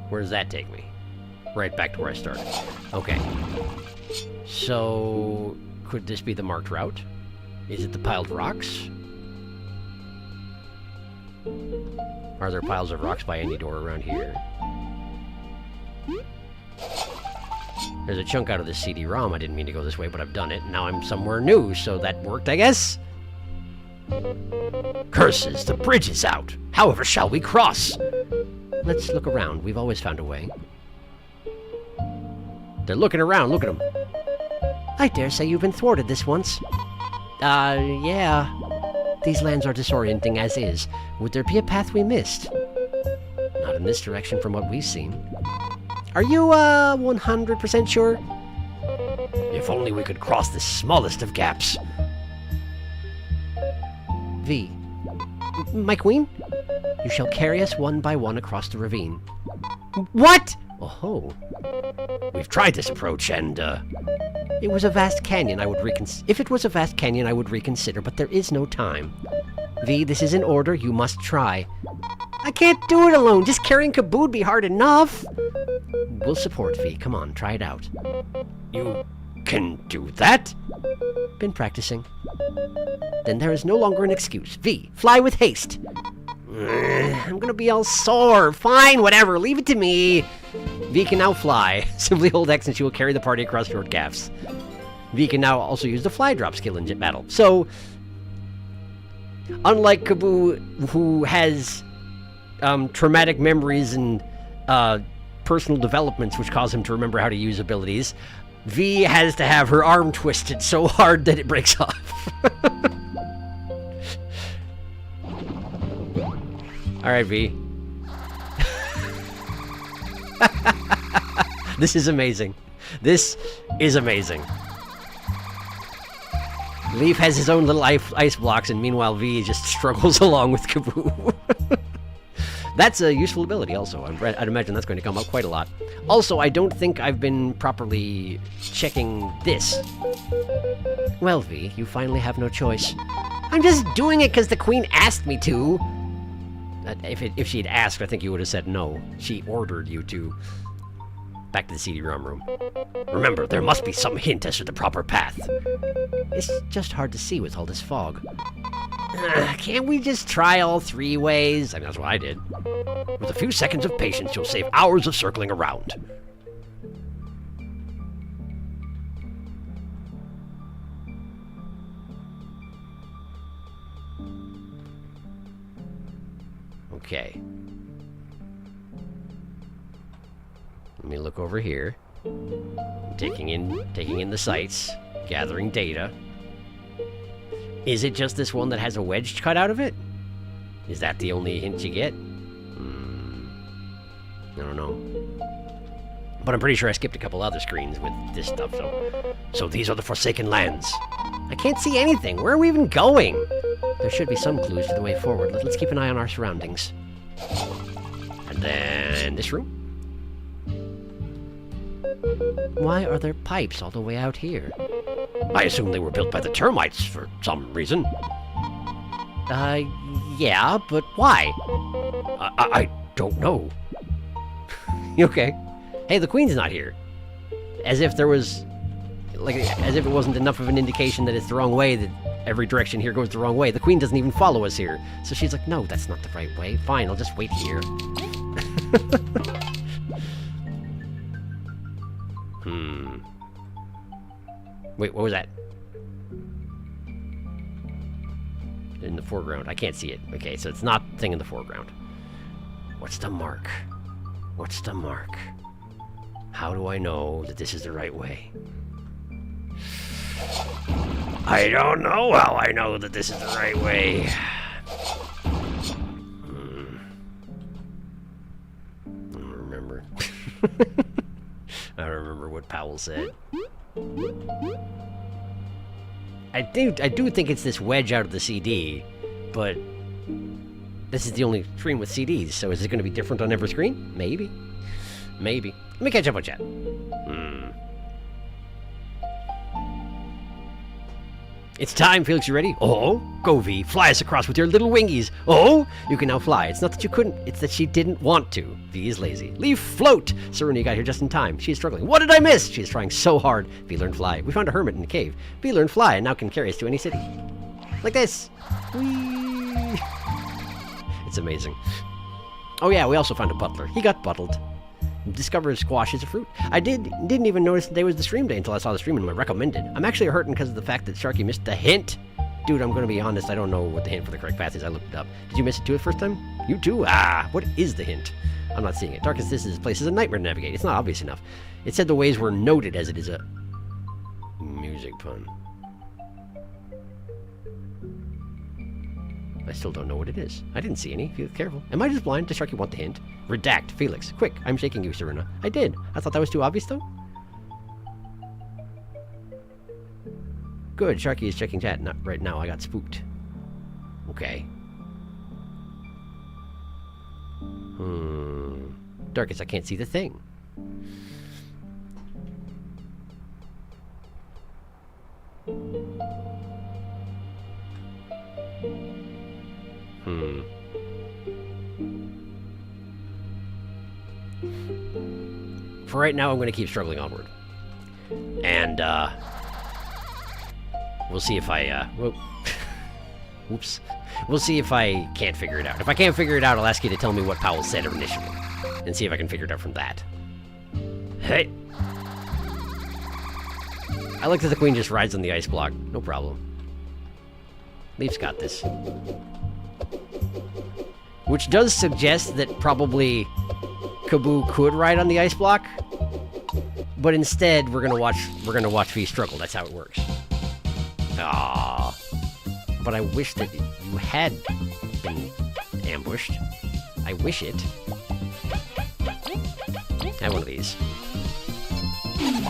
Where does that take me? Right back to where I started. Okay. So, Could this be the marked route? Is it the piled rocks? Are there piles of rocks by any door around here? There's a chunk out of the CD-ROM. I didn't mean to go this way, but I've done it. Now I'm somewhere new, so that worked, I guess? Curses, the bridge is out. However shall we cross? Let's look around. We've always found a way. They're looking around. Look at them. I dare say you've been thwarted this once. Yeah. These lands are disorienting as is. Would there be a path we missed? Not in this direction from what we've seen. Are you, 100% sure? If only we could cross the smallest of gaps. V. My queen? You shall carry us one by one across the ravine. What? Oh. We've tried this approach and, It was a vast canyon, If it was a vast canyon, I would reconsider, but there is no time. V, this is an order. You must try. I can't do it alone. Just carrying Kaboo would be hard enough. We'll support, V. Come on, try it out. You can do that? Been practicing. Then there is no longer an excuse. V, fly with haste. I'm gonna be all sore. Fine, whatever. Leave it to me. V can now fly. Simply hold X and she will carry the party across short gaps. V can now also use the fly drop skill in Jet Battle. So, unlike Kaboo, who has traumatic memories and personal developments which cause him to remember how to use abilities, V has to have her arm twisted so hard that it breaks off. Alright, V. This is amazing. This is amazing. Leaf has his own little ice blocks, and meanwhile V just struggles along with Kaboo. That's a useful ability also. I'd imagine that's going to come up quite a lot. Also, I don't think I've been properly checking this. Well, V, you finally have no choice. I'm just doing it because the queen asked me to. If she'd asked, I think you would have said no. She ordered you to. Back to the CD-ROM room. Remember, there must be some hint as to the proper path. It's just hard to see with all this fog. Can't we just try all three ways? I mean, that's what I did. With a few seconds of patience, you'll save hours of circling around. Okay. Let me look over here. Taking in the sights, gathering data. Is it just this one that has a wedge cut out of it? Is that the only hint you get? I don't know. But I'm pretty sure I skipped a couple other screens with this stuff, so these are the Forsaken Lands. I can't see anything. Where are we even going? There should be some clues to the way forward. Let's keep an eye on our surroundings. And then this room. Why are there pipes all the way out here? I assume they were built by the termites for some reason. Yeah, but why? I don't know. Okay. Hey, the queen's not here. As if there was... as if it wasn't enough of an indication that it's the wrong way, that every direction here goes the wrong way. The queen doesn't even follow us here. So she's like, no, that's not the right way. Fine, I'll just wait here. Wait, what was that? In the foreground. I can't see it. Okay, so it's not the thing in the foreground. What's the mark? What's the mark? How do I know that this is the right way? I don't know how I know that this is the right way. I don't remember. I don't remember what Powell said. I do think it's this wedge out of the CD, but this is the only screen with CDs, so is it going to be different on every screen? Maybe. Maybe. Let me catch up on chat. It's time, Felix, you ready? Oh, go V, fly us across with your little wingies. Oh, you can now fly. It's not that you couldn't, it's that she didn't want to. V is lazy. Leave float. Serena got here just in time. She's struggling. What did I miss? She is trying so hard. V learned fly. We found a hermit in a cave. V learned fly and now can carry us to any city. Like this. Whee! It's amazing. Oh yeah, we also found a butler. He got buttled. Discovered squash is a fruit. I didn't even notice today was the stream day until I saw the stream in my recommended. I'm actually hurting because of the fact that Sharky missed the hint. Dude, I'm going to be honest, I don't know what the hint for the correct path is. I looked it up. Did you miss it too the first time? You too? Ah, what is the hint? I'm not seeing it. Dark as this place is a nightmare to navigate. It's not obvious enough. It said the ways were noted as it is a music pun. I still don't know what it is. I didn't see any. Be careful. Am I just blind? Does Sharky want the hint? Redact. Felix. Quick. I'm shaking you, Serena. I did. I thought that was too obvious, though. Good. Sharky is checking chat. Not right now. I got spooked. Okay. Darkest, I can't see the thing. For right now, I'm going to keep struggling onward. And, we'll see if I, whoops. We'll see if I can't figure it out. If I can't figure it out, I'll ask you to tell me what Powell said initially. And see if I can figure it out from that. Hey! I like that the queen just rides on the ice block. No problem. Leaf's got this. Which does suggest that probably Kaboo could ride on the ice block, but instead we're gonna watch V struggle. That's how it works. Ah, but I wish that you had been ambushed. I wish it. Have one of these. And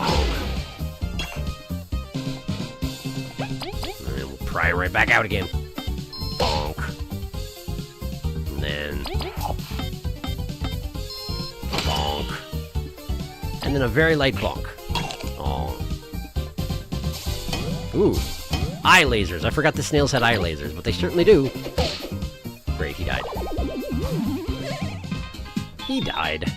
then we'll pry right back out again. Bonk. And then bonk. And then a very light bonk. Oh. Ooh. Eye lasers. I forgot the snails had eye lasers, but they certainly do. Great, he died. He died.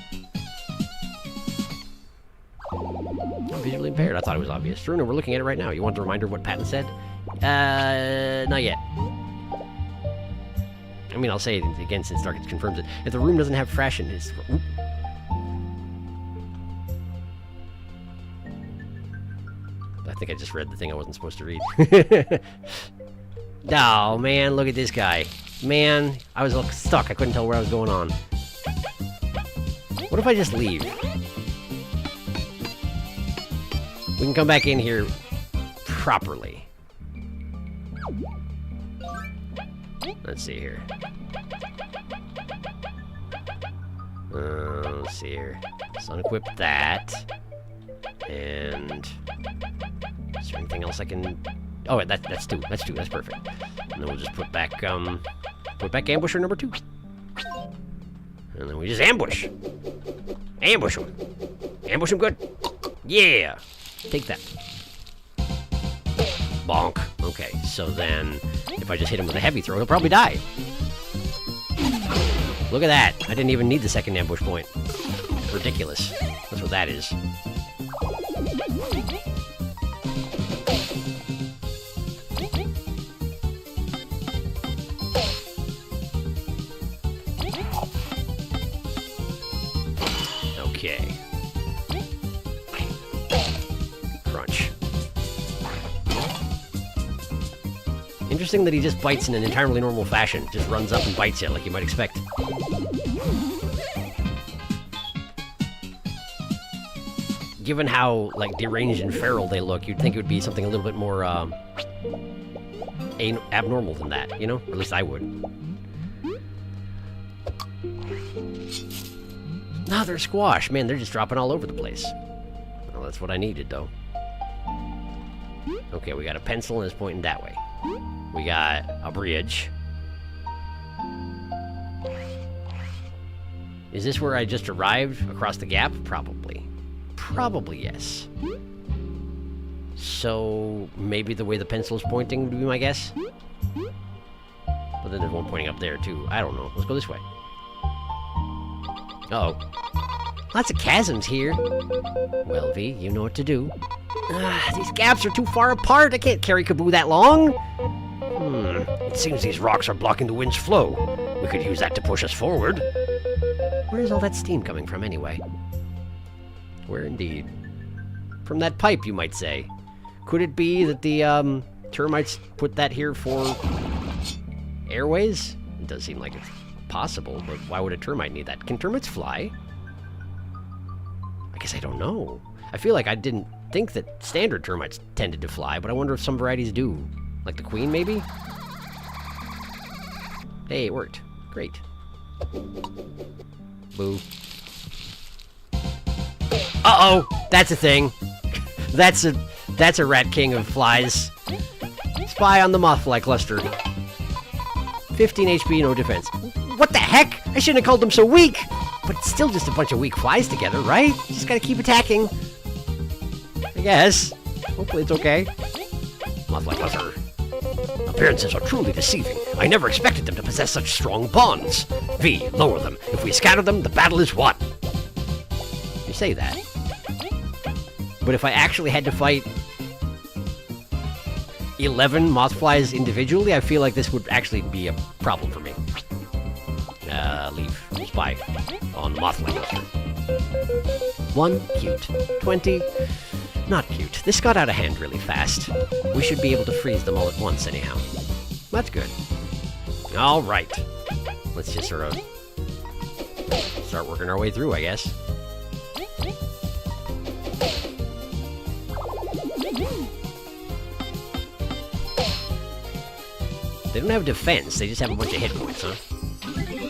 I'm visually impaired. I thought it was obvious. Serena, we're looking at it right now. You want the reminder of what Patton said? Not yet. I mean, I'll say it again since Darkest confirms it. If the room doesn't have fresh in his... Oop. I think I just read the thing I wasn't supposed to read. Oh, man, look at this guy. Man, I was stuck. I couldn't tell where I was going on. What if I just leave? We can come back in here properly. Let's see here. Let's see here. Let's unequip that. And... is there anything else I can... oh, that's two. That's two. That's perfect. And then we'll just put back ambusher number 2. And then we just ambush. Ambush him. Ambush him good. Yeah. Take that. Bonk. Okay, so then if I just hit him with a heavy throw, he'll probably die. Look at that. I didn't even need the second ambush point. Ridiculous. That's what that is. Okay. Crunch. Interesting that he just bites in an entirely normal fashion. Just runs up and bites you like you might expect. Given how, like, deranged and feral they look, you'd think it would be something a little bit more, abnormal than that, you know? Or at least I would. Nah, they're squash. Man, they're just dropping all over the place. Well, that's what I needed, though. Okay, we got a pencil and it's pointing that way. We got a bridge. Is this where I just arrived? Across the gap? Probably. Probably, yes. So maybe the way the pencil is pointing would be my guess. But then there's one pointing up there too. I don't know. Let's go this way. Uh-oh. Lots of chasms here. Well, V, you know what to do. These gaps are too far apart. I can't carry Kaboo that long. It seems these rocks are blocking the wind's flow. We could use that to push us forward. Where's all that steam coming from anyway? Where indeed? From that pipe, you might say. Could it be that the termites put that here for airways? It does seem like it's possible, but why would a termite need that? Can termites fly? I guess I don't know. I feel like I didn't think that standard termites tended to fly, but I wonder if some varieties do. Like the queen, maybe? Hey, it worked. Great. Boo. Uh-oh! That's a thing. That's a rat king of flies. Spy on the mothfly cluster. 15 HP, no defense. What the heck? I shouldn't have called them so weak! But it's still just a bunch of weak flies together, right? You just gotta keep attacking. I guess. Hopefully it's okay. Mothfly cluster. Appearances are truly deceiving. I never expected them to possess such strong bonds. V, lower them. If we scatter them, the battle is won. You say that. But if I actually had to fight 11 mothflies individually, I feel like this would actually be a problem for me. Leave. Spy on the mothfly cluster. 1, cute. 20, not cute. This got out of hand really fast. We should be able to freeze them all at once anyhow. That's good. Alright. Let's just sort of start working our way through, I guess. They don't have defense, they just have a bunch of hit points, huh?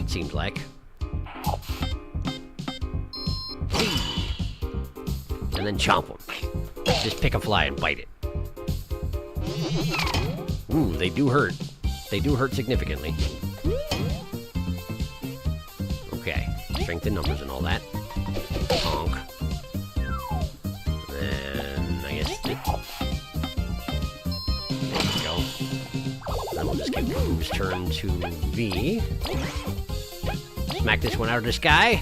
Seems like. And then chomp them. Just pick a fly and bite it. Ooh, they do hurt. They do hurt significantly. Okay, strength in numbers and all that. Honk. And I guess... There we go. Then we'll just give Kaboo's turn to V. Smack this one out of the sky,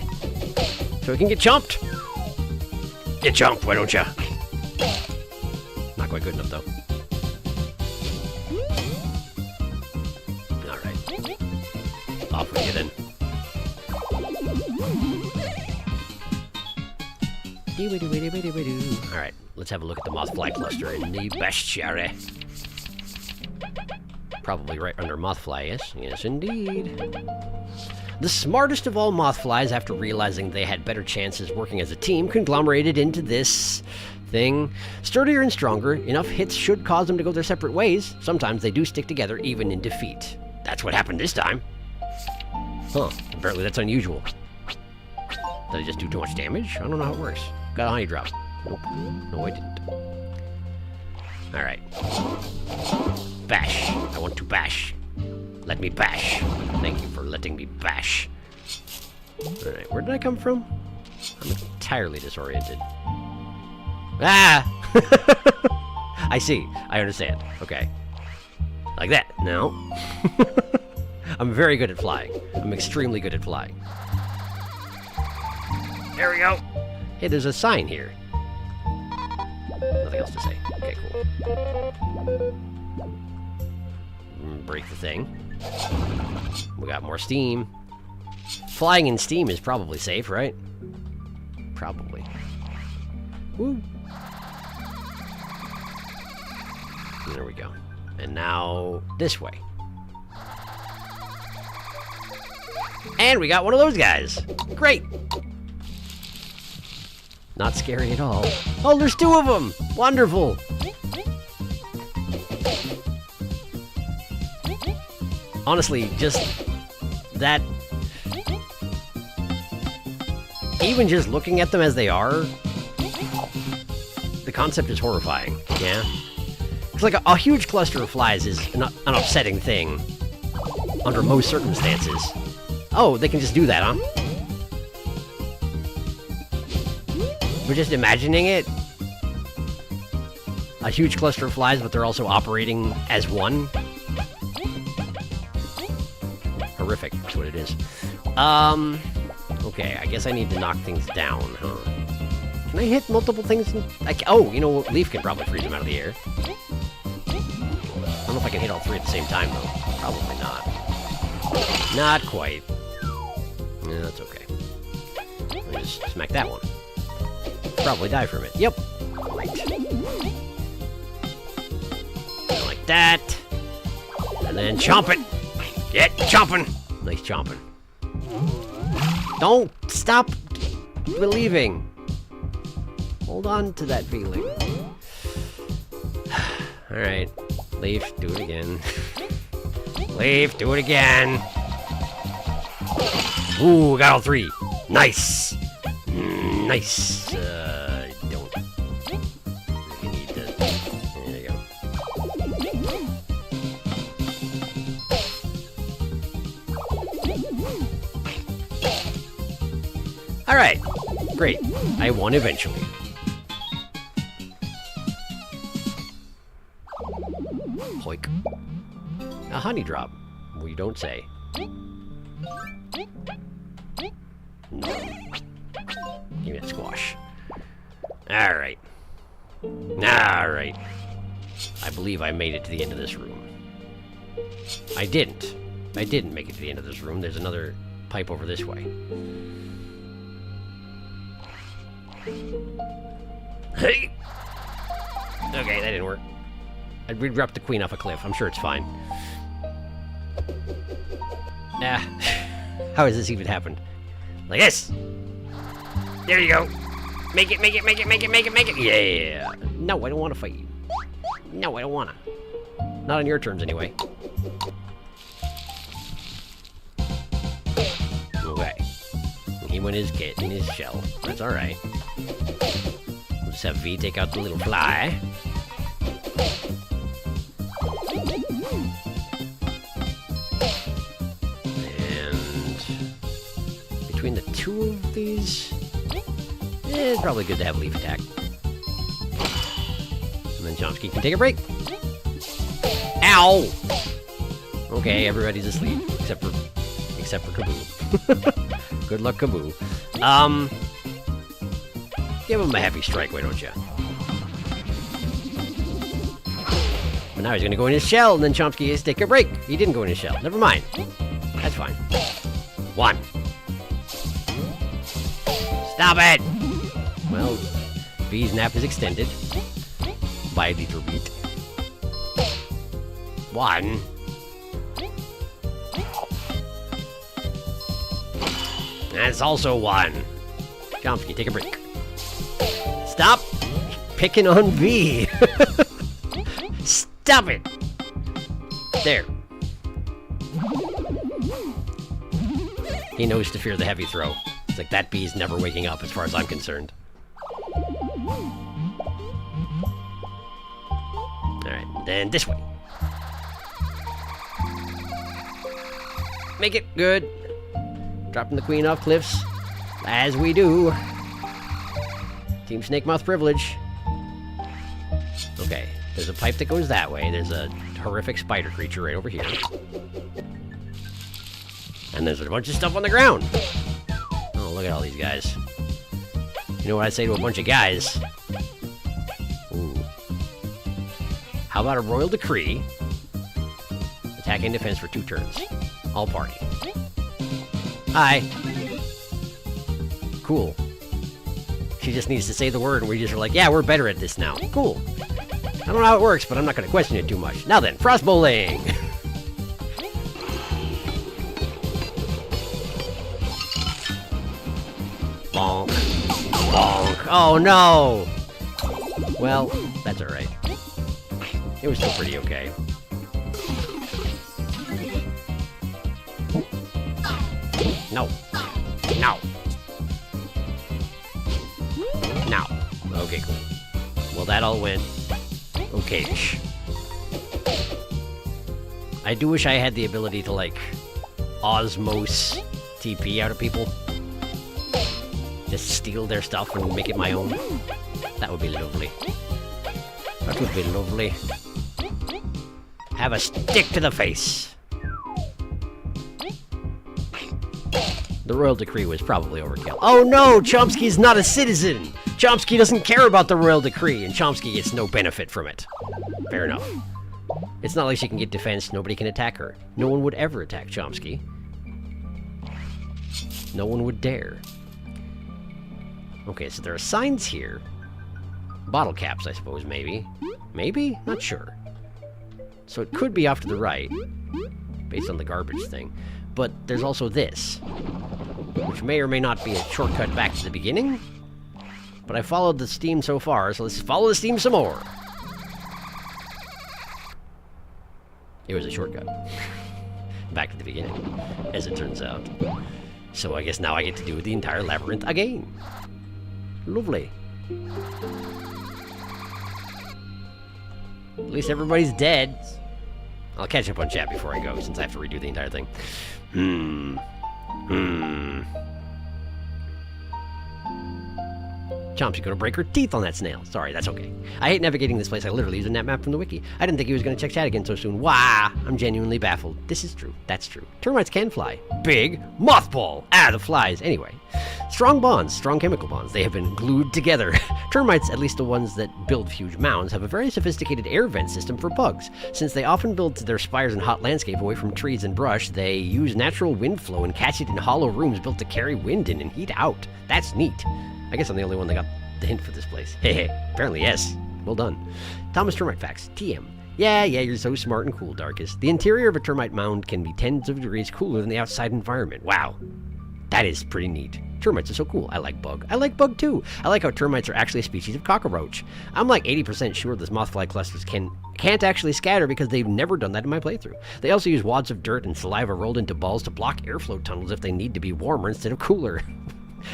so it can get chomped. Get chomped, why don't ya? Not quite good enough, though. Alright. Off we get in. Alright, let's have a look at the mothfly cluster in the bestiary. Probably right under mothfly, yes? Yes, indeed. The smartest of all mothflies, after realizing they had better chances working as a team, conglomerated into this thing. Sturdier and stronger, enough hits should cause them to go their separate ways. Sometimes they do stick together, even in defeat. That's what happened this time. Huh, apparently that's unusual. Did I just do too much damage? I don't know how it works. Got a honey drop. Nope. No, I didn't. Alright. Bash. I want to bash. Let me bash. Thank you for letting me bash. Alright, where did I come from? I'm entirely disoriented. Ah! I see. I understand. Okay. Like that. No. I'm very good at flying. I'm extremely good at flying. There we go. Hey, there's a sign here. Nothing else to say. Okay, cool. Break the thing. We got more steam. Flying in steam is probably safe, right? Probably. Woo. There we go. And now this way. And we got one of those guys. Great. Not scary at all. Oh, there's two of them. Wonderful. Honestly, just that... Even just looking at them as they are, the concept is horrifying, yeah? It's like a huge cluster of flies is an upsetting thing under most circumstances. Oh, they can just do that, huh? We're just imagining it. a huge cluster of flies, but they're also operating as one. Horrific, that's what it is. Okay, I guess I need to knock things down, huh? Can I hit multiple things? Oh, you know what? Leaf can probably freeze them out of the air. I don't know if I can hit all three at the same time, though. Probably not. Not quite. Yeah, that's okay. Let me just smack that one. Probably die from it. Yep. Right. Like that. And then chomp it. Get chomping. Nice chomping. Don't stop believing. Hold on to that feeling. Alright. Leaf, do it again. Leaf, do it again. Ooh, got all three. Nice. Nice. Don't really need to. There you go. Alright. Great. I won eventually. Hoik. A honey drop. We don't say. No. Give me that squash. Alright. Alright. I believe I made it to the end of this room. I didn't. I didn't make it to the end of this room. There's another pipe over this way. Hey! Okay, that didn't work. I'd re-drop the queen off a cliff. I'm sure it's fine. Nah. How has this even happened? Like this! There you go! Make it, make it, make it, make it, make it, make it! Yeah! No, I don't want to fight you. No, I don't want to. Not on your terms, anyway. Okay. He went his kit in his shell. That's alright. We'll just have V take out the little fly. Between the two of these, it's probably good to have Leaf attack. And then Chomsky can take a break. Ow! Okay, everybody's asleep except for Kaboo. Good luck, Kaboo. Give him a heavy strike, why don't you? But now he's gonna go in his shell, and then Chomsky has to take a break. He didn't go in his shell. Never mind. That's fine. 1. Stop it! Well, V's nap is extended by a liter beat. 1. That's also 1. Chomsky, take a break. Stop picking on V. Stop it! There. He knows to fear the heavy throw. It's like that bee's never waking up as far as I'm concerned. Alright, then this way. Make it good. Dropping the queen off cliffs. As we do. Team Snake Mouth privilege. Okay, there's a pipe that goes that way. There's a horrific spider creature right over here. And there's a bunch of stuff on the ground. Oh, look at all these guys. You know what I say to a bunch of guys? Ooh. How about a royal decree? Attack and defense for 2 turns. All party. Hi. Cool. She just needs to say the word and we just are like, yeah, we're better at this now. Cool. I don't know how it works, but I'm not going to question it too much. Now then, frost bowling! Bonk. Bonk. Oh, no! Well, that's alright. It was still pretty okay. No. No. No. Okay, cool. Well, that all went okay-ish. I do wish I had the ability to, like, osmose TP out of people. Just steal their stuff and make it my own. That would be lovely. That would be lovely. Have a stick to the face. The royal decree was probably overkill. Oh no, Chomsky's not a citizen! Chomsky doesn't care about the royal decree, and Chomsky gets no benefit from it. Fair enough. It's not like she can get defense, nobody can attack her. No one would ever attack Chomsky. No one would dare. Okay, so there are signs here. Bottle caps, I suppose, maybe. Maybe? Not sure. So it could be off to the right, based on the garbage thing. But there's also this, which may or may not be a shortcut back to the beginning. But I followed the steam so far, so let's follow the steam some more. It was a shortcut. Back to the beginning, as it turns out. So I guess now I get to do the entire labyrinth again. Lovely. At least everybody's dead. I'll catch up on chat before I go, since I have to redo the entire thing. Chompsy gonna break her teeth on that snail. Sorry, that's okay. I hate navigating this place. I literally used a net map from the wiki. I didn't think he was gonna check chat again so soon. Wow, I'm genuinely baffled. This is true. That's true. Termites can fly. Big mothball. Ah, the flies. Anyway. Strong bonds, strong chemical bonds. They have been glued together. Termites, at least the ones that build huge mounds, have a very sophisticated air vent system for bugs. Since they often build their spires in hot landscape away from trees and brush, they use natural wind flow and catch it in hollow rooms built to carry wind in and heat out. That's neat. I guess I'm the only one that got the hint for this place. Hey, apparently yes. Well done. Thomas Termite Facts, TM. Yeah, you're so smart and cool, Darkus. The interior of a termite mound can be tens of degrees cooler than the outside environment. Wow. That is pretty neat. Termites are so cool. I like bug. I like bug too. I like how termites are actually a species of cockroach. I'm like 80% sure those mothfly clusters can't actually scatter because they've never done that in my playthrough. They also use wads of dirt and saliva rolled into balls to block airflow tunnels if they need to be warmer instead of cooler.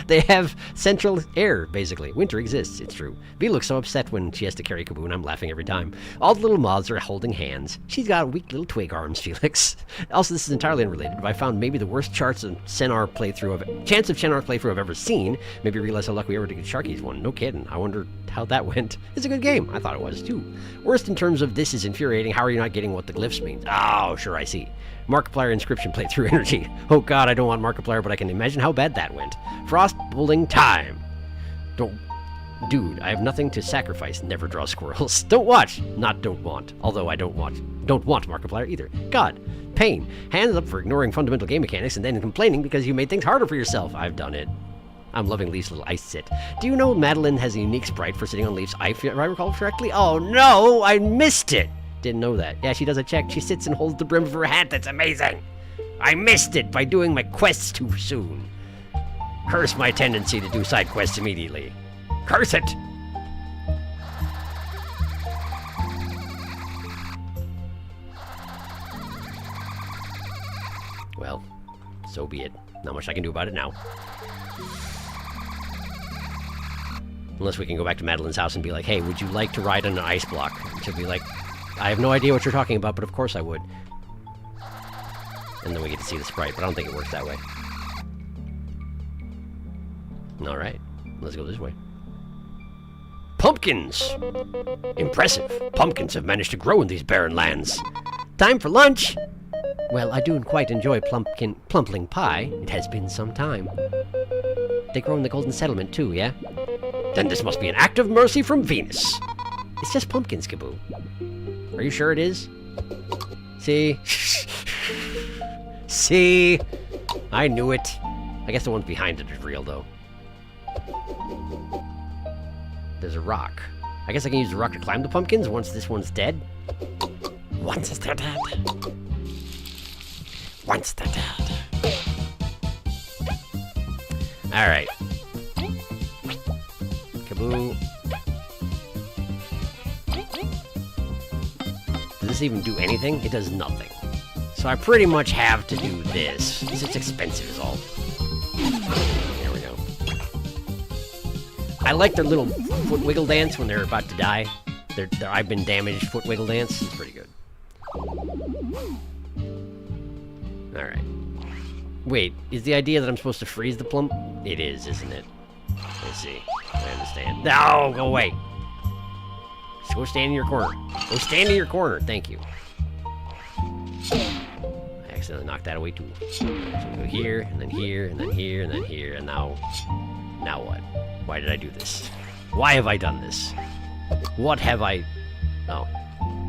They have central air, basically. Winter exists, it's true. V looks so upset when she has to carry Kaboon. I'm laughing every time. All the little moths are holding hands. She's got weak little twig arms, Felix. Also, this is entirely unrelated, but I found maybe the worst chance of Chenar playthrough I've ever seen. Maybe realize how lucky we were to get Sharky's one. No kidding. I wonder how that went. It's a good game. I thought it was, too. Worst in terms of this is infuriating. How are you not getting what the glyphs mean? Oh, sure, I see. Markiplier inscription playthrough energy. Oh god, I don't want Markiplier, but I can imagine how bad that went. Frost bowling time. Dude, I have nothing to sacrifice. Never draw squirrels. Don't watch. Not don't want. Although I don't want Markiplier either. God. Pain. Hands up for ignoring fundamental game mechanics and then complaining because you made things harder for yourself. I've done it. I'm loving Leaf's little ice sit. Do you know Madeline has a unique sprite for sitting on Leaf's eye, if I recall correctly? Oh no, I missed it. Didn't know that. Yeah, she does a check. She sits and holds the brim of her hat. That's amazing. I missed it by doing my quests too soon. Curse my tendency to do side quests immediately. Curse it! Well, so be it. Not much I can do about it now. Unless we can go back to Madeline's house and be like, hey, would you like to ride on an ice block? And she'll be like, I have no idea what you're talking about, but of course I would. And then we get to see the sprite, but I don't think it works that way. Alright, let's go this way. Pumpkins! Impressive. Pumpkins have managed to grow in these barren lands. Time for lunch! Well, I do quite enjoy plumpling pie. It has been some time. They grow in the Golden Settlement too, yeah? Then this must be an act of mercy from Venus. It's just pumpkins, Kaboo. Are you sure it is? See? See? I knew it. I guess the ones behind it is real, though. There's a rock. I guess I can use the rock to climb the pumpkins once this one's dead. Once they're dead. Once they're dead. Alright. Kaboo. Does this even do anything? It does nothing. So I pretty much have to do this. It's expensive is all. There we go. I like their little foot wiggle dance when they're about to die. Their I've been damaged foot wiggle dance. It's pretty good. Alright. Wait, is the idea that I'm supposed to freeze the plump? It is, isn't it? Let's see. I understand. No, go away. Go stand in your corner. Go stand in your corner. Thank you. I accidentally knocked that away too. So we go here, and then here, and then here, and then here, and now what? Why did I do this? Why have I done this? What have I... Oh.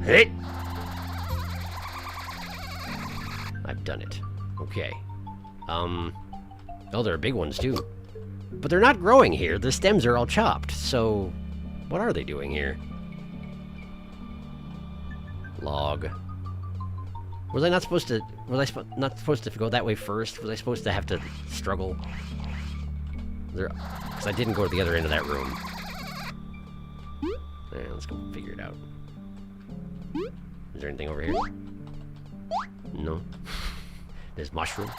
Hey! I've done it. Okay. Oh, there are big ones too. But they're not growing here. The stems are all chopped, so... What are they doing here? Log. Was I not supposed to... Was I not supposed to go that way first? Was I supposed to have to struggle? Because I didn't go to the other end of that room. Alright, let's go figure it out. Is there anything over here? No. There's mushroom.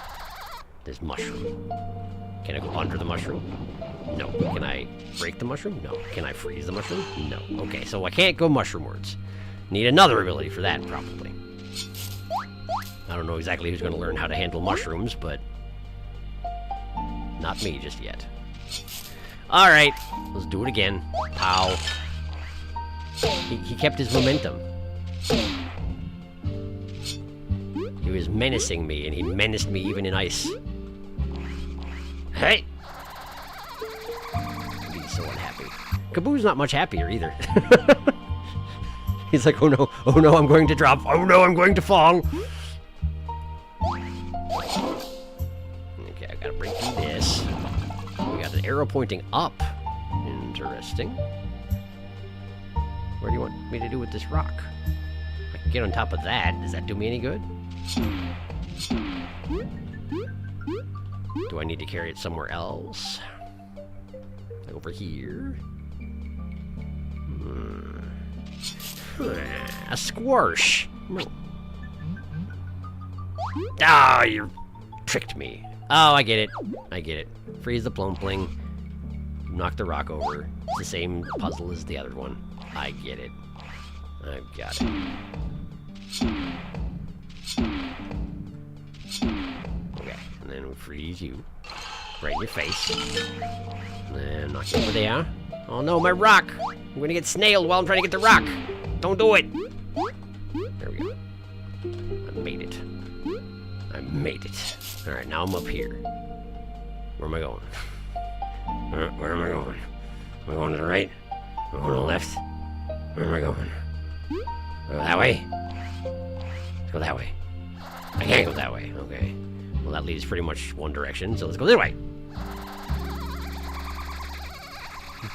There's mushroom. Can I go under the mushroom? No. Can I break the mushroom? No. Can I freeze the mushroom? No. Okay, so I can't go mushroomwards. Need another ability for that, probably. I don't know exactly who's going to learn how to handle mushrooms, but... Not me just yet. Alright, let's do it again. Pow. He kept his momentum. He was menacing me, and he menaced me even in ice. Hey! He's so unhappy. Kaboo's not much happier either. He's like, oh no, I'm going to drop. Oh no, I'm going to fall. Okay, I gotta break through this. We got an arrow pointing up. Interesting. What do you want me to do with this rock? I can get on top of that. Does that do me any good? Do I need to carry it somewhere else? Like over here? A squash! No. Ah, you tricked me. Oh, I get it. I get it. Freeze the plumpling. Knock the rock over. It's the same puzzle as the other one. I get it. I've got it. Okay, and then we freeze you. Right in your face. And then knock you over there. Oh no, my rock! I'm gonna get snailed while I'm trying to get the rock! Don't do it! There we go. I made it. I made it. Alright, now I'm up here. Where am I going? Where am I going? Am I going to the right? Am I going to the left? Where am I going? Go that way? Let's go that way. I can't go that way. Okay. Well, that leads pretty much one direction, so let's go this way.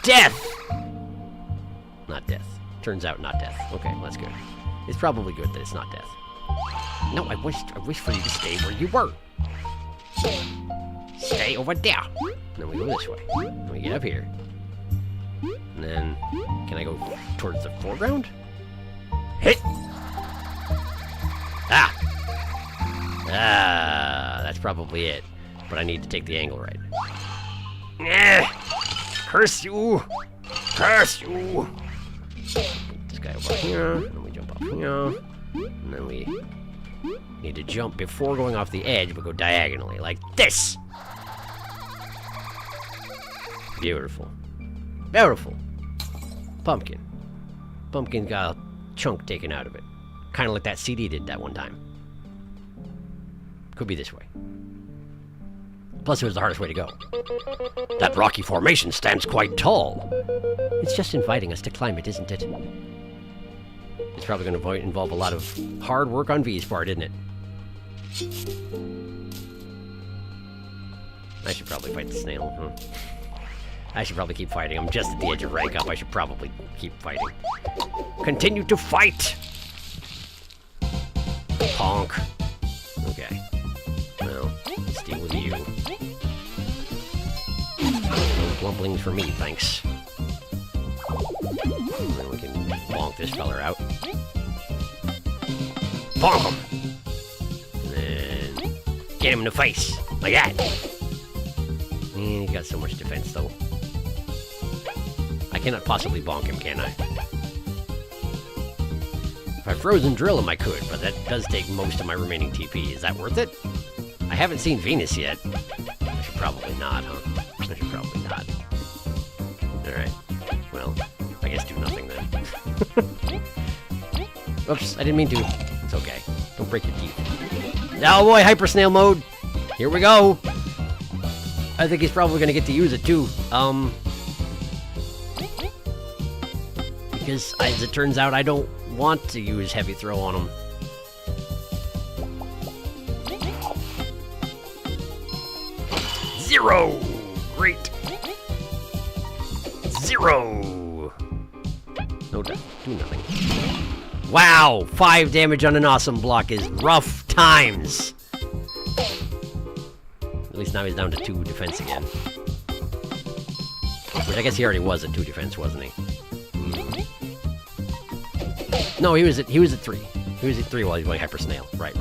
Death! Not death. Turns out not death. Okay, well, that's good. It's probably good that it's not death. No, I wish for you to stay where you were. Stay over there. And then we go this way. And we get up here. And then, can I go towards the foreground? Hit! Ah! Ah, that's probably it. But I need to take the angle right. Curse you! Curse you! Put this guy over here, and then we jump up here, and then we need to jump before going off the edge, but go diagonally, like this! Beautiful. Beautiful. Pumpkin. Pumpkin got a chunk taken out of it. Kind of like that CD did that one time. Could be this way. Plus, it was the hardest way to go. That rocky formation stands quite tall. It's just inviting us to climb it, isn't it? It's probably going to involve a lot of hard work on V's part, isn't it? I should probably fight the snail, huh? I should probably keep fighting. I'm just at the edge of rank up. I should probably keep fighting. Continue to fight! Honk. Okay. Well, let's deal with you. No plumplings for me, thanks. And then we can bonk this feller out. Bonk him! And then get him in the face, like that. Man, he's got so much defense, though. I cannot possibly bonk him, can I? If I frozen drill him, I could, but that does take most of my remaining TP. Is that worth it? I haven't seen Venus yet. I should probably not, huh? I should probably not. Alright. Well, I guess do nothing then. Oops, I didn't mean to. It's okay. Don't break your teeth. Oh boy, hyper snail mode. Here we go. I think he's probably gonna get to use it too. Because as it turns out, I don't want to use heavy throw on him. Zero! Great! Zero! No, do nothing. Wow! 5 damage on an awesome block is rough times! At least now he's down to 2 defense again. Which I guess he already was at 2 defense, wasn't he? No, he was at 3. He was at 3 while he was going hyper snail. Right.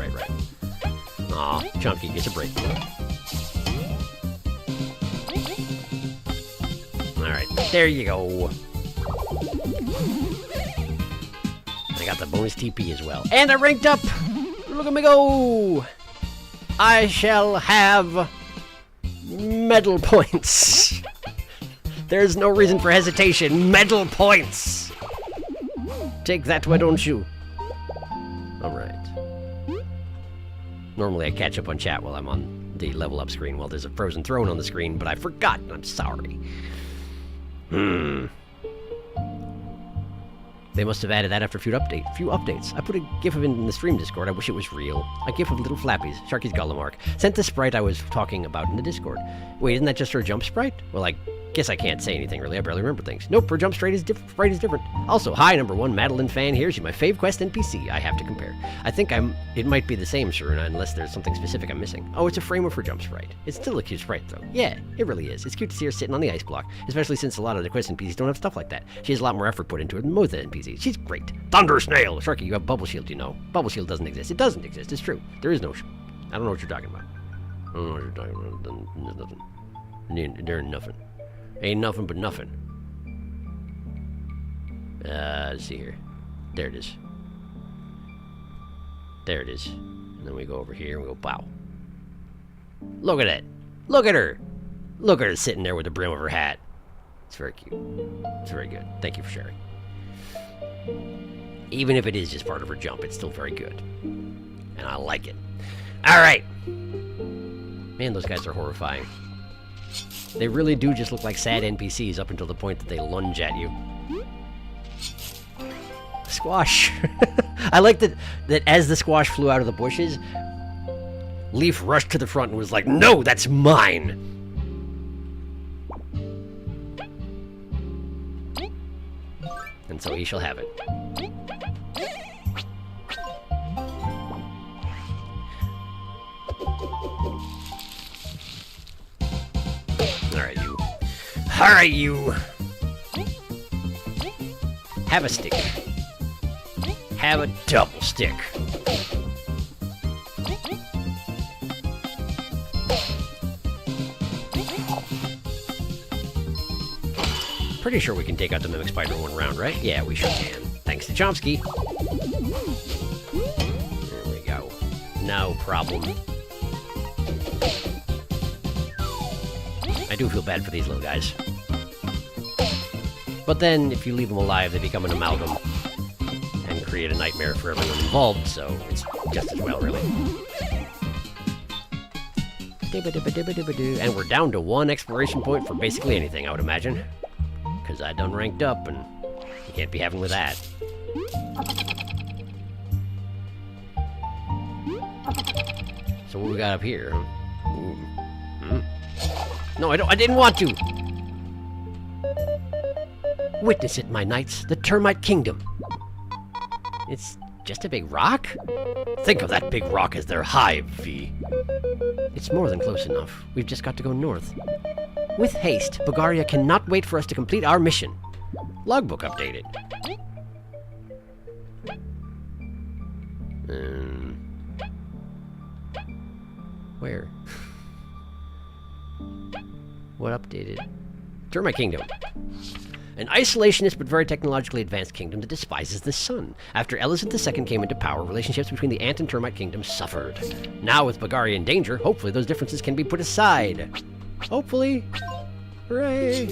Aw, Chunky gets a break. Alright, there you go. I got the bonus TP as well. And I ranked up! Look at me go! I shall have medal points. There's no reason for hesitation. Medal points! Take that, why don't you? Alright. Normally I catch up on chat while I'm on the level up screen while there's a frozen throne on the screen, but I forgot, and I'm sorry. They must have added that after a few updates. I put a gif of it in the stream Discord. I wish it was real. A gif of little flappies. Sharky's Gullimark. Sent the sprite I was talking about in the Discord. Wait, isn't that just her jump sprite? Well, I guess I can't say anything really. I barely remember things. Nope, her jump sprite is different. Also, hi, #1 Madeline fan here. She's my fave quest NPC. I have to compare. I think it might be the same, Sharuna, unless there's something specific I'm missing. Oh, it's a frame of her jump sprite. It's still a cute sprite, though. Yeah, it really is. It's cute to see her sitting on the ice block, especially since a lot of the quest NPCs don't have stuff like that. She has a lot more effort put into it than most NPCs. She's great. Thunder Snail! Sharky, you have Bubble Shield, you know. Bubble Shield doesn't exist. It doesn't exist. It's true. There is no... I don't know what you're talking about. I don't know what you're talking about. There's nothing. There ain't nothing. Ain't nothing but nothing. Let's see here. There it is. There it is. And then we go over here and we go, wow. Look at it. Look at her. Look at her sitting there with the brim of her hat. It's very cute. It's very good. Thank you for sharing. Even if it is just part of her jump, it's still very good. And I like it. Alright. Man, those guys are horrifying. They really do just look like sad NPCs up until the point that they lunge at you. Squash. I like that as the squash flew out of the bushes, Leaf rushed to the front and was like, "No, that's mine!" And so he shall have it. Alright, you. Have a stick. Have a double stick. Pretty sure we can take out the Mimic Spider in 1 round, right? Yeah, we sure can. Thanks to Chomsky. There we go. No problem. I do feel bad for these little guys. But then, if you leave them alive, they become an amalgam and create a nightmare for everyone involved, so it's just as well, really. And we're down to 1 exploration point for basically anything, I would imagine. Because I done ranked up, and you can't be having with that. So what we got up here? No, I didn't want to! Witness it, my knights, the Termite Kingdom. It's just a big rock? Think of that big rock as their hive, V. It's more than close enough. We've just got to go north. With haste, Bagaria cannot wait for us to complete our mission. Logbook updated. Where? What updated? Termite Kingdom. An isolationist but very technologically advanced kingdom that despises the sun. After Elizabeth II came into power, relationships between the Ant and Termite Kingdoms suffered. Now with Bagaria in danger, hopefully those differences can be put aside. Hopefully. Hooray!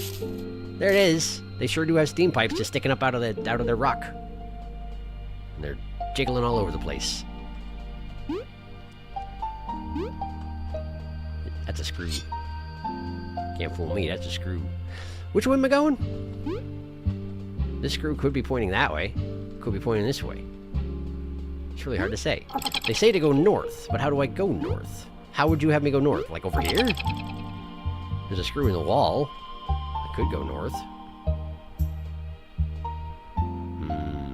There it is. They sure do have steam pipes just sticking up out of their rock. And they're jiggling all over the place. That's a screw. Can't fool me, that's a screw. Which way am I going? This screw could be pointing that way. Could be pointing this way. It's really hard to say. They say to go north, but how do I go north? How would you have me go north? Like over here? There's a screw in the wall. I could go north.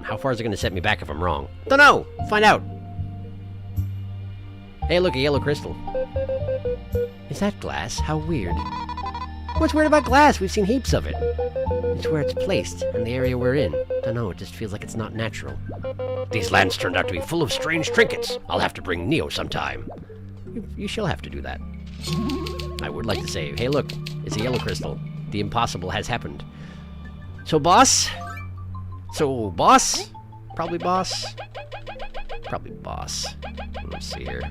How far is it going to set me back if I'm wrong? Don't know! Find out! Hey, look, a yellow crystal. Is that glass? How weird. What's weird about glass? We've seen heaps of it. It's where it's placed, and the area we're in. Don't know, it just feels like it's not natural. These lands turned out to be full of strange trinkets. I'll have to bring Neo sometime. You shall have to do that. I would like to say, hey look, it's a yellow crystal. The impossible has happened. So boss? Probably boss? Probably boss. Let's see here.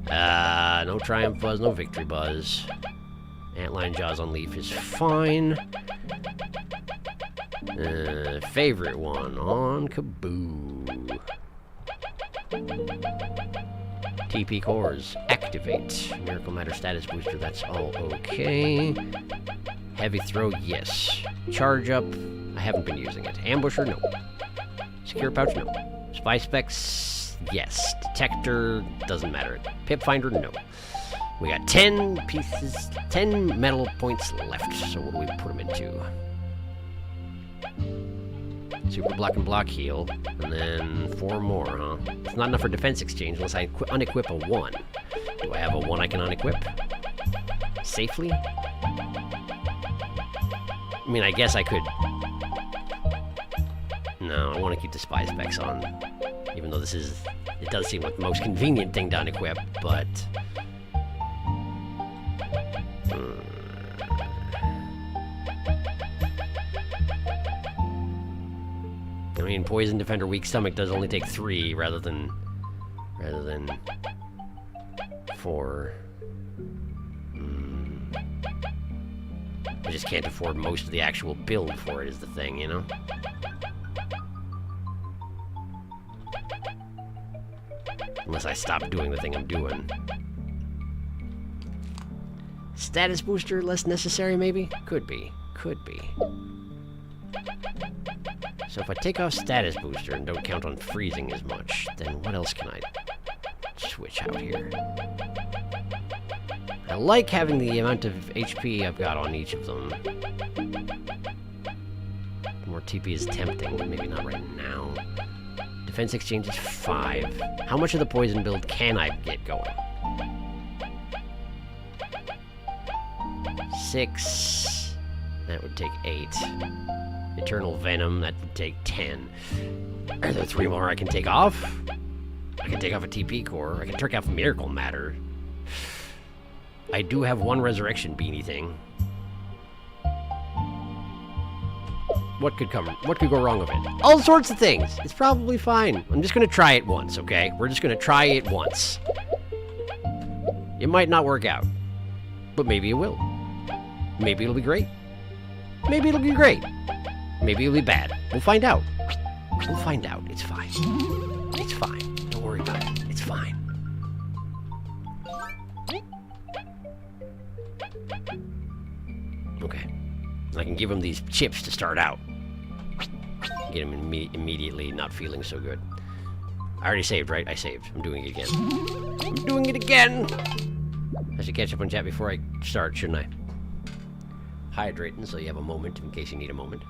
No triumph buzz, no victory buzz. Antlion jaws on leaf is fine. Favorite one on Kaboo. TP cores, activate. Miracle matter status booster, that's all okay. Heavy throw, yes. Charge up, I haven't been using it. Ambusher, no. Secure pouch, no. Spy specs, yes. Detector, doesn't matter. Pip finder, no. We got 10 pieces, 10 metal points left, so what do we put them into? Super block and block heal, and then 4 more, huh? It's not enough for defense exchange unless I unequip a 1. Do I have a 1 I can unequip? Safely? I mean, I guess I could... No, I want to keep the spy specs on. Even though this is... It does seem like the most convenient thing to unequip, but... I mean, Poison Defender Weak Stomach does only take 3 rather than 4. I just can't afford most of the actual build for it is the thing, you know? Unless I stop doing the thing I'm doing. Status booster less necessary, maybe? Could be. Could be. So if I take off status booster and don't count on freezing as much, then what else can I switch out here? I like having the amount of HP I've got on each of them. More TP is tempting, but maybe not right now. Defense exchange is 5. How much of the poison build can I get going? 6. That would take 8. Eternal Venom, that would take 10. Are there 3 more I can take off? I can take off a TP core. I can take off Miracle Matter. I do have 1 Resurrection Beanie thing. What could go wrong with it? All sorts of things! It's probably fine. I'm just gonna try it once, okay? We're just gonna try it once. It might not work out. But maybe it will. Maybe it'll be great. Maybe it'll be great. Maybe it'll be bad. We'll find out. We'll find out. It's fine. It's fine. Don't worry about it. It's fine. Okay. I can give him these chips to start out. Get him immediately not feeling so good. I already saved, right? I saved. I'm doing it again. I'm doing it again! I should catch up on chat before I start, shouldn't I? Hydrating so you have a moment in case you need a moment.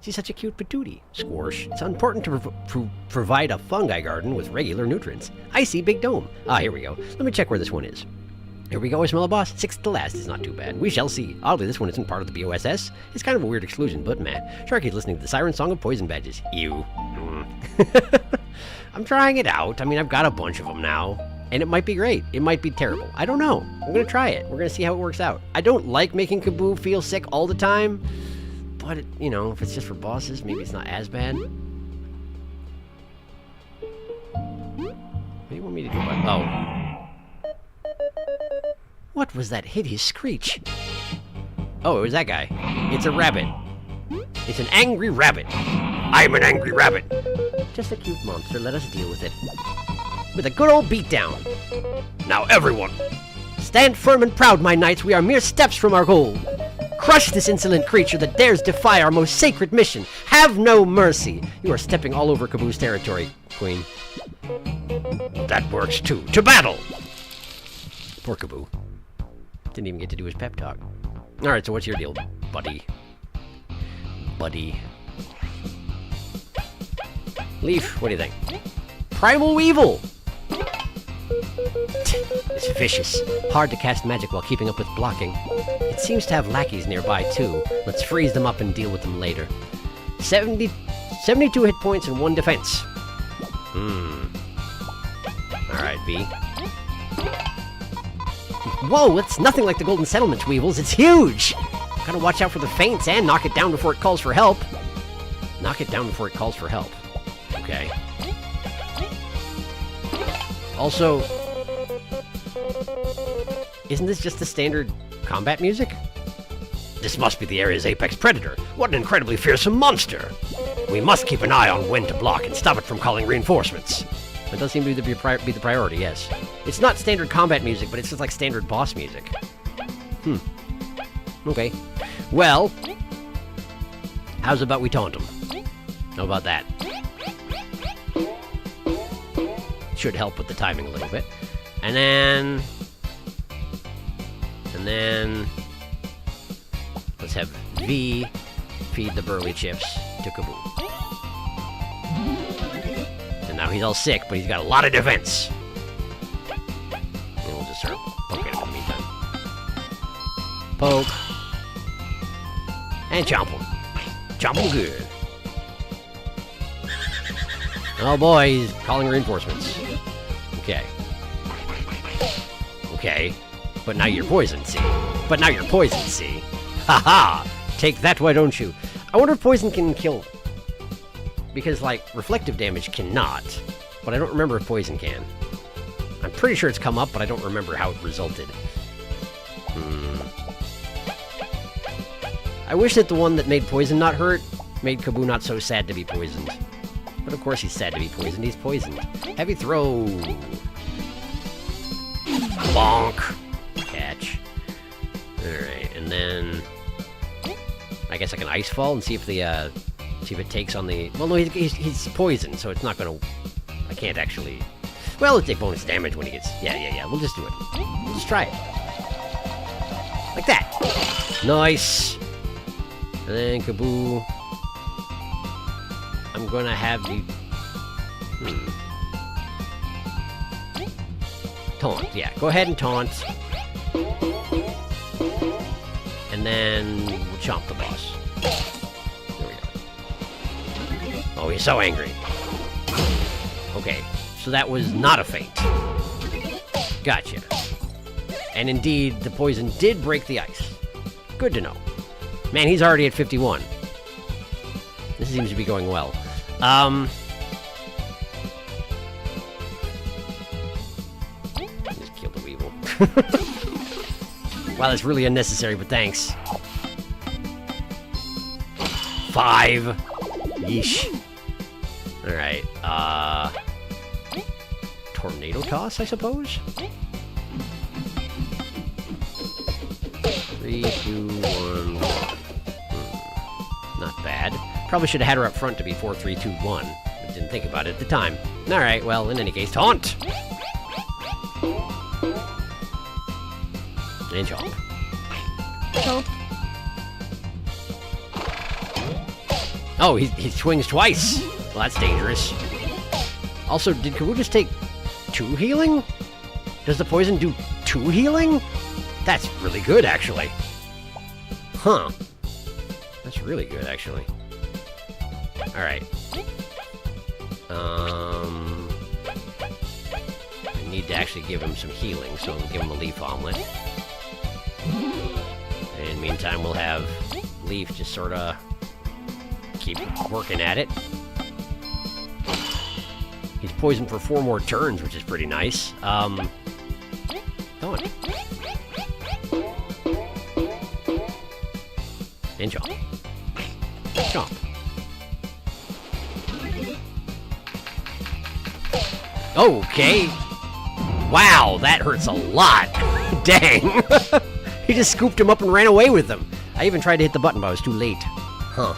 She's such a cute patootie. Squash. It's important to provide a fungi garden with regular nutrients. I see Big Dome. Ah, here we go. Let me check where this one is. Here we go, I smell a boss. 6th to last is not too bad. We shall see. Oddly, this one isn't part of the BOSS. It's kind of a weird exclusion, but meh. Sharky's listening to the Siren Song of Poison Badges. Ew. I'm trying it out. I mean, I've got a bunch of them now. And it might be great. It might be terrible. I don't know. I'm going to try it. We're going to see how it works out. I don't like making Kaboo feel sick all the time. But, you know, if it's just for bosses, maybe it's not as bad. Maybe do you want me to do? Oh. What was that hideous screech? Oh, it was that guy. It's a rabbit. It's an angry rabbit. I'm an angry rabbit. Just a cute monster. Let us deal with it. With a good old beatdown. Now everyone, stand firm and proud, my knights. We are mere steps from our goal. Crush this insolent creature that dares defy our most sacred mission. Have no mercy. You are stepping all over Kaboo's territory, Queen. That works too. To battle! Poor Kaboo. Didn't even get to do his pep talk. Alright, so what's your deal, buddy? Buddy. Leaf, what do you think? Primal Weevil! It's vicious. Hard to cast magic while keeping up with blocking. It seems to have lackeys nearby, too. Let's freeze them up and deal with them later. 72 hit points and 1 defense. Alright, V. Whoa, it's nothing like the Golden Settlements, Weevils. It's huge! Gotta watch out for the feints and knock it down before it calls for help. Knock it down before it calls for help. Okay. Also, isn't this just the standard combat music? This must be the area's apex predator. What an incredibly fearsome monster! We must keep an eye on when to block and stop it from calling reinforcements. That does seem to be the priority, yes. It's not standard combat music, but it's just like standard boss music. Okay. Well, how's about we taunt him? How about that? Should help with the timing a little bit. And then let's have V feed the burly chips to Kaboo. And now he's all sick, but he's got a lot of defense. And we'll just start poking him in the meantime. Poke. And chomp him. Chomp him good. Oh boy, he's calling reinforcements. Okay. Okay. But now you're poisoned, see? But now you're poisoned, see? Ha-ha! Take that, why don't you? I wonder if poison can kill. Because, like, reflective damage cannot. But I don't remember if poison can. I'm pretty sure it's come up, but I don't remember how it resulted. I wish that the one that made poison not hurt made Kaboo not so sad to be poisoned. But of course he's sad to be poisoned. He's poisoned. Heavy throw. Bonk. Catch. Alright, and then I guess I can ice fall and see if the see if it takes on the. Well, no, he's poisoned, so it's not gonna. I can't actually. Well, it'll take bonus damage when he gets. Yeah. We'll just do it. We'll just try it. Like that. Nice. And then Kaboo. I'm gonna have you. Taunt, yeah. Go ahead and taunt. And then we'll chomp the boss. There we go. Oh, he's so angry. Okay, so that was not a feint. Gotcha. And indeed, the poison did break the ice. Good to know. Man, he's already at 51. This seems to be going well. Just kill the weevil. Wow, that's really unnecessary, but thanks. 5. Yeesh. Alright, tornado toss, I suppose? 3, 2, 1. Not bad. Probably should have had her up front to be 4, 3, 2, 1. But didn't think about it at the time. Alright, well, in any case, taunt! And chomp. Chomp. Oh, he swings twice! Well, that's dangerous. Also, did Kaboo just take 2 healing? Does the poison do 2 healing? That's really good, actually. Huh. That's really good, actually. Alright. I need to actually give him some healing, so I'll give him a Leaf Omelet. And in the meantime, we'll have Leaf just sort of keep working at it. He's poison for 4 more turns, which is pretty nice. Come on. And jump. Jump. Okay. Wow, that hurts a lot. Dang. He just scooped him up and ran away with them. I even tried to hit the button, but I was too late. Huh.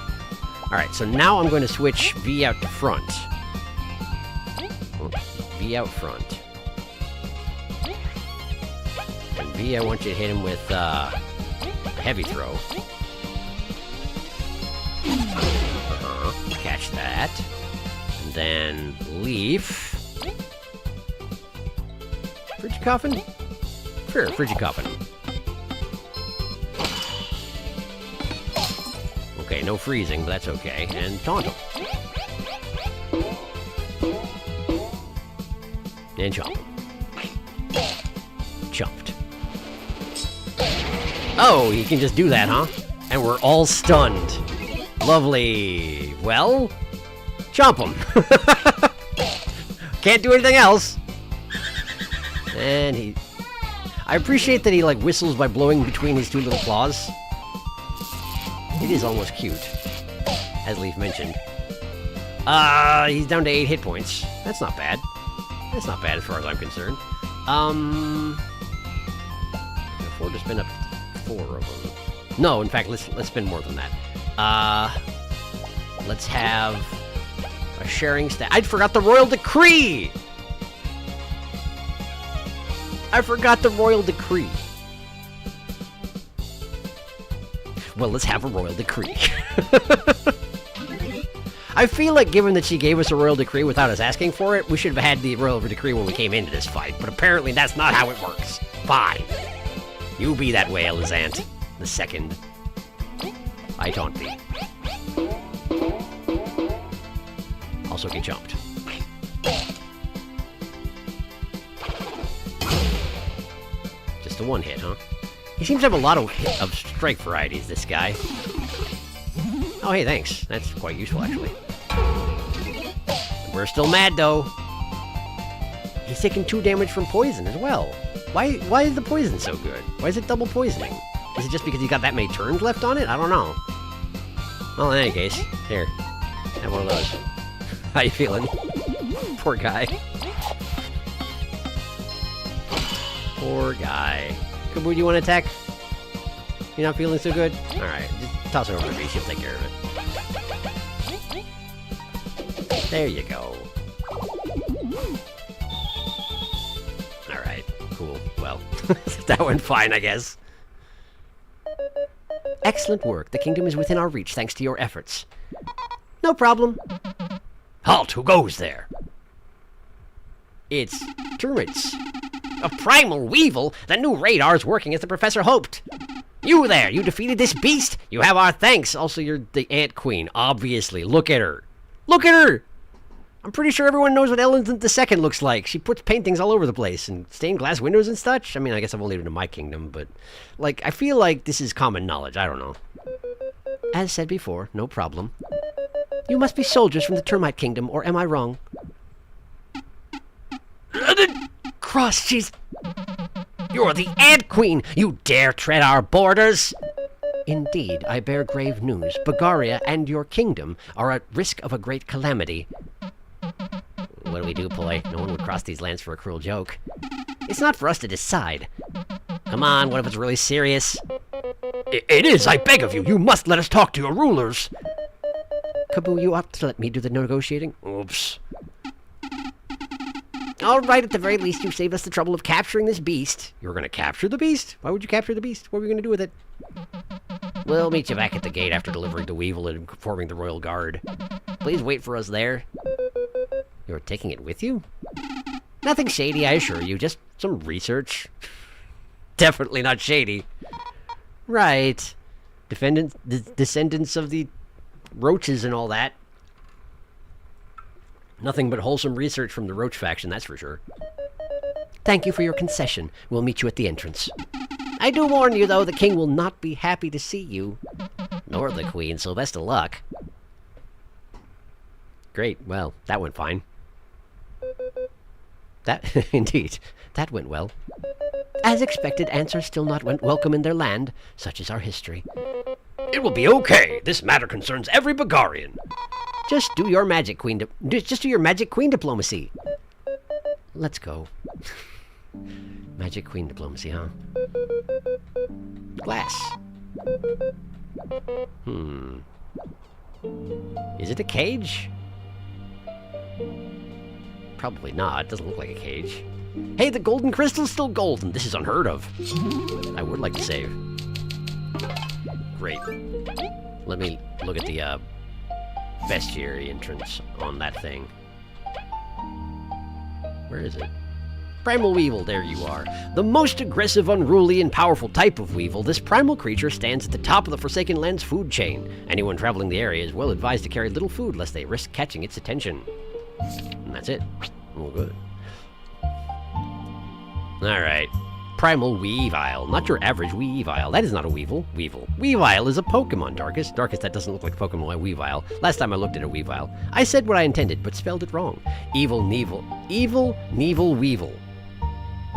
Alright, so now I'm going to switch V out to front. V out front. And V, I want you to hit him with a heavy throw. Catch that. And then Leaf. Frigicoffin? Sure, Frigicoffin. Okay, no freezing, but that's okay. And taunt him. And jump him. Jumped. Oh, he can just do that, huh? And we're all stunned. Lovely. Well, jump him. Can't do anything else. And he... I appreciate that he, like, whistles by blowing between his 2 little claws. It is almost cute, as Leaf mentioned. He's down to 8 hit points. That's not bad. That's not bad as far as I'm concerned. I can afford to spend up 4 of them. No, in fact, let's spend more than that. Let's have a sharing stat. I forgot the Royal Decree! I forgot the Royal Decree. Well, let's have a Royal Decree. I feel like, given that she gave us a Royal Decree without us asking for it, we should have had the Royal Decree when we came into this fight, but apparently that's not how it works. Fine. You be that way, Elizant. The second. I taunt thee. Also get jumped. Just a 1 hit, huh? He seems to have a lot of strike varieties, this guy. Oh, hey, thanks. That's quite useful, actually. We're still mad, though. He's taking 2 damage from poison as well. Why is the poison so good? Why is it double poisoning? Is it just because he's got that many turns left on it? I don't know. Well, in any case, here. Have one of those. How you feeling? Poor guy. Poor guy. Kaboo, do you want to attack? You're not feeling so good? Alright, just toss it over to me, she'll take care of it. There you go. Alright, cool. Well, that went fine, I guess. Excellent work. The kingdom is within our reach thanks to your efforts. No problem. Halt! Who goes there? It's termites. A primal weevil? The new radar's working as the professor hoped. You there! You defeated this beast! You have our thanks! Also, you're the Ant Queen, obviously. Look at her. Look at her! I'm pretty sure everyone knows what Ellen II looks like. She puts paintings all over the place and stained glass windows and such. I mean, I guess I've only been to my kingdom, but... like, I feel like this is common knowledge. I don't know. As said before, no problem. You must be soldiers from the termite kingdom, or am I wrong? Cross, she's... You're the Ant Queen! You dare tread our borders! Indeed, I bear grave news. Bulgaria and your kingdom are at risk of a great calamity. What do we do, boy? No one would cross these lands for a cruel joke. It's not for us to decide. Come on, what if it's really serious? It is, I beg of you! You must let us talk to your rulers! Kaboo, you ought to let me do the negotiating. Oops. All right, at the very least, you saved us the trouble of capturing this beast. You were going to capture the beast? Why would you capture the beast? What were you going to do with it? We'll meet you back at the gate after delivering the weevil and forming the royal guard. Please wait for us there. You're taking it with you? Nothing shady, I assure you. Just some research. Definitely not shady. Right. Descendants of the roaches and all that. Nothing but wholesome research from the Roach faction, that's for sure. Thank you for your concession. We'll meet you at the entrance. I do warn you, though, the king will not be happy to see you. Nor the queen, so best of luck. Great, well, that went fine. That, indeed, that went well. As expected, ants are still not welcome in their land. Such is our history. It will be okay. This matter concerns every Bulgarian. Just do your magic queen diplomacy. Let's go. Magic queen diplomacy, huh? Glass. Is it a cage? Probably not. It doesn't look like a cage. Hey, the golden crystal's still golden. This is unheard of. I would like to save. Great. Let me look at the bestiary entrance on that thing. Where is it? Primal Weevil, there you are. The most aggressive, unruly, and powerful type of weevil, this primal creature stands at the top of the Forsaken Lands food chain. Anyone traveling the area is well advised to carry little food lest they risk catching its attention. And that's it. Oh, good. Alright. Primal Weavile. Not your average Weavile. That is not a Weevil. Weavile is a Pokemon, Darkus. Darkus, that doesn't look like Pokemon like Weavile. Last time I looked at a Weavile, I said what I intended, but spelled it wrong. Evil Knievel Weevil.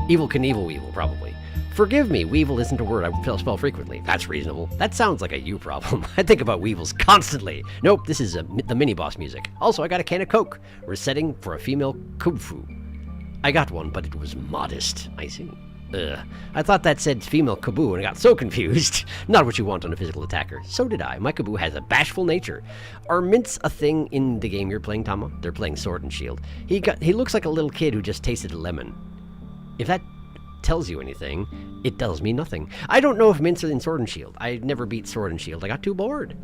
Evil Knievel Weevil, probably. Forgive me, Weevil isn't a word I spell frequently. That's reasonable. That sounds like a you problem. I think about Weevils constantly. Nope, this is the mini-boss music. Also, I got a can of Coke. Resetting for a female Kubfu. I got one, but it was modest. I see. I thought that said female Kaboo and I got so confused. Not what you want on a physical attacker. So did I. My Kaboo has a bashful nature. Are mints a thing in the game you're playing, Tama? They're playing Sword and Shield. He looks like a little kid who just tasted a lemon. If that tells you anything, it tells me nothing. I don't know if mints are in Sword and Shield. I never beat Sword and Shield. I got too bored.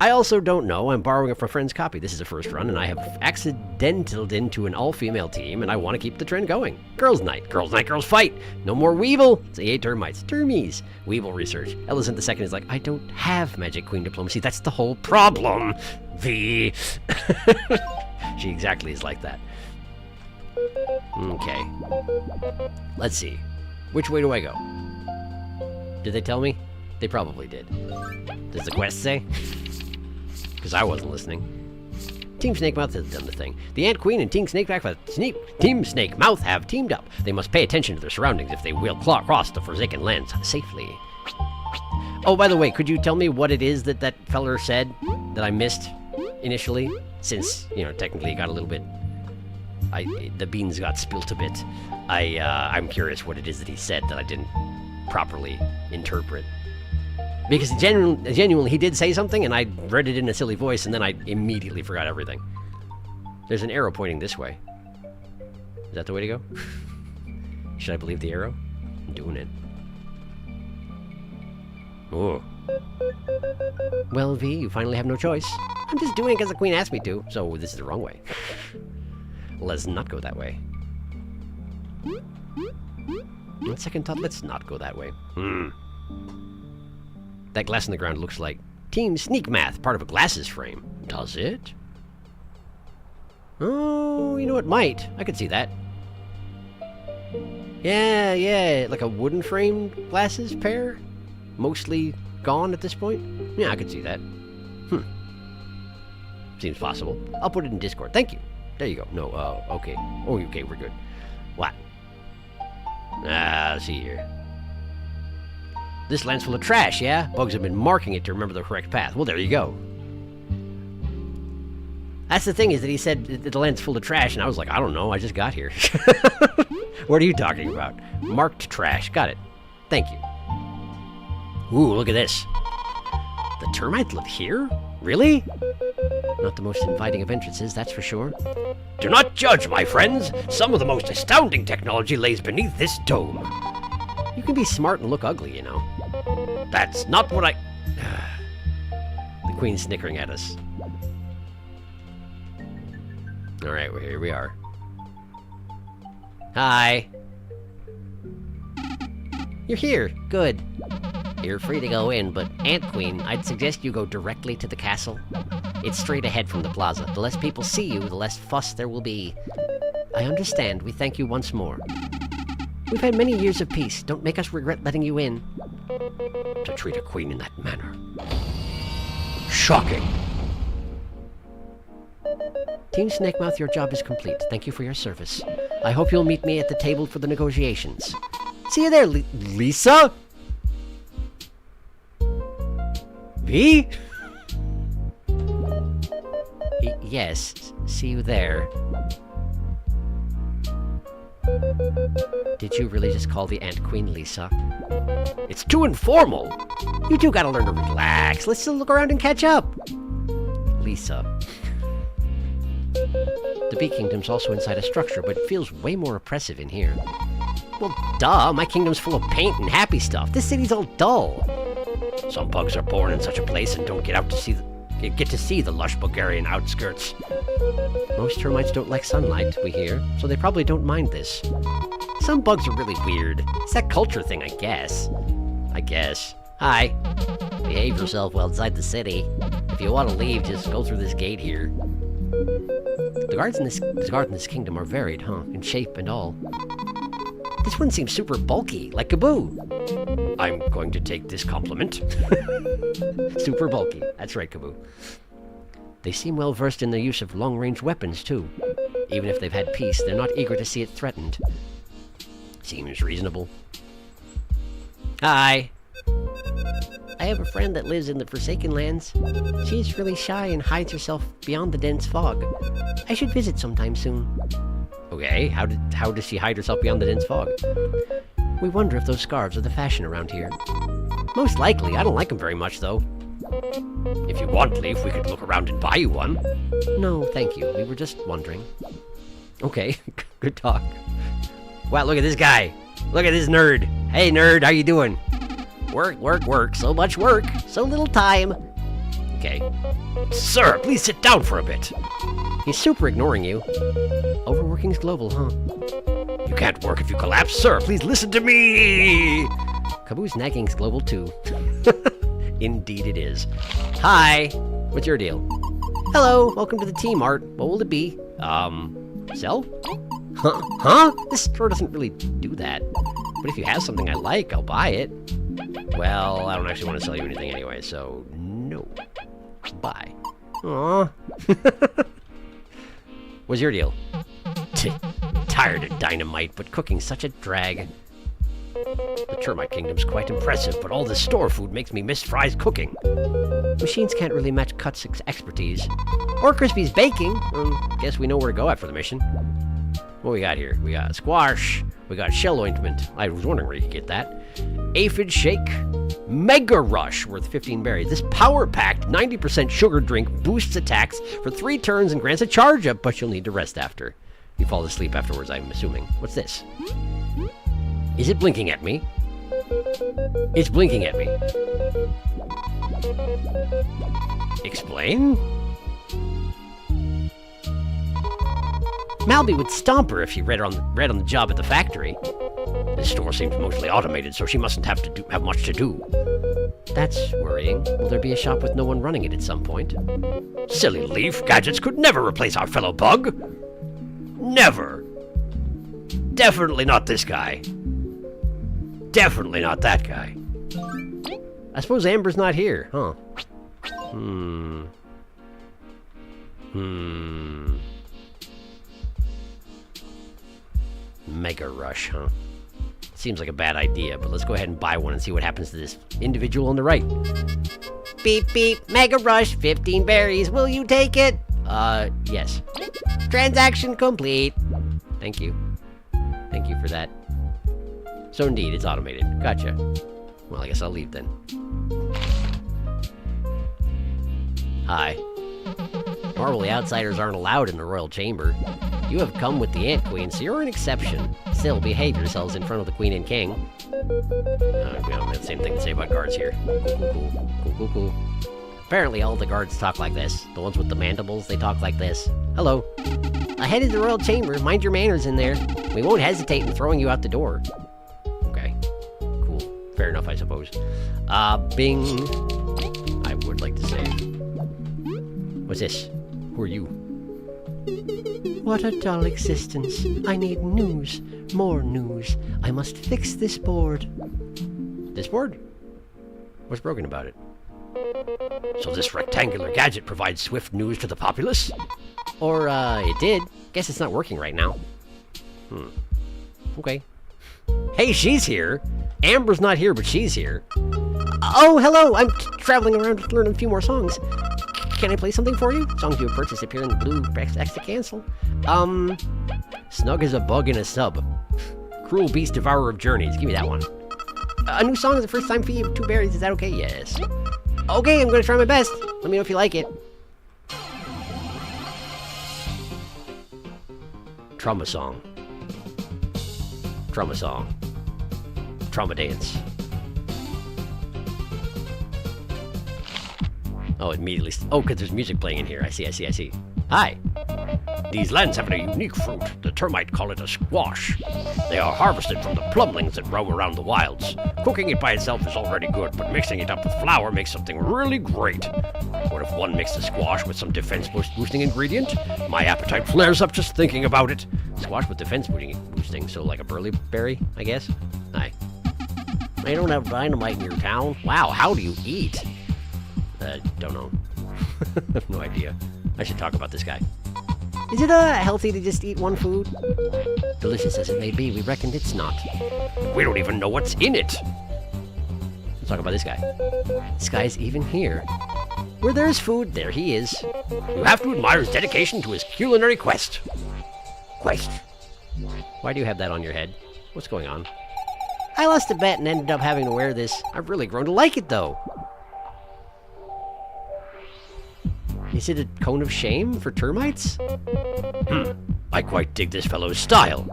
I also don't know. I'm borrowing it from a friend's copy. This is a first run, and I have accidentaled into an all-female team, and I want to keep the trend going. Girls' night. Girls' night, girls' fight. No more Weevil. Say hey, termites. Termies. Weevil research. Elicent II is like, I don't have Magic Queen diplomacy. That's the whole problem. She exactly is like that. Okay. Let's see. Which way do I go? Did they tell me? They probably did. Does the quest say? Because I wasn't listening. Team Snakemouth has done the thing. The Ant Queen and Team Snakemouth have teamed up. They must pay attention to their surroundings if they will cross the Forsaken Lands safely. Oh, by the way, could you tell me what it is that feller said that I missed initially? Since, technically it got a little bit... the beans got spilt a bit. I'm curious what it is that he said that I didn't properly interpret. Because genuinely, he did say something, and I read it in a silly voice, and then I immediately forgot everything. There's an arrow pointing this way. Is that the way to go? Should I believe the arrow? I'm doing it. Oh. Well, V, you finally have no choice. I'm just doing it because the queen asked me to, so this is the wrong way. Let's not go that way. On second thought, let's not go that way. That glass in the ground looks like Team Sneakmath, part of a glasses frame. Does it? Oh, you know it might. I could see that. Yeah, like a wooden framed glasses pair? Mostly gone at this point? Yeah, I could see that. Seems possible. I'll put it in Discord. Thank you. There you go. No, okay. Oh, okay, we're good. What? Let's see here. This land's full of trash, yeah? Bugs have been marking it to remember the correct path. Well, there you go. That's the thing, is that he said that the land's full of trash, and I was like, I don't know, I just got here. What are you talking about? Marked trash. Got it. Thank you. Ooh, look at this. The termites live here? Really? Not the most inviting of entrances, that's for sure. Do not judge, my friends. Some of the most astounding technology lays beneath this dome. You can be smart and look ugly, you know. That's not what I... The queen's snickering at us. Alright, well, here we are. Hi. You're here. Good. You're free to go in, but Ant Queen, I'd suggest you go directly to the castle. It's straight ahead from the plaza. The less people see you, the less fuss there will be. I understand. We thank you once more. We've had many years of peace. Don't make us regret letting you in. To treat a queen in that manner. Shocking. Team Snakemouth, your job is complete. Thank you for your service. I hope you'll meet me at the table for the negotiations. See you there, Lisa? V? Yes, see you there. Did you really just call the Ant Queen Lisa? It's too informal! You two gotta learn to relax. Let's still look around and catch up. Lisa. The Bee Kingdom's also inside a structure, but it feels way more oppressive in here. Well, duh, my kingdom's full of paint and happy stuff. This city's all dull. Some bugs are born in such a place and don't get to see the lush Bulgarian outskirts. Most termites don't like sunlight, we hear, so they probably don't mind this. Some bugs are really weird. It's that culture thing, I guess. Hi. Behave yourself well inside the city. If you want to leave, just go through this gate here. The guards in this kingdom are varied, huh? In shape and all. This one seems super bulky, like Kaboo. I'm going to take this compliment. Super bulky. That's right, Kaboo. They seem well versed in the use of long-range weapons, too. Even if they've had peace, they're not eager to see it threatened. Seems reasonable. Hi. I have a friend that lives in the Forsaken Lands. She's really shy and hides herself beyond the dense fog. I should visit sometime soon. Okay, how does she hide herself beyond the dense fog? We wonder if those scarves are the fashion around here. Most likely. I don't like them very much, though. If you want, Leaf, we could look around and buy you one. No, thank you. We were just wondering. Okay, good talk. Wow, look at this guy. Look at this nerd. Hey, nerd, how you doing? Work, work, work. So much work. So little time. Okay. Sir, please sit down for a bit. He's super ignoring you. Overworking's global, huh? You can't work if you collapse. Sir, please listen to me! Kaboo's nagging's global, too. Indeed it is. Hi! What's your deal? Hello, welcome to the team, Art. What will it be? Sell? Huh? This store doesn't really do that. But if you have something I like, I'll buy it. Well, I don't actually want to sell you anything anyway, so no. Bye. Aww. What's your deal? Tired of dynamite, but cooking's such a drag. The termite kingdom's quite impressive, but all this store food makes me miss Fry's cooking. Machines can't really match Cut's expertise. Or Crispy's baking. Guess we know where to go after the mission. What we got here? We got squash. We got shell ointment. I was wondering where you could get that. Aphid shake. Mega Rush, worth 15 berries. This power-packed 90% sugar drink boosts attacks for 3 turns and grants a charge-up, but you'll need to rest after. You fall asleep afterwards, I'm assuming. What's this? Is it blinking at me? It's blinking at me. Explain? Malby would stomp her if she read on the job at the factory. This store seems mostly automated, so she mustn't have much to do. That's worrying. Will there be a shop with no one running it at some point? Silly Leaf, gadgets could never replace our fellow bug. Never. Definitely not this guy. Definitely not that guy. I suppose Amber's not here, huh? Mega Rush, huh? Seems like a bad idea, but let's go ahead and buy one and see what happens to this individual on the right. Beep, beep, Mega Rush, 15 berries. Will you take it? Yes. Transaction complete. Thank you. Thank you for that. So indeed, it's automated. Gotcha. Well, I guess I'll leave then. Hi. Normally, outsiders aren't allowed in the royal chamber. You have come with the Ant Queen, so you're an exception. Still, behave yourselves in front of the Queen and King. We don't have the same thing to say about guards here. Cool. Apparently, all the guards talk like this. The ones with the mandibles, they talk like this. Hello. Ahead of the royal chamber. Mind your manners in there. We won't hesitate in throwing you out the door. Okay. Cool. Fair enough, I suppose. Bing. I would like to say. What's this? Who are you? What a dull existence. I need news. More news. I must fix this board. This board? What's broken about it? So this rectangular gadget provides swift news to the populace? Or, it did. Guess it's not working right now. Okay. Hey, she's here. Amber's not here, but she's here. Oh, hello. I'm traveling around learning a few more songs. Can I play something for you? Songs you have purchased appear in the blue X to cancel. Snug as a bug in a sub. Cruel beast devourer of journeys. Give me that one. A new song is the first time fee of 2 berries. Is that okay? Yes. Okay, I'm gonna try my best. Let me know if you like it. Trauma song. Trauma song. Trauma dance. Oh, immediately. Oh, because there's music playing in here. I see. Hi. These lands have a unique fruit. The termite call it a squash. They are harvested from the plumlings that roam around the wilds. Cooking it by itself is already good, but mixing it up with flour makes something really great. What if one mixed the squash with some defense-boosting ingredient? My appetite flares up just thinking about it. Squash with defense boosting, so like a burly berry, I guess? Hi. They don't have dynamite in your town? Wow, how do you eat? Don't know. I have no idea. I should talk about this guy. Is it, healthy to just eat one food? Delicious as it may be, we reckon it's not. We don't even know what's in it! Let's talk about this guy. This guy's even here. Where there's food, there he is. You have to admire his dedication to his culinary quest. Why do you have that on your head? What's going on? I lost a bet and ended up having to wear this. I've really grown to like it, though. Is it a cone of shame for termites? I quite dig this fellow's style.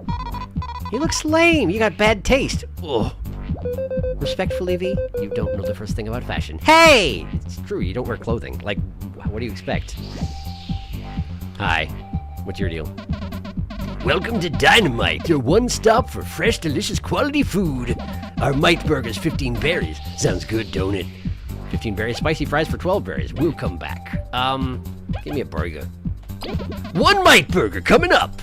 He looks lame. You got bad taste. Ugh. Respectfully, V, you don't know the first thing about fashion. Hey! It's true, you don't wear clothing. Like, what do you expect? Hi. What's your deal? Welcome to Dynamite, your one stop for fresh, delicious quality food. Our Mite Burger's 15 berries. Sounds good, don't it? 15 berries, spicy fries for 12 berries. We'll come back. Give me a burger. 1 Mite Burger coming up!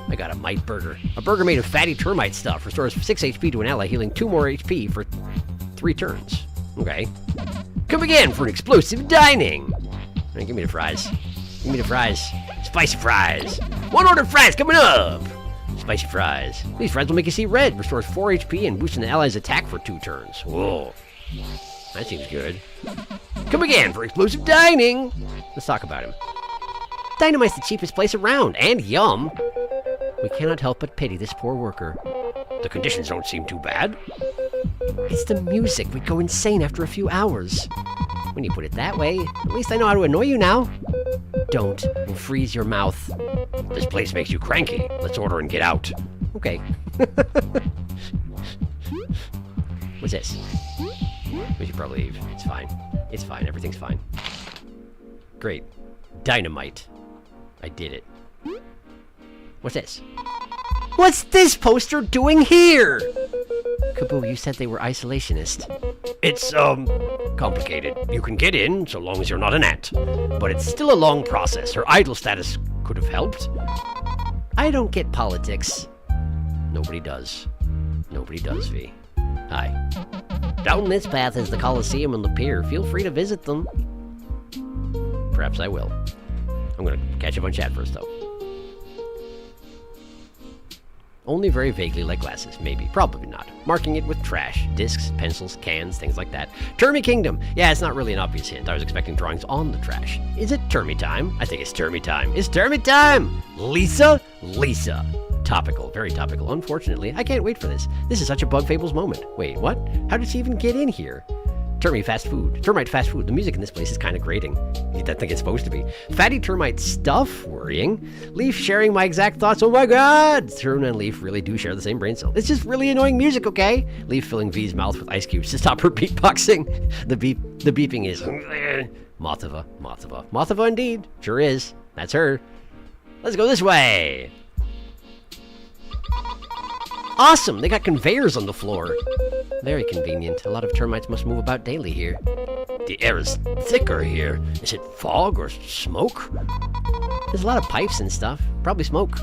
I got a Mite Burger. A burger made of fatty termite stuff. Restores 6 HP to an ally, healing 2 more HP for 3 turns. Okay. Come again for an explosive dining! Right, give me the fries. Give me the fries. Spicy fries! 1 order fries coming up! Spicy fries. These fries will make you see red. Restores 4 HP and boosts an ally's attack for 2 turns. Whoa. That seems good. Come again for explosive dining! Let's talk about him. Dynamite's the cheapest place around, and yum! We cannot help but pity this poor worker. The conditions don't seem too bad. It's the music. We'd go insane after a few hours. When you put it that way, at least I know how to annoy you now. Don't. We'll freeze your mouth. This place makes you cranky. Let's order and get out. Okay. What's this? We should probably leave. It's fine. It's fine. Everything's fine. Great. Dynamite. I did it. What's this? What's this poster doing here? Kaboo, you said they were isolationist. It's, complicated. You can get in, so long as you're not an ant. But it's still a long process. Her idol status could have helped. I don't get politics. Nobody does. Nobody does, V. Hi. Down this path is the Colosseum and the pier. Feel free to visit them. Perhaps I will. I'm gonna catch up on chat first, though. Only very vaguely like glasses, maybe. Probably not. Marking it with trash. Discs, pencils, cans, things like that. Termy Kingdom! Yeah, it's not really an obvious hint. I was expecting drawings on the trash. Is it Termy time? I think it's Termy time. It's Termy time! Lisa? Lisa. Topical. Very topical. Unfortunately, I can't wait for this. This is such a Bug Fables moment. Wait, what? How did she even get in here? Termite fast food. The music in this place is kind of grating. I think it's supposed to be. Fatty termite stuff? Worrying. Leaf sharing my exact thoughts. Oh my god! Tern and Leaf really do share the same brain cell. It's just really annoying music, okay? Leaf filling V's mouth with ice cubes to stop her beatboxing. The beeping is... Mothava. Mothava indeed. Sure is. That's her. Let's go this way. Awesome! They got conveyors on the floor. Very convenient. A lot of termites must move about daily here. The air is thicker here. Is it fog or smoke? There's a lot of pipes and stuff. Probably smoke.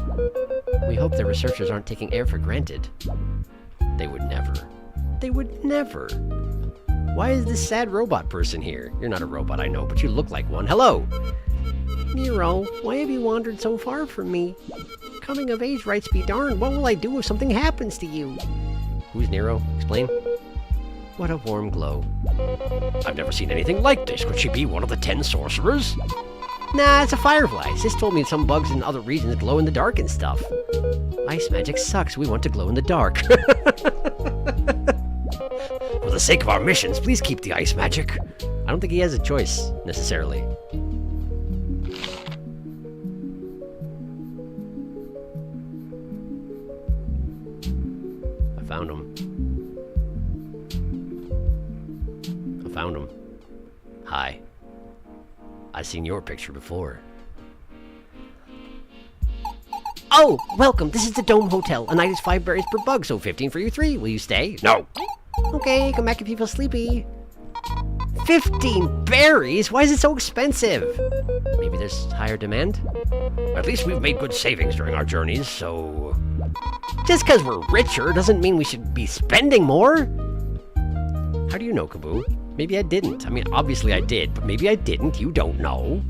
We hope the researchers aren't taking air for granted. They would never. They would never. Why is this sad robot person here? You're not a robot, I know, but you look like one. Hello! Nero, why have you wandered so far from me? Coming of age rights be darned, what will I do if something happens to you? Who's Nero? Explain. What a warm glow. I've never seen anything like this. Could she be one of the 10 sorcerers? Nah, it's a firefly. Sis told me some bugs in other regions glow in the dark and stuff. Ice magic sucks. We want to glow in the dark. For the sake of our missions, please keep the ice magic. I don't think he has a choice, necessarily. I found him. Hi. I've seen your picture before. Oh, welcome. This is the Dome Hotel. A night is 5 berries per bug, so 15 for you 3. Will you stay? No. Okay, come back if you feel sleepy. 15 berries? Why is it so expensive? Maybe there's higher demand? At least we've made good savings during our journeys, so... Just because we're richer doesn't mean we should be spending more. How do you know, Kaboo? Maybe I didn't. I mean, obviously I did, but maybe I didn't. You don't know.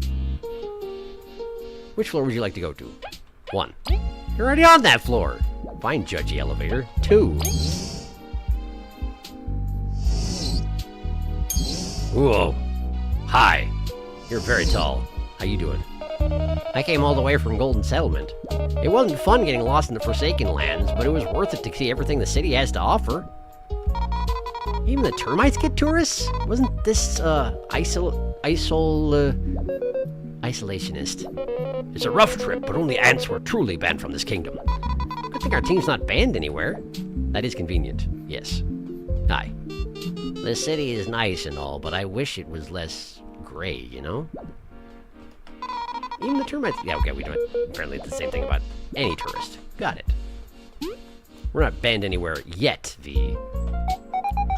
Which floor would you like to go to? 1. You're already on that floor. Fine, judgy elevator. 2. Whoa. Hi. You're very tall. How you doing? I came all the way from Golden Settlement. It wasn't fun getting lost in the Forsaken Lands, but it was worth it to see everything the city has to offer. Even the termites get tourists? Wasn't this, isolationist? It's a rough trip, but only ants were truly banned from this kingdom. Good thing our team's not banned anywhere. That is convenient, yes. Hi. The city is nice and all, but I wish it was less gray, you know? Even the termites... Yeah, okay, we don't... Apparently it's the same thing about any tourist. Got it. We're not banned anywhere yet, V.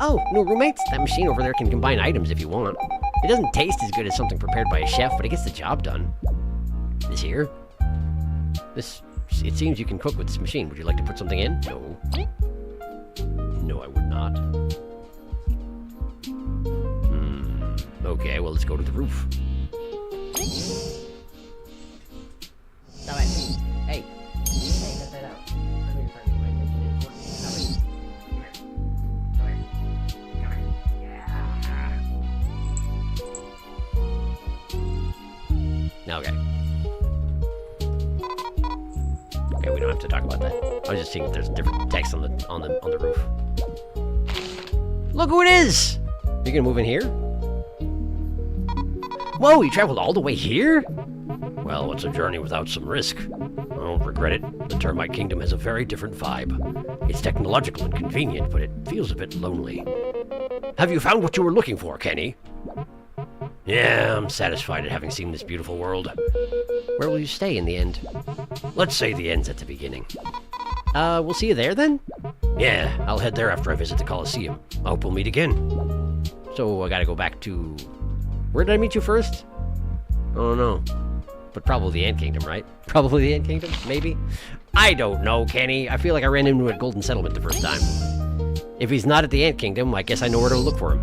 Oh, new roommates? That machine over there can combine items if you want. It doesn't taste as good as something prepared by a chef, but it gets the job done. This here? It seems you can cook with this machine. Would you like to put something in? No. No, I would not. Okay, well, let's go to the roof. Stop it. Hey. Hey, cut that out. I'm here trying to get my attention. Stop it. Come here. Come here. Yeah. Okay. Okay, we don't have to talk about that. I was just seeing if there's different text on the roof. Look who it is! You gonna move in here? Whoa, you traveled all the way here? Well, what's a journey without some risk? I don't regret it. The termite kingdom has a very different vibe. It's technological and convenient, but it feels a bit lonely. Have you found what you were looking for, Kenny? Yeah, I'm satisfied at having seen this beautiful world. Where will you stay in the end? Let's say the end's at the beginning. We'll see you there then? Yeah, I'll head there after I visit the Colosseum. I hope we'll meet again. So I gotta go back to... Where did I meet you first? I don't know. But probably the Ant Kingdom, right? Probably the Ant Kingdom? Maybe? I don't know, Kenny. I feel like I ran into him at Golden Settlement the first time. If he's not at the Ant Kingdom, I guess I know where to look for him.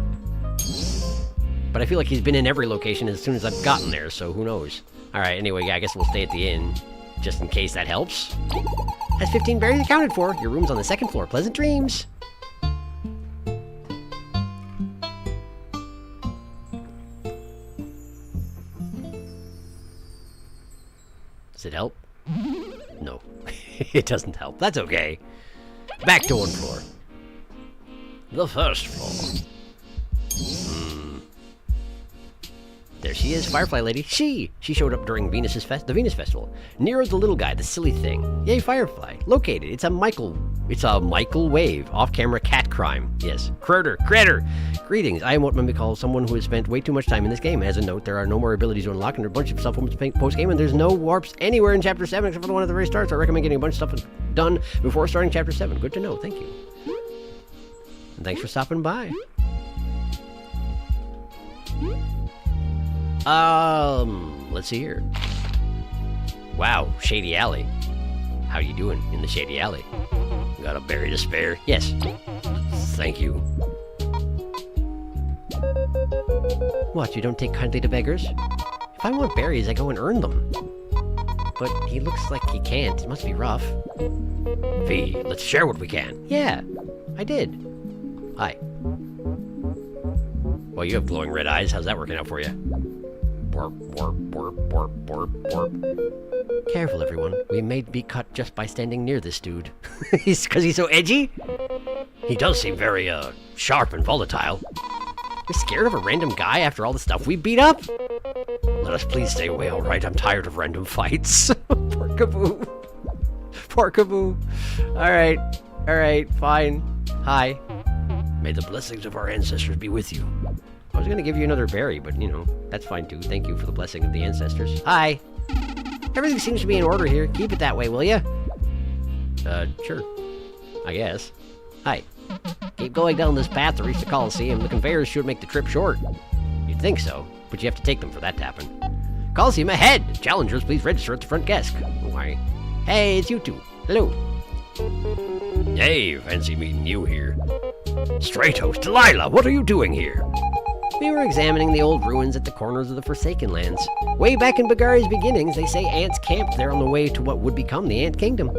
But I feel like he's been in every location as soon as I've gotten there, so who knows? Alright, anyway, yeah, I guess we'll stay at the inn. Just in case that helps. That's 15 berries accounted for. Your room's on the 2nd floor. Pleasant dreams. Does it help? No. It doesn't help. That's okay. Back to 1 floor. The 1st floor. There she is, Firefly Lady. She showed up during the Venus Festival. Nero's the little guy, the silly thing. Yay, Firefly. Located. It's a Michael Wave. Off-camera cat crime. Yes. Critter. Greetings. I am what might be called someone who has spent way too much time in this game. As a note, there are no more abilities to unlock and there are a bunch of stuff post-game, and there's no warps anywhere in Chapter 7 except for the one at the very start, so I recommend getting a bunch of stuff done before starting Chapter 7. Good to know. Thank you. And thanks for stopping by. Let's see here. Wow, Shady Alley. How you doing in the Shady Alley? Got a berry to spare? Yes. Thank you. What, you don't take kindly to beggars? If I want berries, I go and earn them. But he looks like he can't. It must be rough. V, let's share what we can. Yeah, I did. Hi. Well, you have glowing red eyes. How's that working out for you? Warp, warp, warp, warp, warp, warp. Careful, everyone. We may be cut just by standing near this dude. Because he's so edgy? He does seem very, sharp and volatile. You're scared of a random guy after all the stuff we beat up? Let us please stay away, all right? I'm tired of random fights. Poor Kaboo. Poor Kaboo. Alright, fine. Hi. May the blessings of our ancestors be with you. I was gonna give you another berry, but, you know, that's fine too. Thank you for the blessing of the ancestors. Hi. Everything seems to be in order here. Keep it that way, will ya? Sure. I guess. Hi. Keep going down this path to reach the Coliseum. The conveyors should make the trip short. You'd think so, but you have to take them for that to happen. Coliseum ahead! Challengers, please register at the front desk. Why? Hey, it's you two. Hello. Hey, fancy meeting you here. Stratos, Delilah, what are you doing here? We were examining the old ruins at the corners of the Forsaken Lands. Way back in Bagari's beginnings, they say ants camped there on the way to what would become the Ant Kingdom.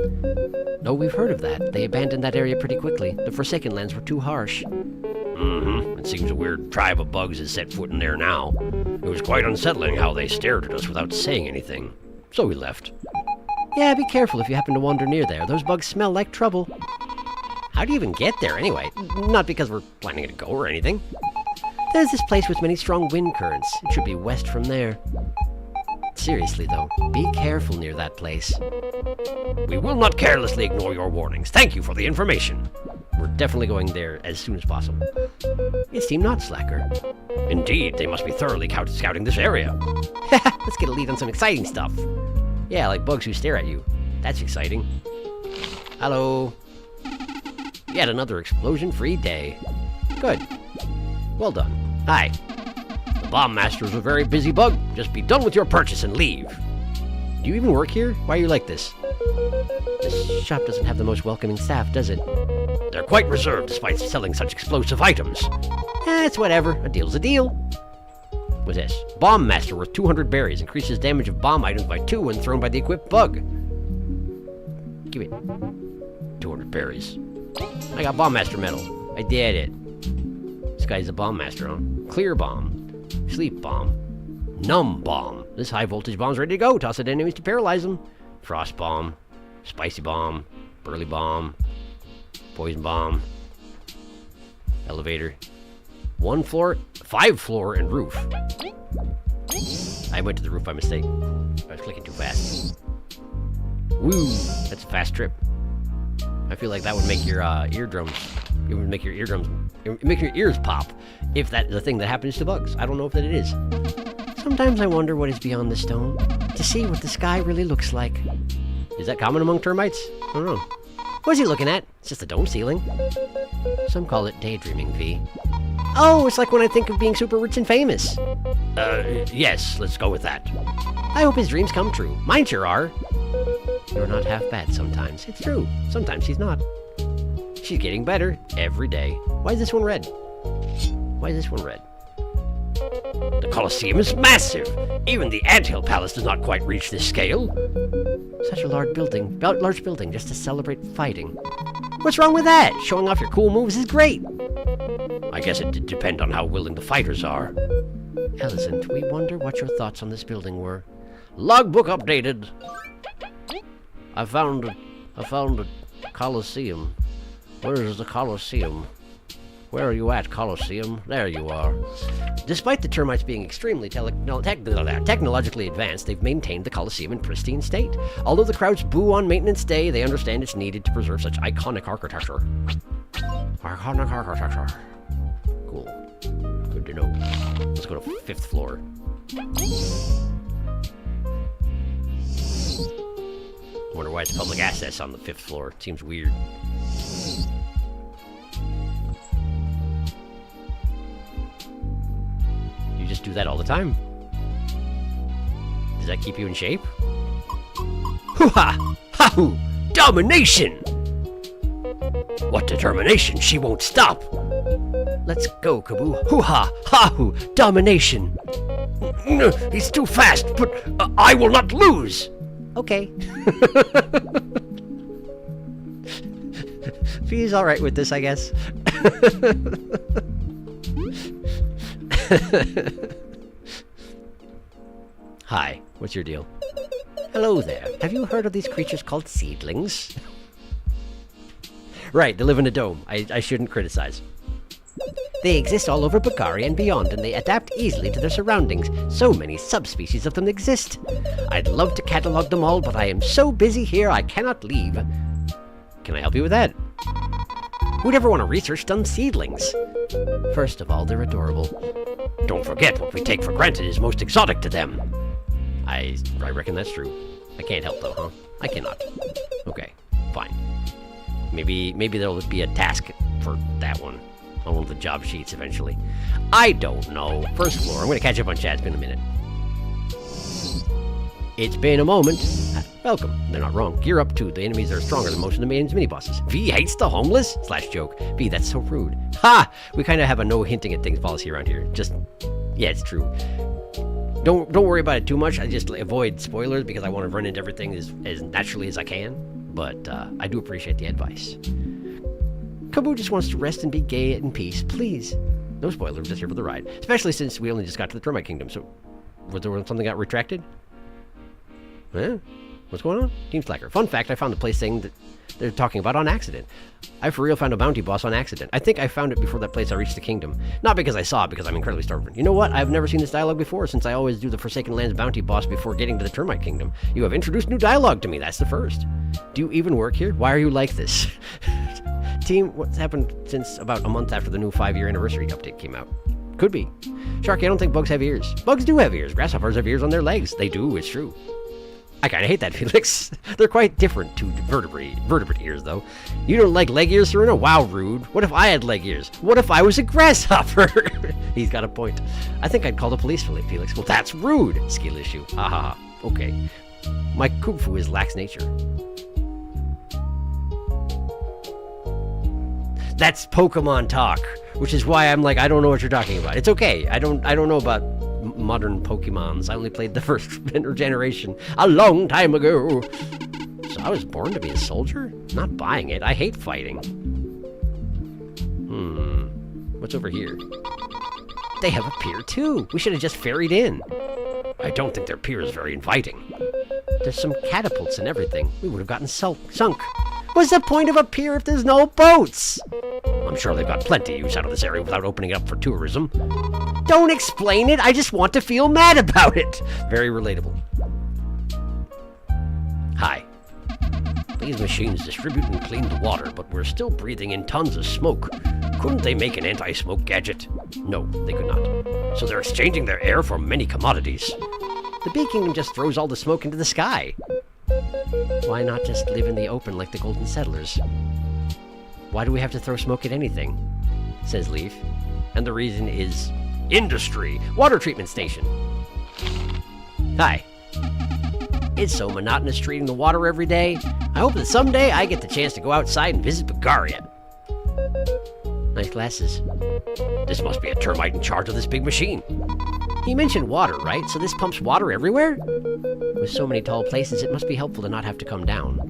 No, we've heard of that. They abandoned that area pretty quickly. The Forsaken Lands were too harsh. Mm-hmm. It seems a weird tribe of bugs has set foot in there now. It was quite unsettling how they stared at us without saying anything. So we left. Yeah, be careful if you happen to wander near there. Those bugs smell like trouble. How do you even get there, anyway? Not because we're planning to go or anything. There's this place with many strong wind currents. It should be west from there. Seriously, though, be careful near that place. We will not carelessly ignore your warnings. Thank you for the information. We're definitely going there as soon as possible. You seem not slacker. Indeed, they must be thoroughly scouting this area. Let's get a lead on some exciting stuff. Yeah, like bugs who stare at you. That's exciting. Hello. Yet another explosion-free day. Good. Well done. Hi. The Bomb Master's a very busy bug. Just be done with your purchase and leave. Do you even work here? Why are you like this? This shop doesn't have the most welcoming staff, does it? They're quite reserved despite selling such explosive items. It's whatever. A deal's a deal. What's this? Bomb Master worth 200 berries. Increases damage of bomb items by 2 when thrown by the equipped bug. Give it. 200 berries. I got Bomb Master medal. I did it. This guy's a Bomb Master, huh? Clear Bomb. Sleep Bomb. Numb Bomb. This high voltage bomb's ready to go. Toss it at enemies to paralyze them. Frost Bomb. Spicy Bomb. Burly Bomb. Poison Bomb. Elevator. 1 floor, 5 floor, and roof. I went to the roof by mistake. I was clicking too fast. Woo! That's a fast trip. I feel like that would make your eardrums. It would make your eardrums. It would make your ears pop. If that is a thing that happens to bugs. I don't know if that it is. Sometimes I wonder what is beyond the stone. To see what the sky really looks like. Is that common among termites? I don't know. What is he looking at? It's just a dome ceiling. Some call it daydreaming, V. Oh, it's like when I think of being super rich and famous. Yes, let's go with that. I hope his dreams come true. Mine sure are. You're not half bad sometimes. It's true. Sometimes she's not. She's getting better every day. Why is this one red? Why is this one red? The Colosseum is massive. Even the Anthill Palace does not quite reach this scale. Such a large building just to celebrate fighting. What's wrong with that? Showing off your cool moves is great. I guess it did depend on how willing the fighters are. Elisant, we wonder what your thoughts on this building were. Logbook updated. I found a Colosseum. Where is the Colosseum? Where are you at, Colosseum? There you are. Despite the termites being extremely technologically advanced, they've maintained the Colosseum in pristine state. Although the crowds boo on maintenance day, they understand it's needed to preserve such iconic architecture. Iconic architecture. Cool. Good to know. Let's go to 5th floor. Wonder why it's public access on the 5th floor. It seems weird. You just do that all the time. Does that keep you in shape? Hoo-ha! Ha-hoo! Domination! What determination! She won't stop! Let's go, Kaboo. Hoo-ha! Ha-hoo! Domination! He's too fast, but I will not lose. Okay. He's all right with this, I guess. Hi, what's your deal? Hello there. Have you heard of these creatures called seedlings? Right, they live in a dome. I shouldn't criticize. They exist all over Bulgaria and beyond, and they adapt easily to their surroundings. So many subspecies of them exist. I'd love to catalog them all, but I am so busy here I cannot leave. Can I help you with that? Who'd ever want to research dumb seedlings? First of all, they're adorable. Don't forget, what we take for granted is most exotic to them. I reckon that's true. I can't help though, huh? I cannot. Okay, fine. Maybe there'll be a task for that one on one of the job sheets eventually. I don't know. First floor. I'm going to catch up on chat. It's been a minute. It's been a moment. Welcome. They're not wrong. Gear up too. The enemies are stronger than most of the main mini-bosses. V hates the homeless? / joke. V, that's so rude. Ha! We kind of have a no hinting at things policy around here. Just, yeah, it's true. Don't worry about it too much. I just avoid spoilers because I want to run into everything as naturally as I can. But I do appreciate the advice. Kabu just wants to rest and be gay in peace. Please. No spoilers, just here for the ride. Especially since we only just got to the Termite Kingdom. So, was there something got retracted? Huh? What's going on? Team Slacker. Fun fact, I found the place thing that they're talking about on accident. I for real found a bounty boss on accident. I think I found it before that place I reached the kingdom. Not because I saw it, because I'm incredibly starving. You know what? I've never seen this dialogue before, since I always do the Forsaken Lands bounty boss before getting to the Termite Kingdom. You have introduced new dialogue to me. That's the first. Do you even work here? Why are you like this? Team, what's happened since about a month after the new 5-year anniversary update came out? Could be. Sharky, I don't think bugs have ears. Bugs do have ears. Grasshoppers have ears on their legs. They do, it's true. I kind of hate that, Felix. They're quite different to vertebrate ears, though. You don't like leg ears, Serena? Wow, rude. What if I had leg ears? What if I was a grasshopper? He's got a point. I think I'd call the police for Felix. Well, that's rude. Skill issue. Ha ha ha. Okay. My kung fu is lax nature. That's Pokemon talk, which is why I'm like, I don't know what you're talking about. It's okay. I don't know about modern Pokemons. I only played the first generation a long time ago. So I was born to be a soldier? Not buying it. I hate fighting. What's over here? They have a pier too. We should have just ferried in. I don't think their pier is very inviting. There's some catapults and everything. We would have gotten sunk. What's the point of a pier if there's no boats? I'm sure they've got plenty of use out of this area without opening it up for tourism. Don't explain it. I just want to feel mad about it. Very relatable. Hi. These machines distribute and clean the water, but we're still breathing in tons of smoke. Couldn't they make an anti-smoke gadget? No, they could not. So they're exchanging their air for many commodities. The Bee Kingdom just throws all the smoke into the sky. Why not just live in the open like the Golden Settlers? Why do we have to throw smoke at anything? Says Leaf. And the reason is industry. Water treatment station. Hi. It's so monotonous treating the water every day. I hope that someday I get the chance to go outside and visit Bulgaria. Nice glasses. This must be a termite in charge of this big machine. He mentioned water, right? So this pumps water everywhere? With so many tall places, it must be helpful to not have to come down.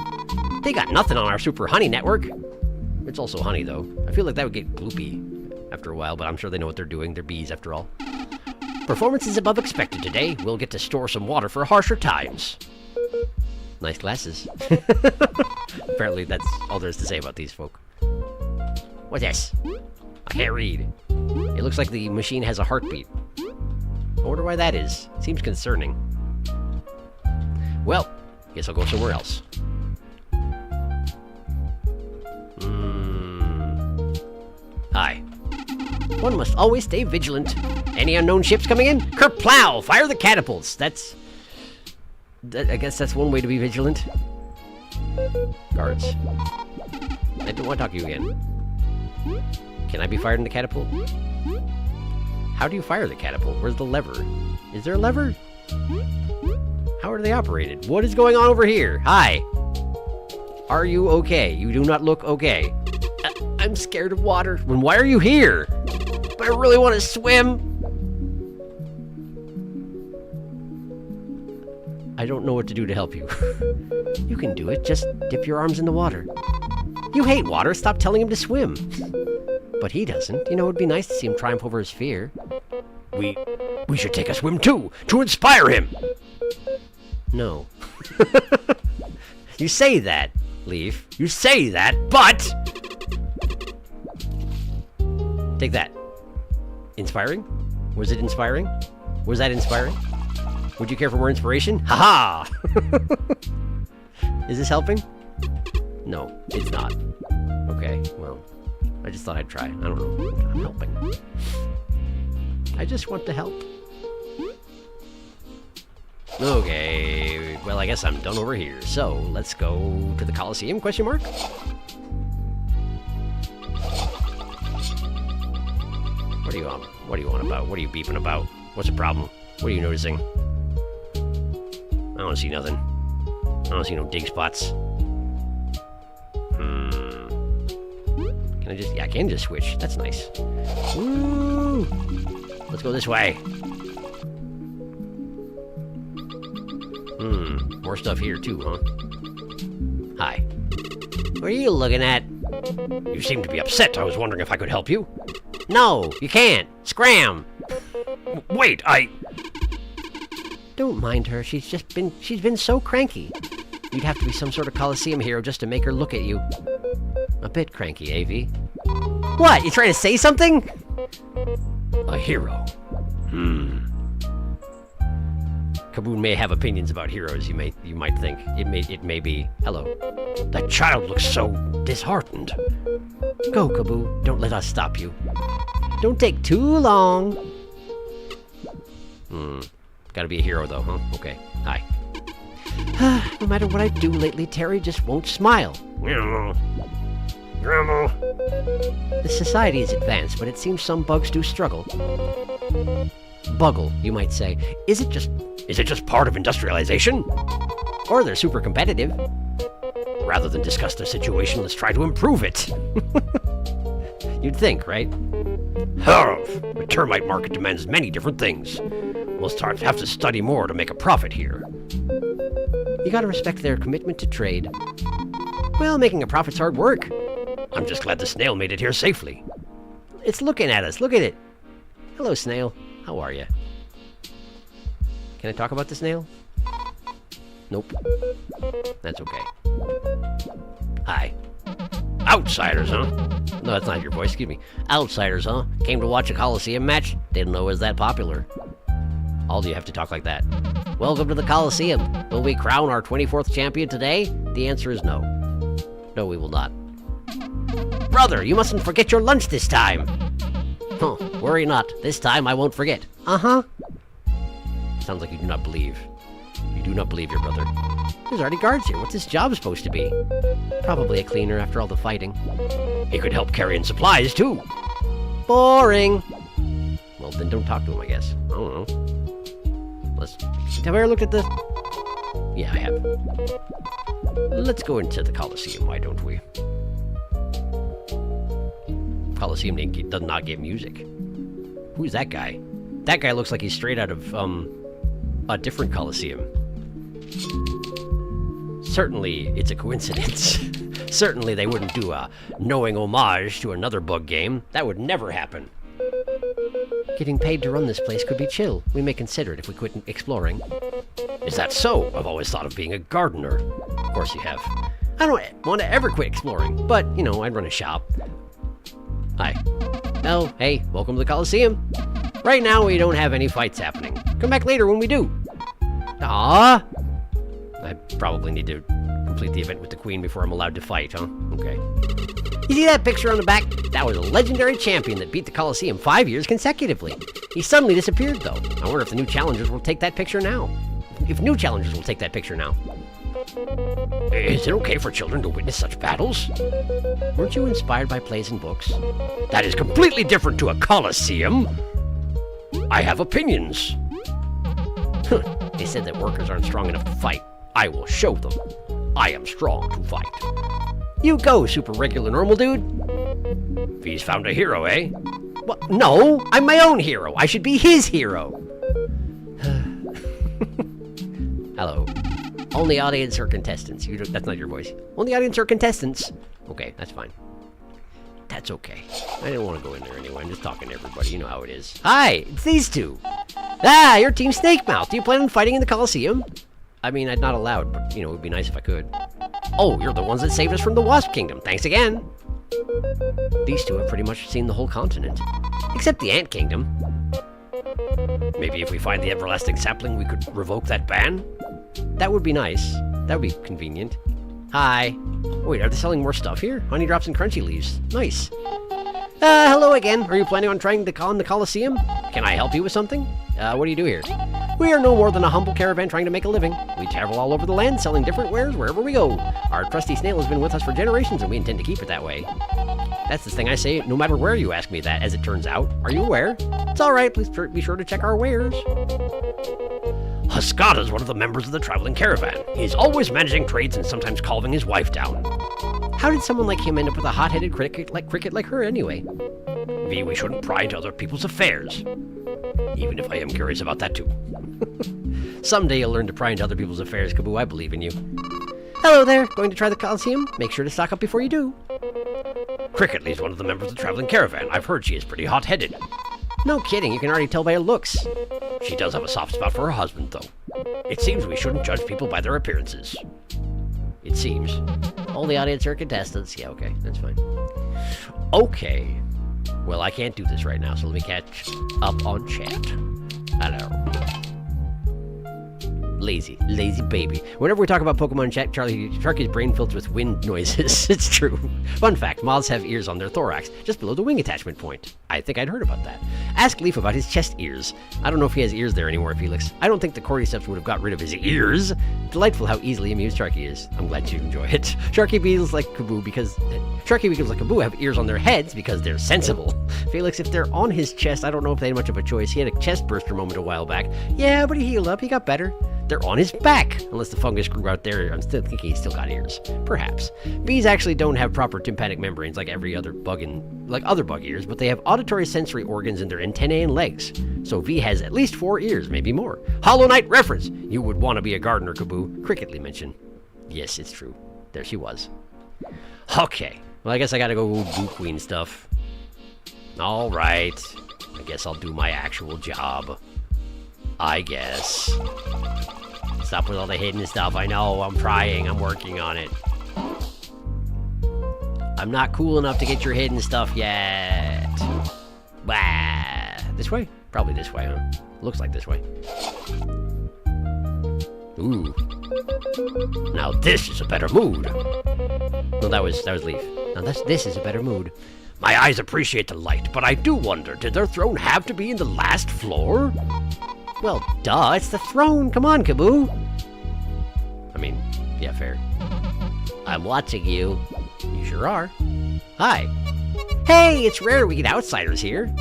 They got nothing on our super honey network. It's also honey, though. I feel like that would get gloopy after a while, but I'm sure they know what they're doing. They're bees, after all. Performance is above expected today. We'll get to store some water for harsher times. Nice glasses. Apparently that's all there is to say about these folk. What's this? I can't read. It looks like the machine has a heartbeat. I wonder why that is. Seems concerning. Well, guess I'll go somewhere else. Hi. One must always stay vigilant. Any unknown ships coming in? Kerplow! Fire the catapults! I guess that's one way to be vigilant. Guards. I don't want to talk to you again. Can I be fired in the catapult? How do you fire the catapult? Where's the lever? Is there a lever? How are they operated? What is going on over here? Hi. Are you okay? You do not look okay. I'm scared of water. Why are you here? But I really want to swim. I don't know what to do to help you. You can do it. Just dip your arms in the water. You hate water. Stop telling him to swim. But he doesn't. You know, it'd be nice to see him triumph over his fear. We should take a swim too, to inspire him. No. You say that, Leaf. You say that, but... Take that. Inspiring? Was it inspiring? Was that inspiring? Would you care for more inspiration? Ha ha! Is this helping? No, it's not. Okay, well, I just thought I'd try. I don't know. I'm helping. I just want to help. Okay, well, I guess I'm done over here. So, let's go to the Coliseum, question mark? What are you on? What are you on about? What are you beeping about? What's the problem? What are you noticing? I don't see nothing. I don't see no dig spots. Can I just... Yeah, I can just switch. That's nice. Woo! Let's go this way. More stuff here too, huh? Hi. What are you looking at? You seem to be upset. I was wondering if I could help you. No, you can't. Scram! Wait, Don't mind her. She's been so cranky. You'd have to be some sort of Coliseum hero just to make her look at you. A bit cranky, AV. What? You trying to say something? A hero. Kaboom may have opinions about heroes. You might think it may be. Hello. That child looks so disheartened. Go, Kaboo. Don't let us stop you. Don't take too long. Gotta be a hero, though, huh? Okay. Hi. No matter what I do lately, Terry just won't smile. Grandma. The society is advanced, but it seems some bugs do struggle. Buggle, you might say. Is it just part of industrialization? Or they're super competitive. Rather than discuss their situation, let's try to improve it. You'd think, right? The termite market demands many different things. We'll have to study more to make a profit here. You gotta respect their commitment to trade. Well, making a profit's hard work. I'm just glad the snail made it here safely. It's looking at us. Look at it. Hello, snail. How are you? Can I talk about the snail? Nope. That's okay. Hi. Outsiders, huh? No, that's not your voice. Excuse me. Outsiders, huh? Came to watch a Coliseum match? Didn't know it was that popular. All do you have to talk like that? Welcome to the Coliseum. Will we crown our 24th champion today? The answer is no. No, we will not. Brother, you mustn't forget your lunch this time. Huh, worry not. This time I won't forget. Uh-huh. Sounds like you do not believe. You do not believe your brother. There's already guards here. What's his job supposed to be? Probably a cleaner after all the fighting. He could help carrying supplies, too. Boring. Well, then don't talk to him, I guess. I don't know. Have I ever looked at the... Yeah, I have. Let's go into the Coliseum, why don't we? Coliseum does not get music. Who's that guy? That guy looks like he's straight out of, a different Coliseum. Certainly, it's a coincidence. Certainly, they wouldn't do a knowing homage to another bug game. That would never happen. Getting paid to run this place could be chill. We may consider it if we quit exploring. Is that so? I've always thought of being a gardener. Of course you have. I don't want to ever quit exploring, but, you know, I'd run a shop. Hi. Oh, hey, welcome to the Coliseum. Right now, we don't have any fights happening. Come back later when we do. Ah. I probably need to complete the event with the Queen before I'm allowed to fight, huh? Okay. You see that picture on the back? That was a legendary champion that beat the Coliseum 5 years consecutively. He suddenly disappeared, though. I wonder if the new challengers will take that picture now. If new challengers will take that picture now. Is it okay for children to witness such battles? Weren't you inspired by plays and books? That is completely different to a Coliseum. I have opinions. They said that workers aren't strong enough to fight. I will show them. I am strong to fight. You go, super regular normal dude. He's found a hero, eh? What? No, I'm my own hero. I should be his hero. Hello. Only audience or contestants. That's not your voice. Only audience or contestants. Okay, that's fine. That's okay. I didn't want to go in there anyway. I'm just talking to everybody. You know how it is. Hi, it's these two. Ah, you're Team Snakemouth. Do you plan on fighting in the Coliseum? I mean, I'm not allowed, but, you know, it would be nice if I could. Oh, you're the ones that saved us from the Wasp Kingdom. Thanks again. These two have pretty much seen the whole continent. Except the Ant Kingdom. Maybe if we find the everlasting sapling, we could revoke that ban? That would be nice. That would be convenient. Hi. Wait, are they selling more stuff here? Honey drops and crunchy leaves. Nice. Hello again. Are you planning on trying to con the Coliseum? Can I help you with something? What do you do here? We are no more than a humble caravan trying to make a living. We travel all over the land, selling different wares wherever we go. Our trusty snail has been with us for generations, and we intend to keep it that way. That's the thing I say, no matter where you ask me that, as it turns out. Are you aware? It's all right. Please be sure to check our wares. Haskada's one of the members of the traveling caravan. He's always managing trades and sometimes calming his wife down. How did someone like him end up with a hot-headed cricket like her anyway? V, we shouldn't pry into other people's affairs. Even if I am curious about that too. Someday you'll learn to pry into other people's affairs, Kaboo. I believe in you. Hello there. Going to try the Coliseum? Make sure to stock up before you do. Cricketly's one of the members of the traveling caravan. I've heard she is pretty hot-headed. No kidding. You can already tell by her looks. She does have a soft spot for her husband, though. It seems we shouldn't judge people by their appearances. It seems. Only audience or contestants. Yeah, okay. That's fine. Okay. Well, I can't do this right now, so let me catch up on chat. Hello. Lazy baby. Whenever we talk about Pokemon in chat, Sharky's brain fills with wind noises. It's true. Fun fact, moths have ears on their thorax, just below the wing attachment point. I think I'd heard about that. Ask Leaf about his chest ears. I don't know if he has ears there anymore, Felix. I don't think the Cordyceps would have got rid of his ears. Delightful how easily amused Sharky is. I'm glad you enjoy it. Sharky beetles like Kaboo have ears on their heads because they're sensible. Felix, if they're on his chest, I don't know if they had much of a choice. He had a chest burster moment a while back. Yeah, but he healed up. He got better. They're on his back. Unless the fungus grew out there, I'm still thinking he's still got ears. Perhaps. Bees actually don't have proper tympanic membranes like every other other bug ears, but they have auditory sensory organs in their antennae and legs. So V has at least 4 ears, maybe more. Hollow Knight reference. You would want to be a gardener, Kaboo. Cricketly mentioned. Yes, it's true. There she was. Okay. Well, I guess I gotta go do queen stuff. All right. I guess I'll do my actual job. I guess. Stop with all the hidden stuff. I know, I'm trying. I'm working on it. I'm not cool enough to get your hidden stuff yet. Bah. This way? Probably this way, huh? Looks like this way. Ooh. Now this is a better mood. No, that was Leaf. Now this is a better mood. My eyes appreciate the light, but I do wonder, did their throne have to be in the last floor? Well, duh, it's the throne. Come on, Kaboo. I mean, yeah, fair. I'm watching you. You sure are. Hi. Hey, it's rare we get outsiders here.